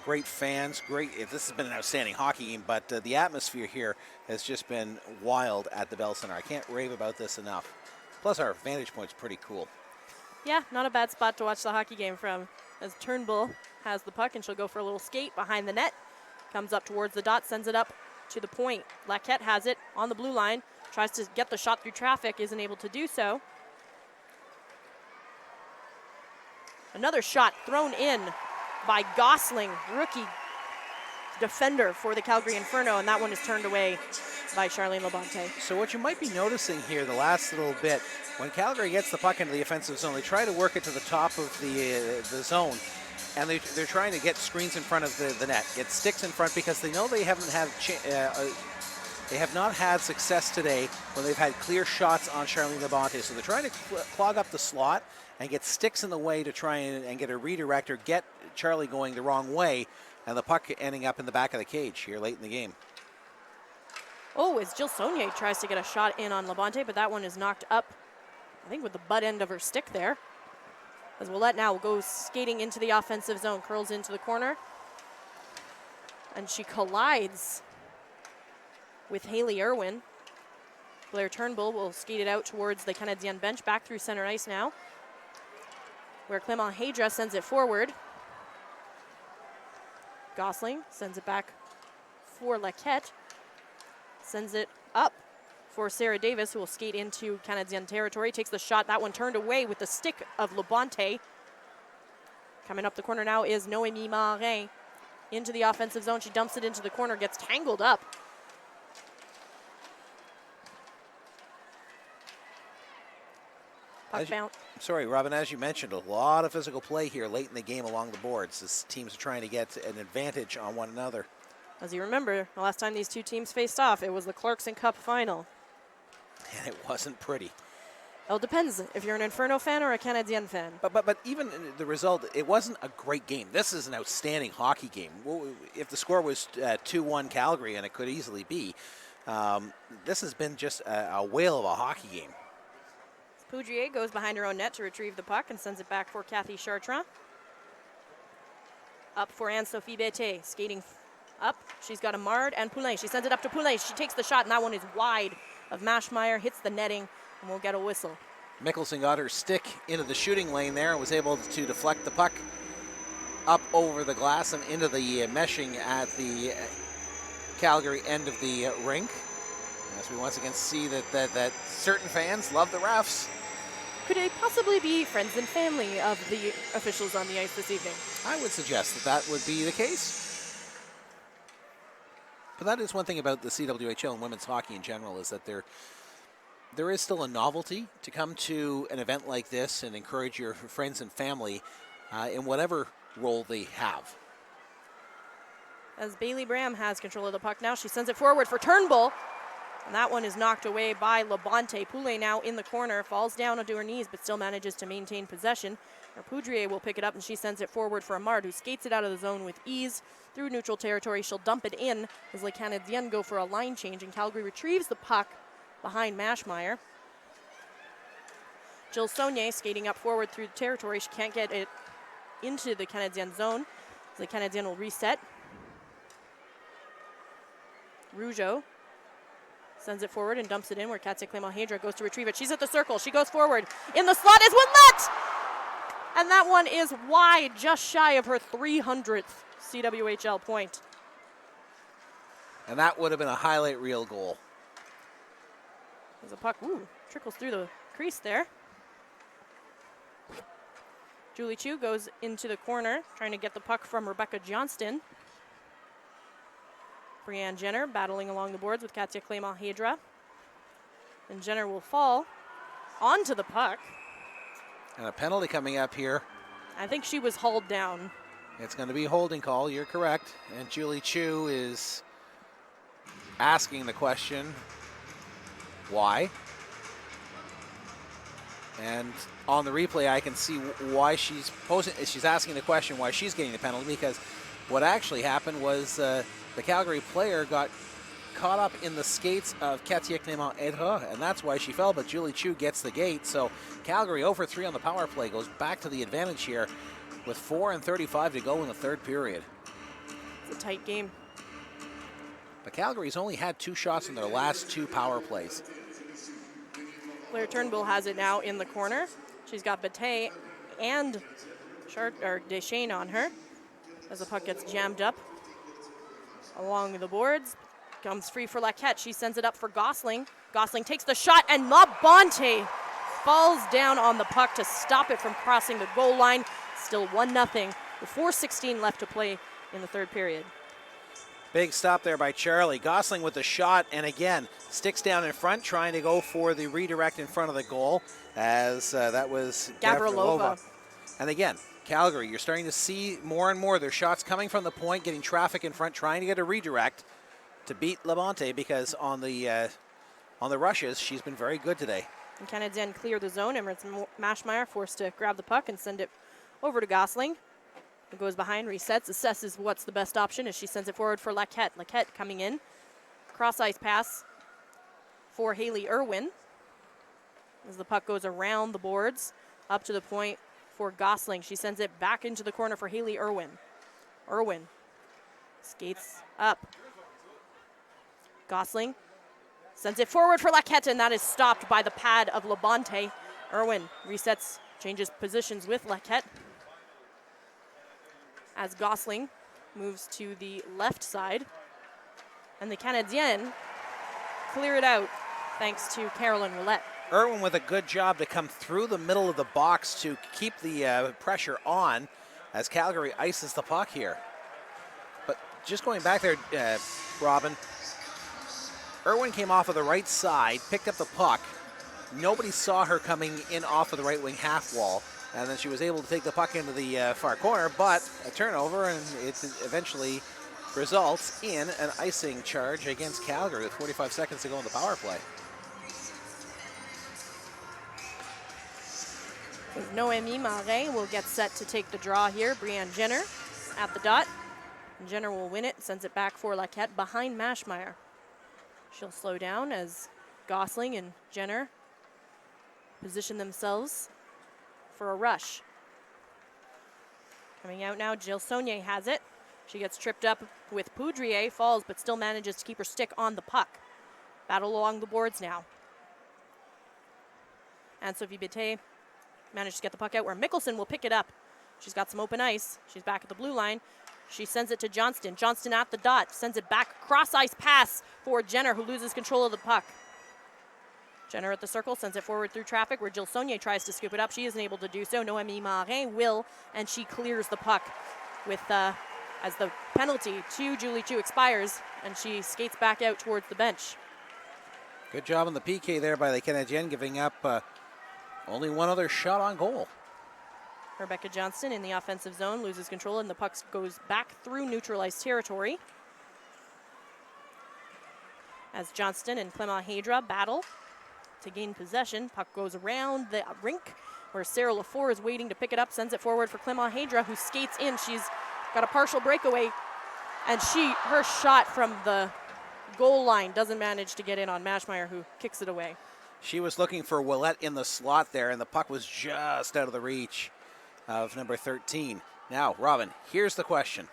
great fans, this has been an outstanding hockey game, but the atmosphere here has just been wild at the Bell Center. I can't rave about this enough. Plus our vantage point's pretty cool. Yeah, not a bad spot to watch the hockey game from, as Turnbull has the puck, and she'll go for a little skate behind the net. Comes up towards the dot, sends it up to the point. Laquette has it on the blue line, tries to get the shot through traffic, isn't able to do so. Another shot thrown in by Gosling, rookie defender for the Calgary Inferno, and that one is turned away by Charlene Labonte. So what you might be noticing here the last little bit, when Calgary gets the puck into the offensive zone, they try to work it to the top of the zone. and they're trying to get screens in front of the net, get sticks in front, because they know they haven't had they have not had success today when they've had clear shots on Charlene Labonte. So they're trying to clog up the slot and get sticks in the way to try and get a redirect or get Charlie going the wrong way, and the puck ending up in the back of the cage here late in the game. Oh, as Jill Saunier tries to get a shot in on Labonte, but that one is knocked up, I think, with the butt end of her stick there. As Willette now goes skating into the offensive zone, curls into the corner, and she collides with Haley Irwin. Blair Turnbull will skate it out towards the Canadienne bench, back through center ice now, where Clément Hedra sends it forward. Gosling sends it back for Laquette, sends it up for Sarah Davis, who will skate into Canadienne territory, takes the shot, that one turned away with the stick of Labonte. Coming up the corner now is Noémie Marin into the offensive zone. She dumps it into the corner, gets tangled up. Sorry, Robin, as you mentioned, a lot of physical play here late in the game along the boards as teams are trying to get an advantage on one another. As you remember, the last time these two teams faced off, it was the Clarkson Cup final. And it wasn't pretty. Well, it depends if you're an Inferno fan or a Canadienne fan. But even the result, it wasn't a great game. This is an outstanding hockey game. If the score was 2-1 Calgary, and it could easily be, this has been just a whale of a hockey game. Poudrier goes behind her own net to retrieve the puck and sends it back for Kathy Chartrand. Up for Anne-Sophie Bété, skating up. She's got Amard and Poulin. She sends it up to Poulin. She takes the shot, and that one is wide of Maschmeyer, hits the netting, and we'll get a whistle. Mickelson got her stick into the shooting lane there and was able to deflect the puck up over the glass and into the meshing at the Calgary end of the rink. As we once again see that certain fans love the refs. Could they possibly be friends and family of the officials on the ice this evening? I would suggest that would be the case. But that is one thing about the CWHL and women's hockey in general, is that there is still a novelty to come to an event like this and encourage your friends and family in whatever role they have. As Bailey Bram has control of the puck now, she sends it forward for Turnbull. And that one is knocked away by Labonte. Poulet now in the corner, falls down onto her knees, but still manages to maintain possession. Now Poudrier will pick it up, and she sends it forward for Amard, who skates it out of the zone with ease through neutral territory. She'll dump it in as Les Canadiennes go for a line change, and Calgary retrieves the puck behind Maschmeyer. Jill Saunier skating up forward through the territory. She can't get it into the Canadienne zone. The Canadienne will reset. Rougeau sends it forward and dumps it in where Katya Clément-Hedra goes to retrieve it. She's at the circle. She goes forward. In the slot is Willette! And that one is wide, just shy of her 300th CWHL point. And that would have been a highlight reel goal. As a puck, trickles through the crease there. Julie Chu goes into the corner, trying to get the puck from Rebecca Johnston. Brianne Jenner battling along the boards with Katya Clément-Hedra. And Jenner will fall onto the puck. And a penalty coming up here. I think she was hauled down. It's going to be a holding call, you're correct. And Julie Chu is asking the question, why? And on the replay, I can see why she's asking the question why she's getting the penalty, because what actually happened was the Calgary player got caught up in the skates of Katya Clément-Hedra, and that's why she fell, but Julie Chu gets the gate. So Calgary 0 for 3 on the power play, goes back to the advantage here with 4:35 to go in the third period. It's a tight game. But Calgary's only had 2 shots in their last 2 power plays. Blair Turnbull has it now in the corner. She's got Bate and Deschênes on her as the puck gets jammed up along the boards. Comes free for Laquette. She sends it up for Gosling. Gosling takes the shot, and Labonte falls down on the puck to stop it from crossing the goal line. Still 1-0 with 4:16 left to play in the third period. Big stop there by Charlie. Gosling with the shot, and again, sticks down in front, trying to go for the redirect in front of the goal, as that was Gavrilova. And again, Calgary, you're starting to see more and more their shots coming from the point, getting traffic in front, trying to get a redirect to beat Labonte, because on the rushes, she's been very good today. And Canadiennes clear the zone. Emirates Maschmeyer forced to grab the puck and send it over to Gosling. It goes behind, resets, assesses what's the best option as she sends it forward for Laquette. Laquette coming in. Cross-ice pass for Haley Irwin as the puck goes around the boards up to the point for Gosling. She sends it back into the corner for Haley Irwin. Irwin skates up. Gosling sends it forward for Laquette, and that is stopped by the pad of Labonte. Irwin resets, changes positions with Laquette as Gosling moves to the left side. And the Canadiennes clear it out thanks to Carolyn Willette. Irwin with a good job to come through the middle of the box to keep the pressure on as Calgary ices the puck here. But just going back there, Robin, Irwin came off of the right side, picked up the puck. Nobody saw her coming in off of the right wing half wall, and then she was able to take the puck into the far corner, but a turnover, and it eventually results in an icing charge against Calgary with 45 seconds to go in the power play. Noémie Marais will get set to take the draw here. Brianne Jenner at the dot. Jenner will win it, sends it back for Laquette behind Maschmeyer. She'll slow down as Gosling and Jenner position themselves for a rush. Coming out now, Jill Saunier has it. She gets tripped up with Poudrier, falls, but still manages to keep her stick on the puck. Battle along the boards now. And Sophie Bété managed to get the puck out where Mickelson will pick it up. She's got some open ice. She's back at the blue line. She sends it to Johnston. Johnston at the dot, sends it back. Cross-ice pass for Jenner, who loses control of the puck. Jenner at the circle, sends it forward through traffic where Jill Saunier tries to scoop it up. She isn't able to do so. Noémie Marais will, and she clears the puck with as the penalty to Julie Chu expires, and she skates back out towards the bench. Good job on the PK there by the Canadiennes, giving up only one other shot on goal. Rebecca Johnston in the offensive zone loses control, and the puck goes back through neutralized territory. As Johnston and Clement Hadra battle to gain possession, puck goes around the rink where Sarah Lafleur is waiting to pick it up, sends it forward for Clement Hadra, who skates in. She's got a partial breakaway, and her shot from the goal line doesn't manage to get in on Maschmeyer, who kicks it away. She was looking for Willette in the slot there, and the puck was just out of the reach of number 13. Now, Robin, here's the question.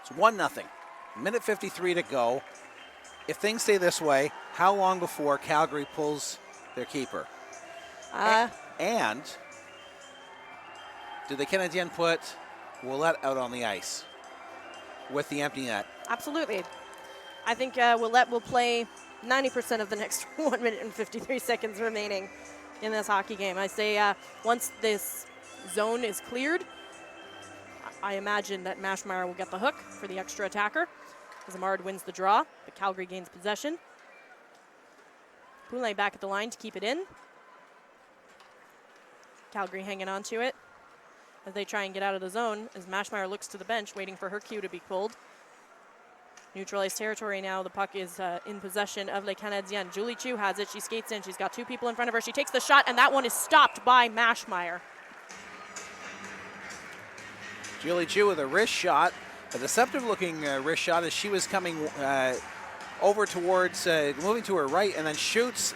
It's 1-0. Minute 53 to go. If things stay this way, how long before Calgary pulls their keeper? And do the Canadiennes put Willette out on the ice with the empty net? Absolutely. I think Willette will play 90% of the next 1 minute and 53 seconds remaining in this hockey game. I say once this zone is cleared, I imagine that Maschmeyer will get the hook for the extra attacker. Zamard wins the draw, but Calgary gains possession. Poulet back at the line to keep it in. Calgary hanging on to it as they try and get out of the zone, as Maschmeyer looks to the bench waiting for her cue to be pulled. Neutralized territory now. The puck is in possession of Les Canadiennes. Julie Chu has it. She skates in. She's got two people in front of her. She takes the shot, and that one is stopped by Maschmeyer. Julie Chu with a wrist shot, a deceptive-looking wrist shot as she was coming over towards, moving to her right, and then shoots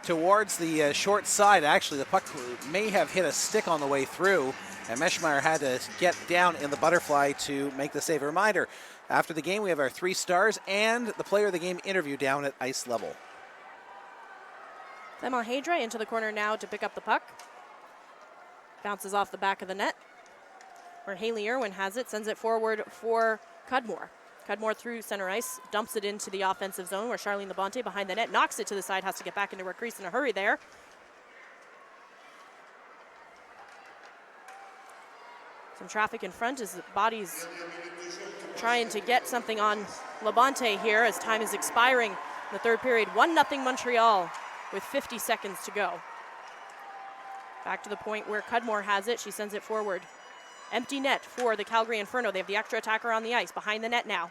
towards the short side. Actually, the puck may have hit a stick on the way through, and Maschmeyer had to get down in the butterfly to make the save. A reminder, after the game, we have our 3 stars and the player of the game interview down at ice level. Clement Hadra into the corner now to pick up the puck. Bounces off the back of the net, where Haley Irwin has it, sends it forward for Cudmore. Cudmore through center ice, dumps it into the offensive zone where Charlene Labonte behind the net, knocks it to the side, has to get back into her crease in a hurry there. Some traffic in front as the body's trying to get something on Labonte here as time is expiring in the third period. 1-0 Montreal with 50 seconds to go. Back to the point where Cudmore has it. She sends it forward Empty net for the Calgary Inferno. They have the extra attacker on the ice, behind the net now.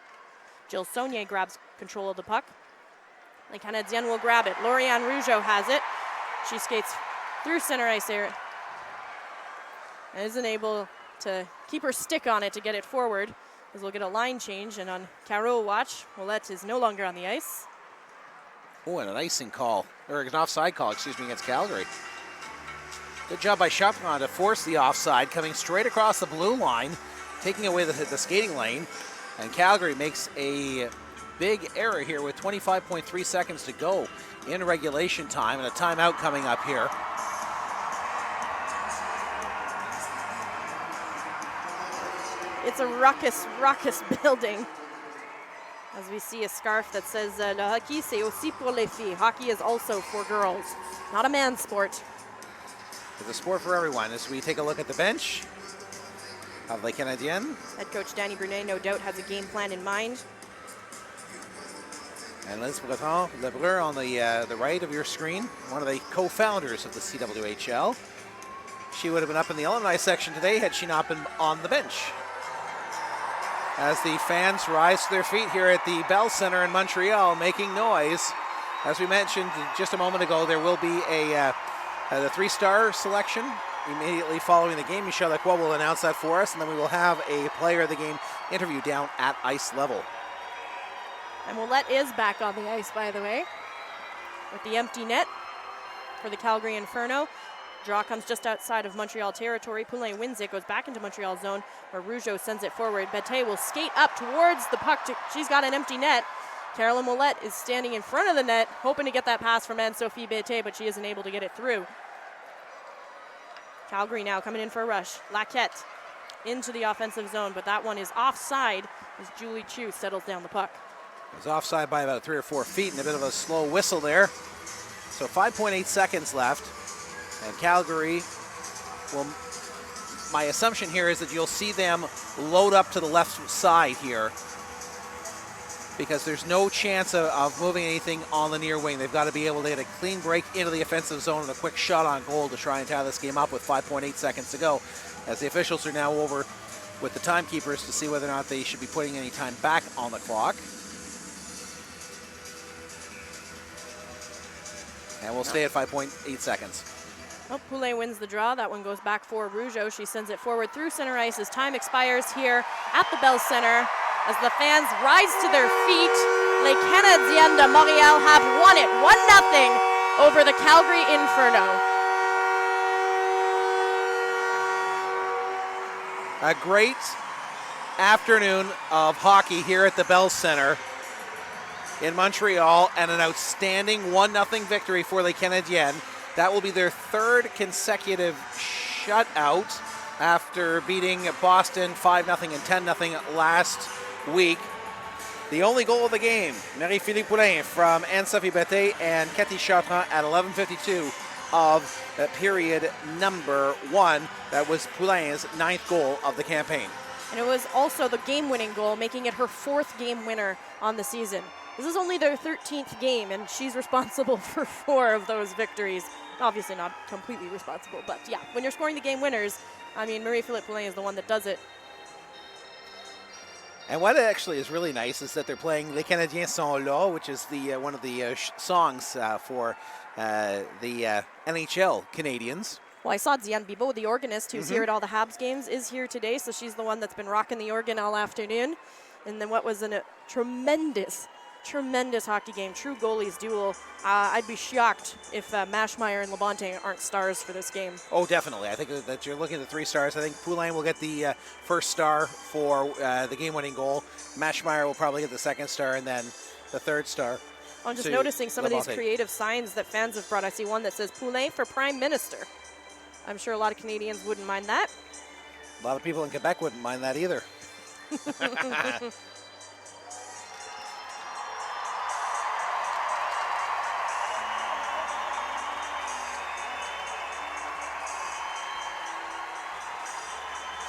Jill Saunier grabs control of the puck. The Canadiennes will grab it. Lauriane Rougeau has it. She skates through center ice area and isn't able to keep her stick on it to get it forward, as we'll get a line change. And on Caro watch, Ouellette is no longer on the ice. Oh, and an icing call, or an offside call, excuse me, against Calgary. Good job by Chaperon to force the offside, coming straight across the blue line, taking away the skating lane. And Calgary makes a big error here with 25.3 seconds to go in regulation time, and a timeout coming up here. It's a raucous building. As we see a scarf that says, le hockey, c'est aussi pour les filles. Hockey is also for girls, not a man's sport. It's a sport for everyone. As we take a look at the bench of Les Canadiennes. Head coach Danny Brunet no doubt has a game plan in mind. And Liz Breton, Lebreur on the right of your screen, one of the co-founders of the CWHL. She would have been up in the alumni section today had she not been on the bench. As the fans rise to their feet here at the Bell Center in Montreal, making noise. As we mentioned just a moment ago, there will be the three-star selection immediately following the game. Michel Lacroix will announce that for us, and then we will have a player of the game interview down at ice level. And Ouellette is back on the ice, by the way, with the empty net for the Calgary Inferno. Draw comes just outside of Montreal territory. Poulin wins it, goes back into Montreal zone, where Rougeau sends it forward. Bette will skate up towards the puck. She's got an empty net. Caroline Ouellette is standing in front of the net, hoping to get that pass from Anne-Sophie Bette, but she isn't able to get it through. Calgary now coming in for a rush. Laquette into the offensive zone, but that one is offside as Julie Chu settles down the puck. It was offside by about 3 or 4 feet, and a bit of a slow whistle there. So 5.8 seconds left. And Calgary will, my assumption here is that you'll see them load up to the left side here, because there's no chance of moving anything on the near wing. They've got to be able to get a clean break into the offensive zone and a quick shot on goal to try and tie this game up with 5.8 seconds to go, as the officials are now over with the timekeepers to see whether or not they should be putting any time back on the clock. And we'll stay at 5.8 seconds. Well, Poulin wins the draw. That one goes back for Rougeau. She sends it forward through center ice as time expires here at the Bell Center. As the fans rise to their feet, Les Canadiennes de Montréal have won it 1-0 over the Calgary Inferno. A great afternoon of hockey here at the Bell Center in Montreal, and an outstanding 1-0 victory for Les Canadiennes. That will be their third consecutive shutout after beating Boston 5-0 and 10-0 last week. The only goal of the game, Marie-Philippe Poulin from Anne-Sophie Bette and Cathy Chartrand at 11:52 of period number 1. That was Poulin's 9th goal of the campaign. And it was also the game-winning goal, making it her 4th game winner on the season. This is only their 13th game, and she's responsible for 4 of those victories. Obviously not completely responsible, but yeah, when you're scoring the game winners, I mean, Marie-Philippe Poulin is the one that does it. And what actually is really nice is that they're playing Les Canadiens sont là, which is the one of the songs for the NHL Canadiens. Well, I saw Diane Bibeau, the organist who's here at all the Habs games, is here today, so she's the one that's been rocking the organ all afternoon. And then what was a tremendous hockey game, true goalies duel. I'd be shocked if Maschmeyer and Labonte aren't stars for this game. Oh, definitely. I think that you're looking at the 3 stars. I think Poulin will get the first star for the game-winning goal. Maschmeyer will probably get the 2nd star, and then the 3rd star. I'm just noticing some of these creative signs that fans have brought. I see one that says Poulin for Prime Minister. I'm sure a lot of Canadians wouldn't mind that. A lot of people in Quebec wouldn't mind that either.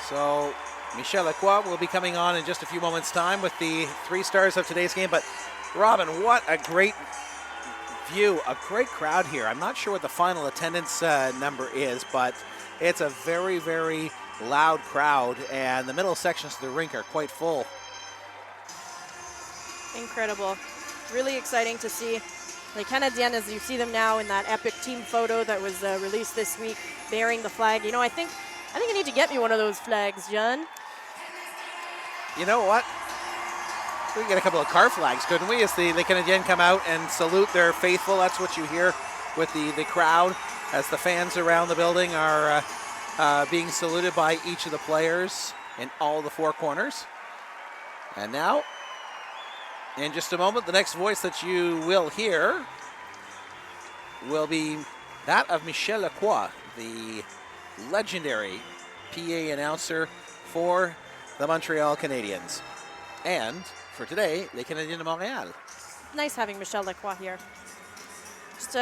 So Michel Lacroix will be coming on in just a few moments' time with the 3 stars of today's game. But Robin, what a great view, a great crowd here. I'm not sure what the final attendance number is, but it's a very, very loud crowd, and the middle sections of the rink are quite full. Incredible. Really exciting to see. The Canadiennes, as you see them now in that epic team photo that was released this week, bearing the flag. You know, I think you need to get me one of those flags, John. You know what? We could get a couple of car flags, couldn't we? As the Canadiennes come out and salute their faithful. That's what you hear with the crowd as the fans around the building are being saluted by each of the players in all the four corners. And now, in just a moment, the next voice that you will hear will be that of Michel Lacroix, the legendary PA announcer for the Montreal Canadiens. And for today, les Canadiens de Montréal. Nice having Michel Lacroix here. Just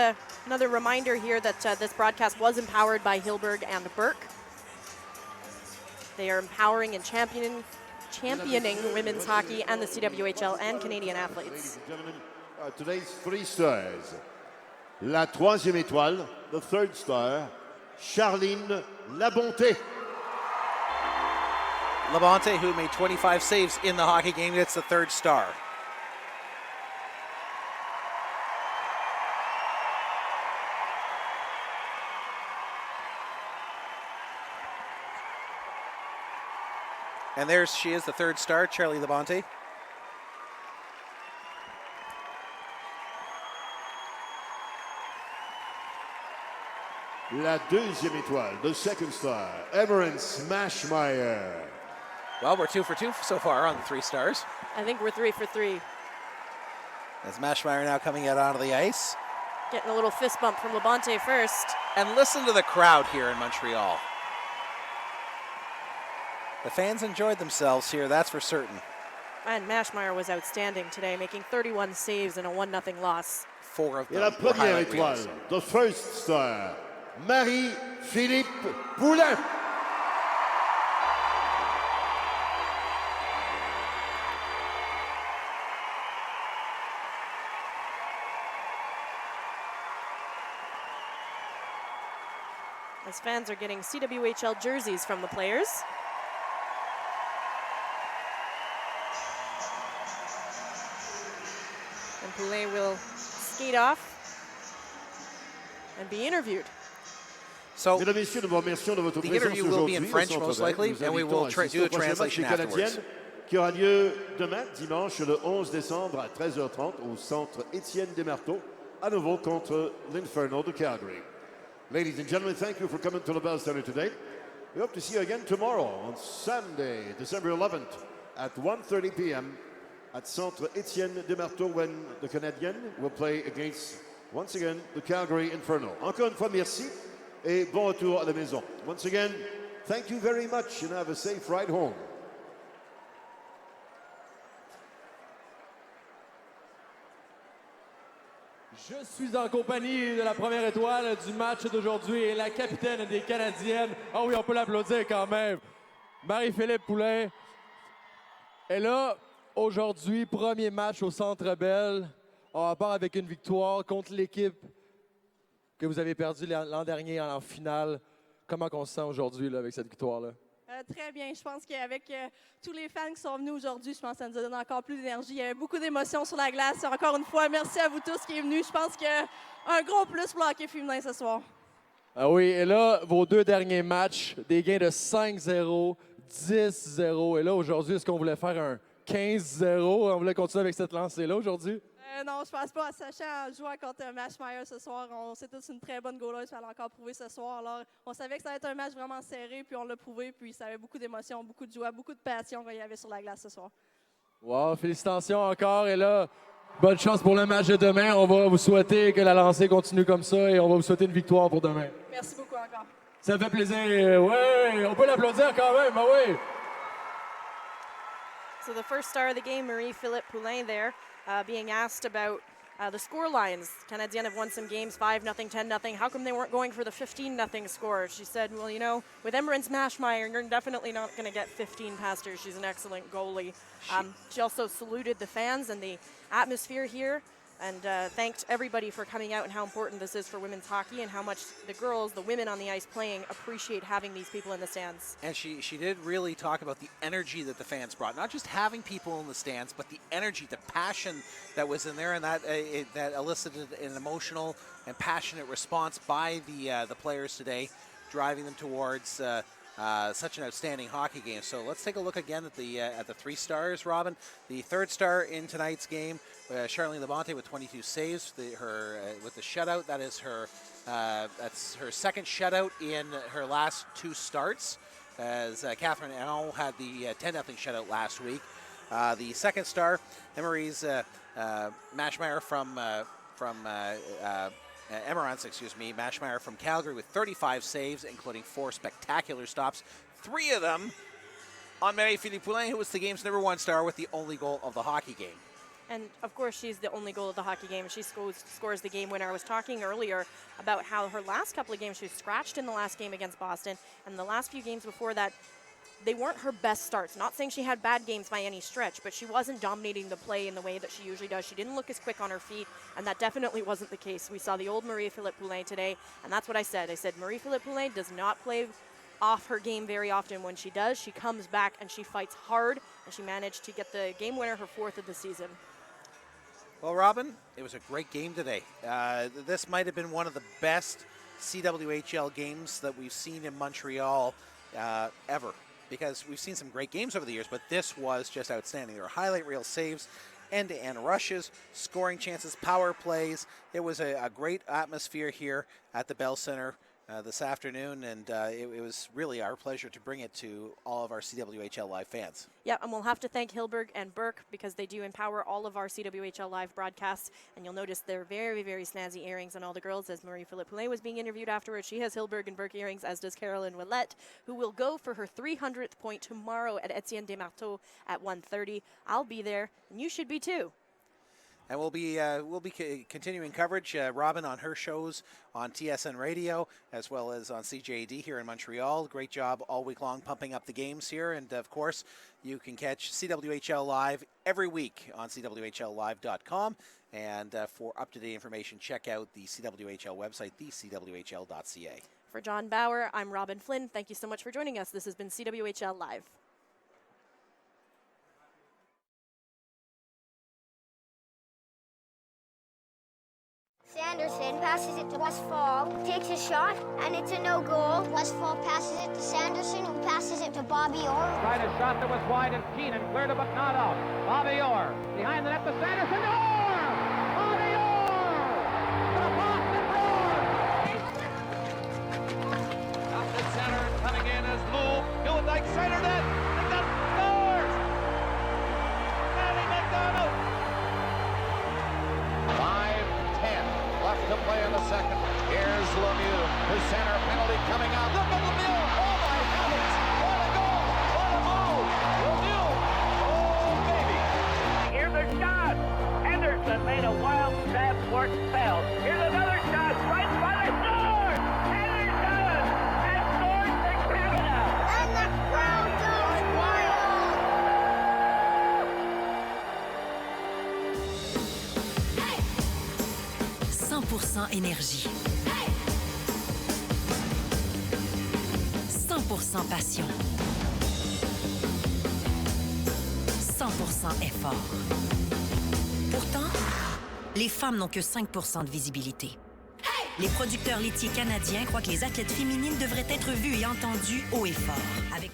another reminder here that this broadcast was empowered by Hilberg and Burke. They are empowering and championing women's hockey and the CWHL and Canadian athletes. Ladies and gentlemen, today's 3 stars. La 3e étoile, the 3rd star, Charline Labonté. Labonte, who made 25 saves in the hockey game, gets the 3rd star. And there she is, the 3rd star, Charlie Labonte. La 2e étoile, the 2nd star, Emerence Mashmeyer. Well, we're 2 for 2 so far on the 3 stars. I think we're 3 for 3. As Mashmeyer now coming out onto the ice. Getting a little fist bump from Labonte first. And listen to the crowd here in Montreal. The fans enjoyed themselves here, that's for certain. And Mashmeyer was outstanding today, making 31 saves in a 1-0 loss. 4 of them. Et la première étoile, the 1st star, Marie-Philippe Poulin. As fans are getting CWHL jerseys from the players. And Poulet will skate off and be interviewed. So the interview will be in French most likely, and we will do a translation afterwards. Qui aura lieu demain, dimanche, le 11 décembre à 13h30 au centre Étienne Desmarteaux, à nouveau contre l'Inferno de Calgary. Ladies and gentlemen, thank you for coming to the Bell Center today. We hope to see you again tomorrow on Sunday, December 11th at 1:30 p.m. at Centre Étienne Desmarteaux when the Canadiennes will play against, once again, the Calgary Inferno. Encore une fois, merci et bon retour à la maison. Once again, thank you very much and have a safe ride home. Je suis en compagnie de la première étoile du match d'aujourd'hui et la capitaine des Canadiennes. Ah oui, on peut l'applaudir quand même. Marie-Philippe Poulin est là aujourd'hui, premier match au Centre Bell. On part avec une victoire contre l'équipe que vous avez perdue l'an dernier en finale. Comment on se sent aujourd'hui avec cette victoire-là? Très bien. Je pense qu'avec tous les fans qui sont venus aujourd'hui, je pense que ça nous a donné encore plus d'énergie. Il y avait beaucoup d'émotions sur la glace. Encore une fois, merci à vous tous qui êtes venus. Je pense qu'il y a un gros plus pour le hockey féminin ce soir. Ah oui, et là, vos 2 derniers matchs, des gains de 5-0, 10-0. Et là, aujourd'hui, est-ce qu'on voulait faire un 15-0? On voulait continuer avec cette lancée-là aujourd'hui? Non, je pense pas. Sachant en jouant contre Mashmeyer ce soir, on sait tous une très bonne goaleuse, elle a encore prouvé ce soir. Alors, on savait que ça allait être un match vraiment serré, puis on l'a prouvé, puis ça avait beaucoup d'émotions, beaucoup de joie, beaucoup de passion qu'il y avait sur la glace ce soir. Wow, félicitations encore. Et là, bonne chance pour le match de demain. On va vous souhaiter que la lancée continue comme ça et on va vous souhaiter une victoire pour demain. Merci beaucoup encore. Ça fait plaisir. Ouais, on peut l'applaudir quand même. Ah oui. So the first star of the game, Marie-Philippe Poulin there, being asked about the score lines. Canadiens have won some games, 5-0, 10-0. How come they weren't going for the 15-0 score? She said, well, you know, with Emerence Mashmeyer, you're definitely not going to get 15 past her. She's an excellent goalie. She also saluted the fans and the atmosphere here and thanked everybody for coming out and how important this is for women's hockey and how much the girls, the women on the ice playing, appreciate having these people in the stands. And she did really talk about the energy that the fans brought, not just having people in the stands, but the energy, the passion that was in there, and that that elicited an emotional and passionate response by the players today, driving them towards such an outstanding hockey game. So let's take a look again at the 3 stars, Robin. The 3rd star in tonight's game, Charlene Labonte with 22 saves. With the shutout, that's her 2nd shutout in her last 2 starts, as Catherine Aron had the 10-0 shutout last week. The 2nd star, Emery's Mashmeyer from Emerance, Mashmeyer from Calgary with 35 saves, including 4 spectacular stops, 3 of them on Marie-Philippe Poulin, who was the game's #1 star with the only goal of the hockey game. And of course, she's the only goal of the hockey game. She scores the game winner. I was talking earlier about how her last couple of games, she was scratched in the last game against Boston, and the last few games before that, they weren't her best starts. Not saying she had bad games by any stretch, but she wasn't dominating the play in the way that she usually does. She didn't look as quick on her feet, and that definitely wasn't the case. We saw the old Marie-Philippe Poulin today, and that's what I said. I said Marie-Philippe Poulin does not play off her game very often. When she does, she comes back and she fights hard, and she managed to get the game winner, her 4th of the season. Well, Robin, it was a great game today. This might have been one of the best CWHL games that we've seen in Montreal ever, because we've seen some great games over the years, but this was just outstanding. There were highlight reel saves, end-to-end rushes, scoring chances, power plays. It was a great atmosphere here at the Bell Center this afternoon, and it was really our pleasure to bring it to all of our CWHL Live fans. Yeah, and we'll have to thank Hilberg and Burke, because they do empower all of our CWHL Live broadcasts, and you'll notice they're very, very snazzy earrings on all the girls. As Marie-Philippe Poulin was being interviewed afterwards, she has Hilberg and Burke earrings, as does Caroline Ouellette, who will go for her 300th point tomorrow at Etienne Desmarteaux at 1:30. I'll be there, and you should be too. And we'll be continuing coverage, Robin, on her shows on TSN Radio, as well as on CJAD here in Montreal. Great job all week long pumping up the games here. And, of course, you can catch CWHL Live every week on CWHLLive.com. And for up-to-date information, check out the CWHL website, thecwhl.ca. For John Bauer, I'm Robin Flynn. Thank you so much for joining us. This has been CWHL Live. Sanderson passes it to Westfall, takes a shot, and it's a no goal. Westfall passes it to Sanderson, who passes it to Bobby Orr. Tried a shot that was wide, and Keenan cleared it, but not out. Bobby Orr behind the net to Sanderson. Orr! Bobby Orr! To the Boston Roar! Up the center, coming in as Lou. Newendijk center net. And that scores! Manny McDonald! 5-10 left to play in the second. Here's Lemieux. His center penalty coming out. Look at Lemieux! Oh my heavens! What a goal! What a move! Lemieux! Oh baby! Here's a shot. Henderson made a wild stab for it, fell. Here's another shot. Right by the score! Henderson has scored for Canada! And the crowd goes wild! 100% énergie. 100% passion. 100% effort. Pourtant, les femmes n'ont que 5% de visibilité. Les producteurs laitiers canadiens croient que les athlètes féminines devraient être vues et entendues haut et fort. Avec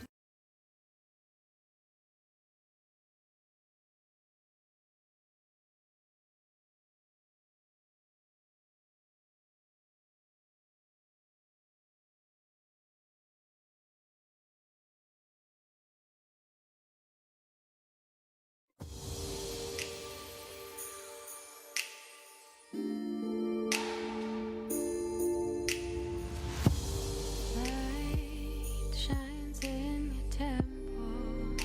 Light shines in your temple.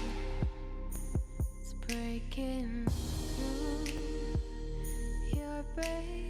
It's breaking through your brain.